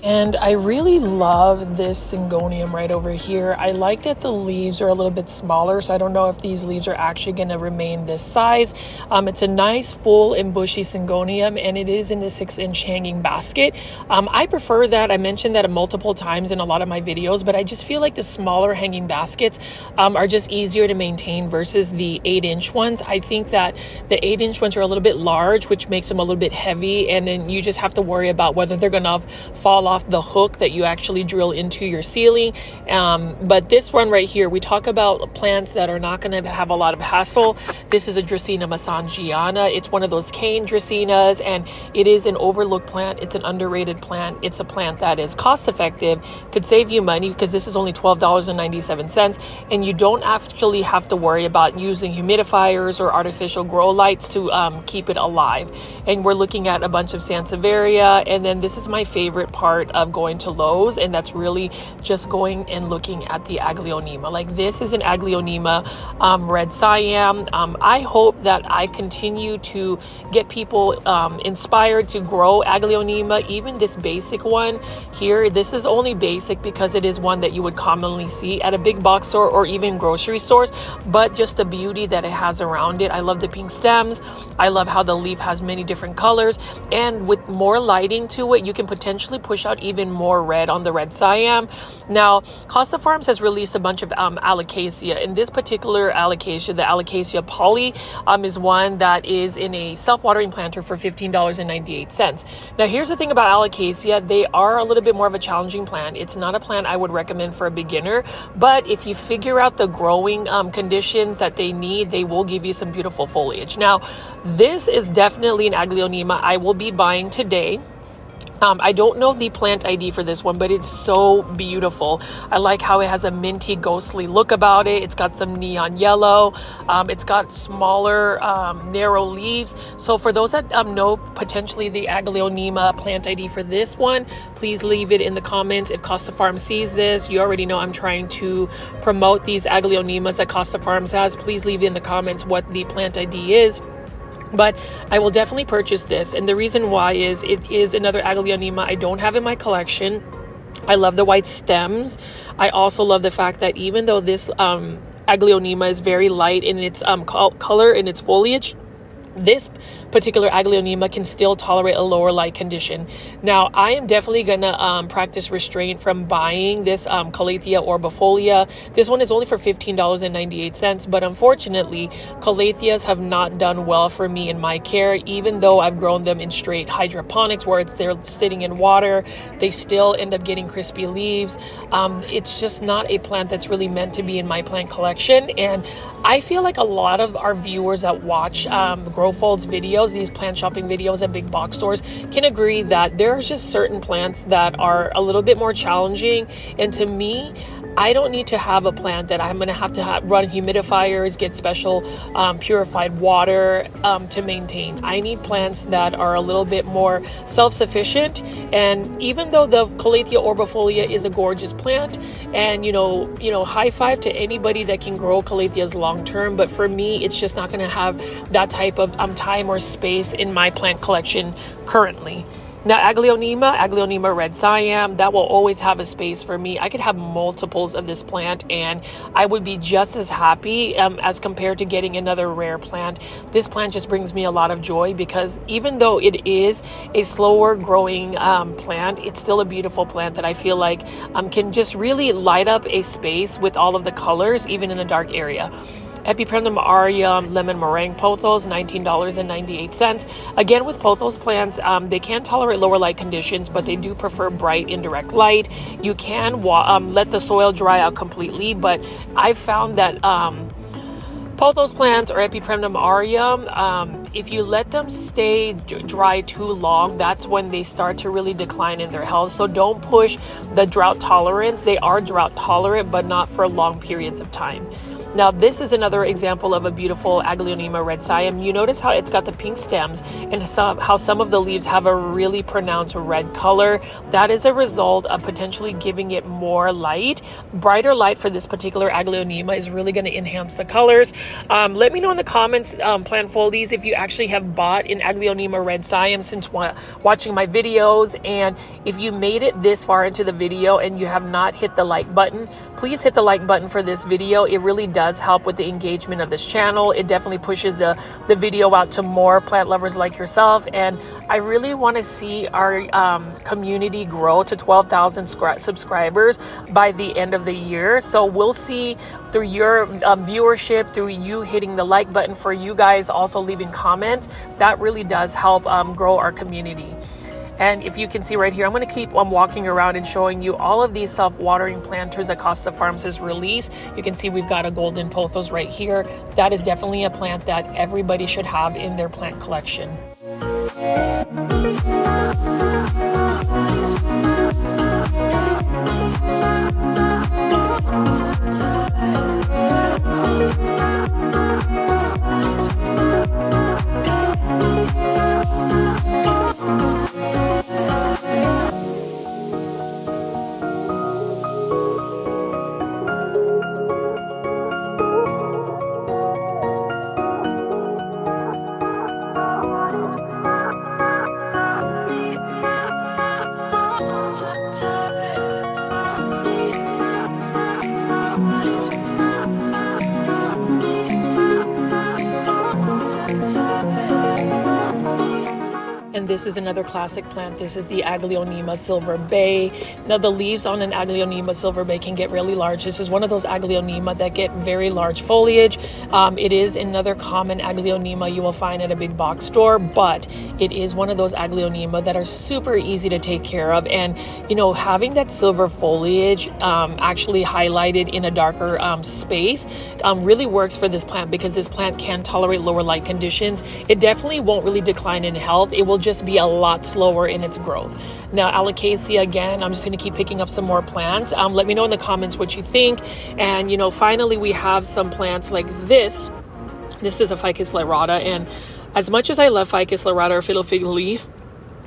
And I really love this Syngonium right over here. I like that the leaves are a little bit smaller, so I don't know if these leaves are actually going to remain this size. It's a nice full and bushy Syngonium, and it is in the 6-inch hanging basket. I prefer that. I mentioned that multiple times in a lot of my videos, but I just feel like the smaller hanging baskets are just easier to maintain versus the 8-inch ones. I think that the 8-inch ones are a little bit large, which makes them a little bit heavy, and then you just have to worry about whether they're going to fall off the hook that you actually drill into your ceiling. But this one right here, we talk about plants that are not going to have a lot of hassle. This is a Dracaena mesangiana. It's one of those cane Dracaenas, and it is an overlooked plant. It's an underrated plant. It's a plant that is cost effective, could save you money because this is only $12.97, and you don't actually have to worry about using humidifiers or artificial grow lights to keep it alive. And we're looking at a bunch of Sansevieria, and then this is my favorite part of going to Lowe's, and that's really just going and looking at the Aglaonema. Like, this is an Aglaonema red Siam. I hope that I continue to get people inspired to grow Aglaonema, even this basic one here. This is only basic because it is one that you would commonly see at a big box store or even grocery stores, but just the beauty that it has around it. I love the pink stems. I love how the leaf has many different colors, and with more lighting to it, you can potentially push out even more red on the red Siam. Now, Costa Farms has released a bunch of alocasia. In this particular alocasia, the alocasia poly is one that is in a self-watering planter for $15.98. Now, here's the thing about alocasia. They are a little bit more of a challenging plant. It's not a plant I would recommend for a beginner, but if you figure out the growing conditions that they need, they will give you some beautiful foliage. Now, this is definitely an Aglaonema I will be buying today. I don't know the plant ID for this one, but it's so beautiful. I like how it has a minty, ghostly look about it. It's got some neon yellow. It's got smaller, narrow leaves. So for those that know potentially the Aglaonema plant ID for this one, please leave it in the comments. If Costa Farms sees this, you already know I'm trying to promote these Aglaonemas that Costa Farms has. Please leave in the comments what the plant ID is. But I will definitely purchase this, and the reason why is it is another Aglaonema I don't have in my collection. I love the white stems. I also love the fact that even though this Aglaonema is very light in its color and its foliage, this particular Aglaonema can still tolerate a lower light condition. Now, I am definitely gonna practice restraint from buying this Calathea orbifolia. This one is only for $15.98, but unfortunately, Calatheas have not done well for me in my care. Even though I've grown them in straight hydroponics where they're sitting in water, they still end up getting crispy leaves. It's just not a plant that's really meant to be in my plant collection, and I feel like a lot of our viewers that watch GrowFold's videos, these plant shopping videos at big box stores, can agree that there's just certain plants that are a little bit more challenging. And to me, I don't need to have a plant that I'm going to have run humidifiers, get special purified water to maintain. I need plants that are a little bit more self-sufficient. And even though the Calathea orbifolia is a gorgeous plant, and you know, high five to anybody that can grow Calatheas long term, but for me, it's just not going to have that type of time or space in my plant collection currently. Now, Aglaonema red Siam, that will always have a space for me. I could have multiples of this plant and I would be just as happy as compared to getting another rare plant. This plant just brings me a lot of joy because even though it is a slower growing plant, it's still a beautiful plant that I feel like can just really light up a space with all of the colors, even in a dark area. Epipremnum aureum lemon meringue pothos, $19.98. Again, with pothos plants, they can tolerate lower light conditions, but they do prefer bright indirect light. You can let the soil dry out completely, but I've found that pothos plants or Epipremnum aureum, if you let them stay dry too long, that's when they start to really decline in their health. So don't push the drought tolerance. They are drought tolerant, but not for long periods of time. Now, this is another example of a beautiful Aglaonema red Siam. You notice how it's got the pink stems and how some of the leaves have a really pronounced red color. That is a result of potentially giving it more light. Brighter light for this particular Aglaonema is really going to enhance the colors. Let me know in the comments, plant foldies, if you actually have bought an Aglaonema red Siam since watching my videos. And if you made it this far into the video and you have not hit the like button, please hit the like button for this video. It really does help with the engagement of this channel. It definitely pushes the video out to more plant lovers like yourself, and I really want to see our community grow to 12,000 subscribers by the end of the year. So we'll see through your viewership, through you hitting the like button, for you guys also leaving comments. That really does help grow our community. And if you can see right here, I'm going to keep on walking around and showing you all of these self-watering planters that Costa Farms has released. You can see we've got a golden pothos right here. That is definitely a plant that everybody should have in their plant collection. And this is another classic plant. This is the Aglaonema silver bay. Now the leaves on an Aglaonema silver bay can get really large. This is one of those Aglaonema that get very large foliage. It is another common Aglaonema you will find at a big box store, but it is one of those Aglaonema that are super easy to take care of. And you know, having that silver foliage actually highlighted in a darker space really works for this plant, because this plant can tolerate lower light conditions. It definitely won't really decline in health. It will just be a lot slower in its growth. Now, alocasia, again, I'm just going to keep picking up some more plants. Let me know in the comments what you think. And, you know, finally, we have some plants like this. This is a Ficus lyrata. And as much as I love Ficus lyrata or fiddle fig leaf,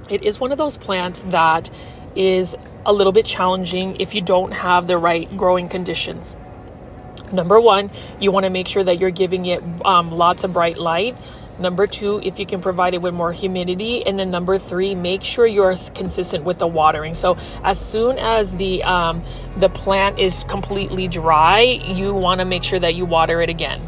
it is one of those plants that is a little bit challenging if you don't have the right growing conditions. Number one, you want to make sure that you're giving it lots of bright light. Number two, if you can provide it with more humidity. And then number three, make sure you're consistent with the watering. So as soon as the plant is completely dry, you want to make sure that you water it again.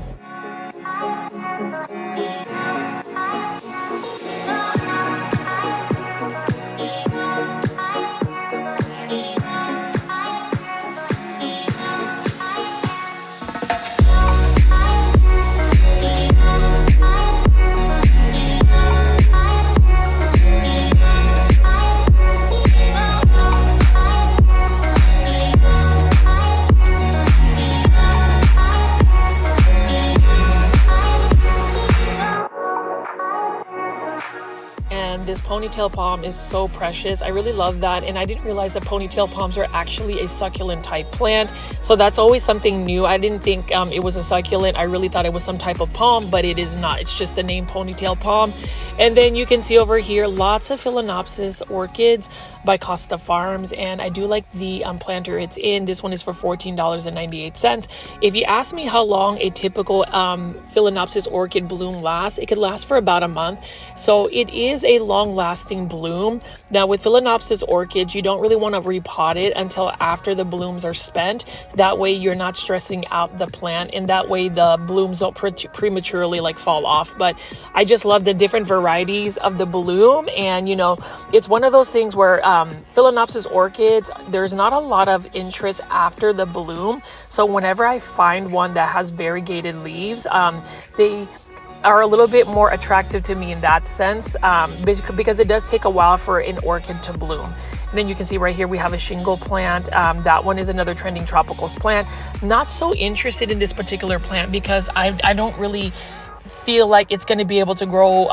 This ponytail palm is so precious. I really love that, and I didn't realize that ponytail palms are actually a succulent type plant, so that's always something new. I didn't think it was a succulent. I really thought it was some type of palm, but it is not. It's just the name ponytail palm. And then you can see over here lots of Phalaenopsis orchids by Costa Farms, and I do like the planter it's in. This one is for $14.98. If you ask me how long a typical Phalaenopsis orchid bloom lasts, it could last for about a month. So it is a long-lasting bloom. Now with Phalaenopsis orchids, you don't really want to repot it until after the blooms are spent. That way you're not stressing out the plant, and that way the blooms don't prematurely like fall off. But I just love the different varieties of the bloom, and you know, it's one of those things where Phalaenopsis orchids, there's not a lot of interest after the bloom. So whenever I find one that has variegated leaves, they are a little bit more attractive to me in that sense, because it does take a while for an orchid to bloom. And then you can see right here we have a shingle plant. That one is another trending tropicals plant. Not so interested in this particular plant because I don't really feel like it's going to be able to grow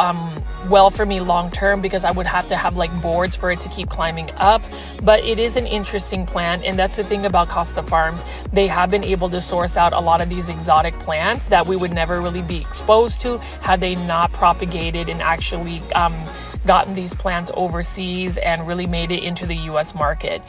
well for me long term, because I would have to have like boards for it to keep climbing up. But it is an interesting plant, and that's the thing about Costa Farms. They have been able to source out a lot of these exotic plants that we would never really be exposed to had they not propagated and actually gotten these plants overseas and really made it into the US market.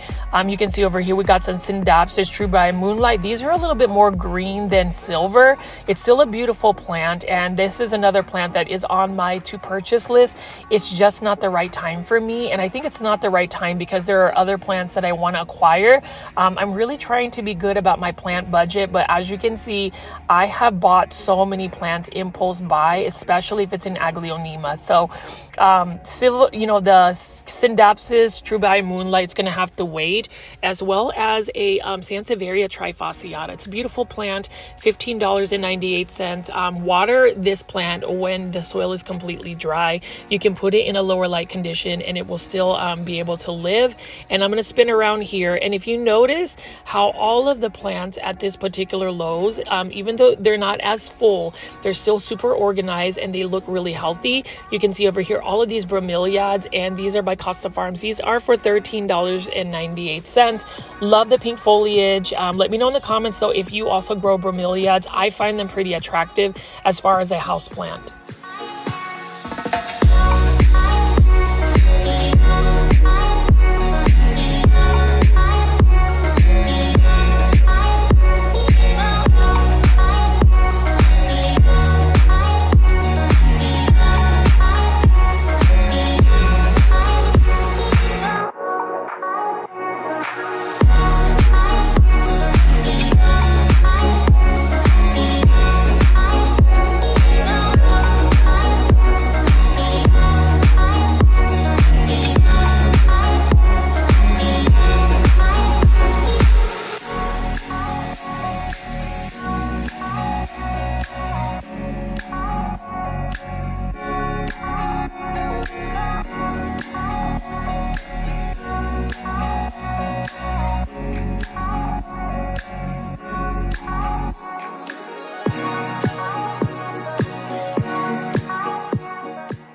You can see over here we got some Syndapsis True by Moonlight. These are a little bit more green than silver. It's still a beautiful plant, and this is another plant that is on my to purchase list. It's just not the right time for me, and I think it's not the right time because there are other plants that I want to acquire. I'm really trying to be good about my plant budget, but as you can see, I have bought so many plants impulse buy, especially if it's an Aglaonema. So the Syndapsis Trubai Moonlight's going to have to wait, as well as a Sansevieria trifasciata. It's a beautiful plant, $15.98. Water this plant when the soil is completely dry. You can put it in a lower light condition and it will still be able to live. And I'm going to spin around here. And if you notice how all of the plants at this particular Lowe's, even though they're not as full, they're still super organized and they look really healthy. You can see over here all of these bromeliads, and these are by Costa Farms. These are for $13.98. Love the pink foliage. Let me know in the comments though if you also grow bromeliads. I find them pretty attractive as far as a house plant.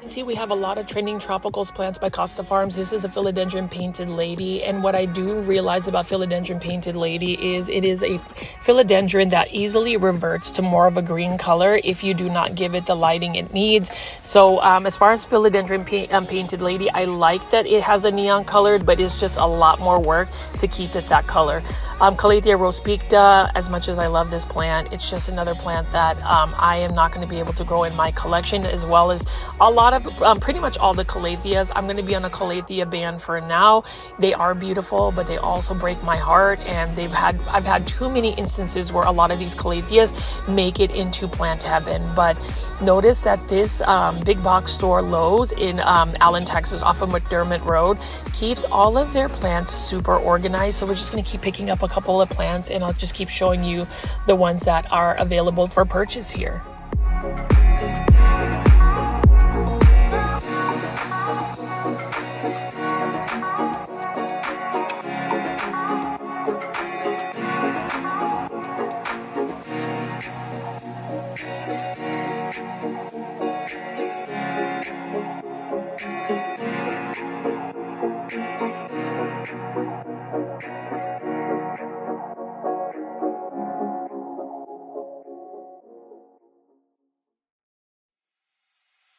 See, we have a lot of trending tropicals plants by Costa Farms. This is a Philodendron Painted Lady, and what I do realize about Philodendron Painted Lady is it is a philodendron that easily reverts to more of a green color if you do not give it the lighting it needs. So as far as Philodendron Painted Lady, I like that it has a neon colored, but it's just a lot more work to keep it that color. Calathea rospicta, as much as I love this plant, it's just another plant that I am not going to be able to grow in my collection, as well as a lot of pretty much all the Calatheas. I'm going to be on a Calathea ban for now. They are beautiful, but they also break my heart, and I've had too many instances where a lot of these Calatheas make it into plant heaven. But notice that this big box store Lowe's in Allen, Texas, off of McDermott Road, keeps all of their plants super organized. So we're just going to keep picking up a couple of plants, and I'll just keep showing you the ones that are available for purchase here.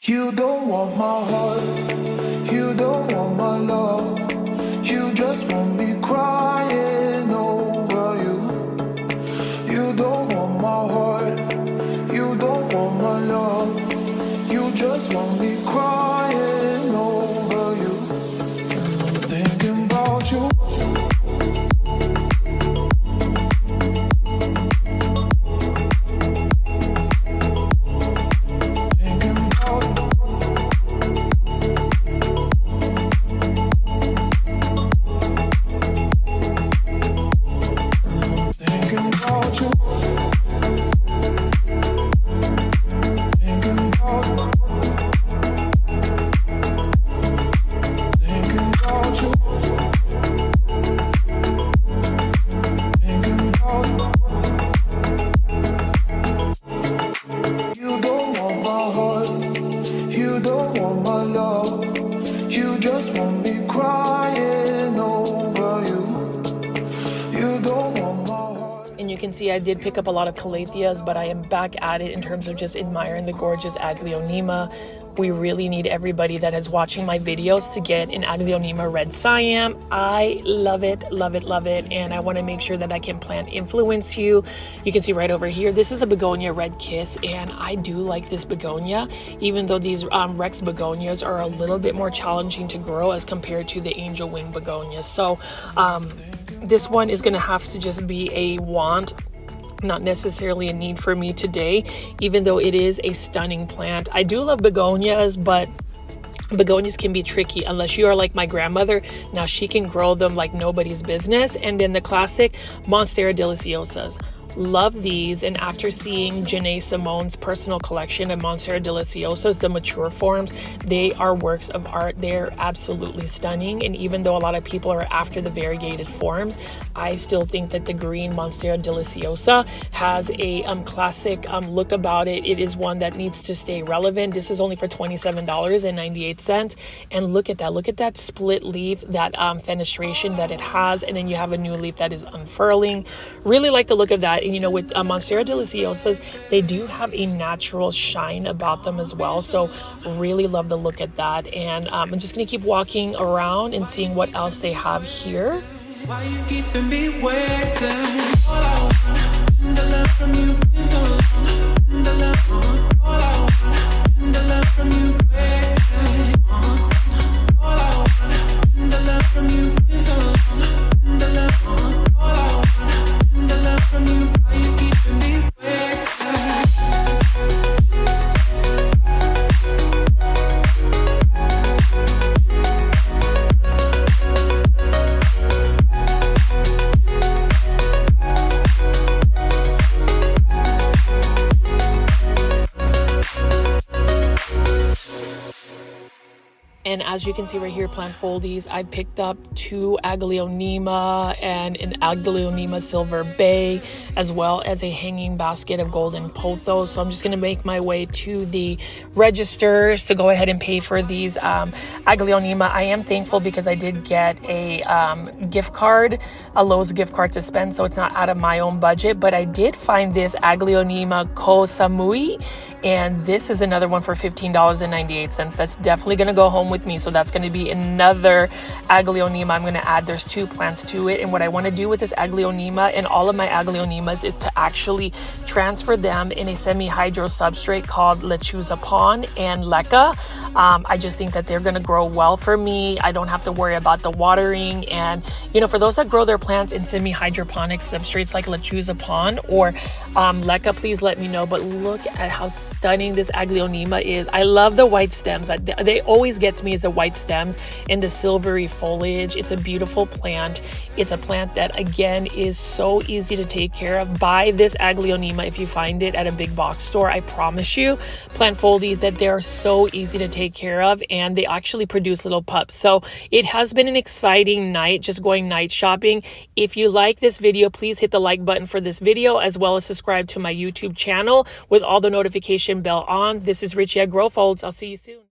You don't want my heart, you don't want my love, you just want me crying over you. You don't want my heart, you don't want my love, you just want me crying over you. And I'm thinking about you. See, I did pick up a lot of Calatheas, but I am back at it in terms of just admiring the gorgeous Aglaonema. We really need everybody that is watching my videos to get an Aglaonema red Siam. I love it, love it, love it, and I want to make sure that I can plant influence you. You can see right over here, this is a Begonia Red Kiss, and I do like this begonia, even though these Rex begonias are a little bit more challenging to grow as compared to the angel wing begonias. So this one is going to have to just be a want, not necessarily a need for me today, even though it is a stunning plant. I do love begonias, but Begonias can be tricky unless you are like my grandmother. Now she can grow them like nobody's business. And then the classic Monstera deliciosas. Love these, and after seeing Janae Simone's personal collection of Monstera deliciosas, the mature forms, they are works of art. They're absolutely stunning, and even though a lot of people are after the variegated forms, I still think that the green Monstera deliciosa has a classic look about it. It is one that needs to stay relevant. This is only for $27.98, and look at that split leaf, that fenestration that it has, and then you have a new leaf that is unfurling. Really like the look of that. And you know, with Monstera deliciosas, they do have a natural shine about them as well. So really love the look at that. And I'm just going to keep walking around and seeing what else they have here. Why you keeping me waiting? All I want, the love from you is so long. The love, all I want, the love from you waiting. All I want, the love from you is so long. The love, all I want, the love from you. Why you keeping me waiting? And as you can see right here, plant foldies, I picked up 2 Aglaonema and an Aglaonema Silver Bay, as well as a hanging basket of golden Pothos. So I'm just going to make my way to the registers to go ahead and pay for these Aglaonema. I am thankful because I did get a gift card, a Lowe's gift card to spend, so it's not out of my own budget. But I did find this Aglaonema Ko Samui, and this is another one for $15.98. That's definitely going to go home with me. So that's going to be another Aglaonema I'm going to add. There's 2 plants to it. And what I want to do with this Aglaonema and all of my Aglaonemas is to actually transfer them in a semi-hydro substrate called Lechuza Pon and Leca. I just think that they're going to grow well for me. I don't have to worry about the watering. And, you know, for those that grow their plants in semi-hydroponics substrates like Lechuza Pon or Leca, please let me know. But look at how stunning this Aglaonema is. I love the white stems. They always get to me is the white stems and the silvery foliage. It's a beautiful plant. It's a plant that, again, is so easy to take care of. Buy this Aglaonema if you find it at a big box store. I promise you, plant foldies, that they're so easy to take care of, and they actually produce little pups. So it has been an exciting night just going night shopping. If you like this video, please hit the like button for this video, as well as subscribe to my YouTube channel with all the notification bell on. This is Richie at Grow Folds. I'll see you soon.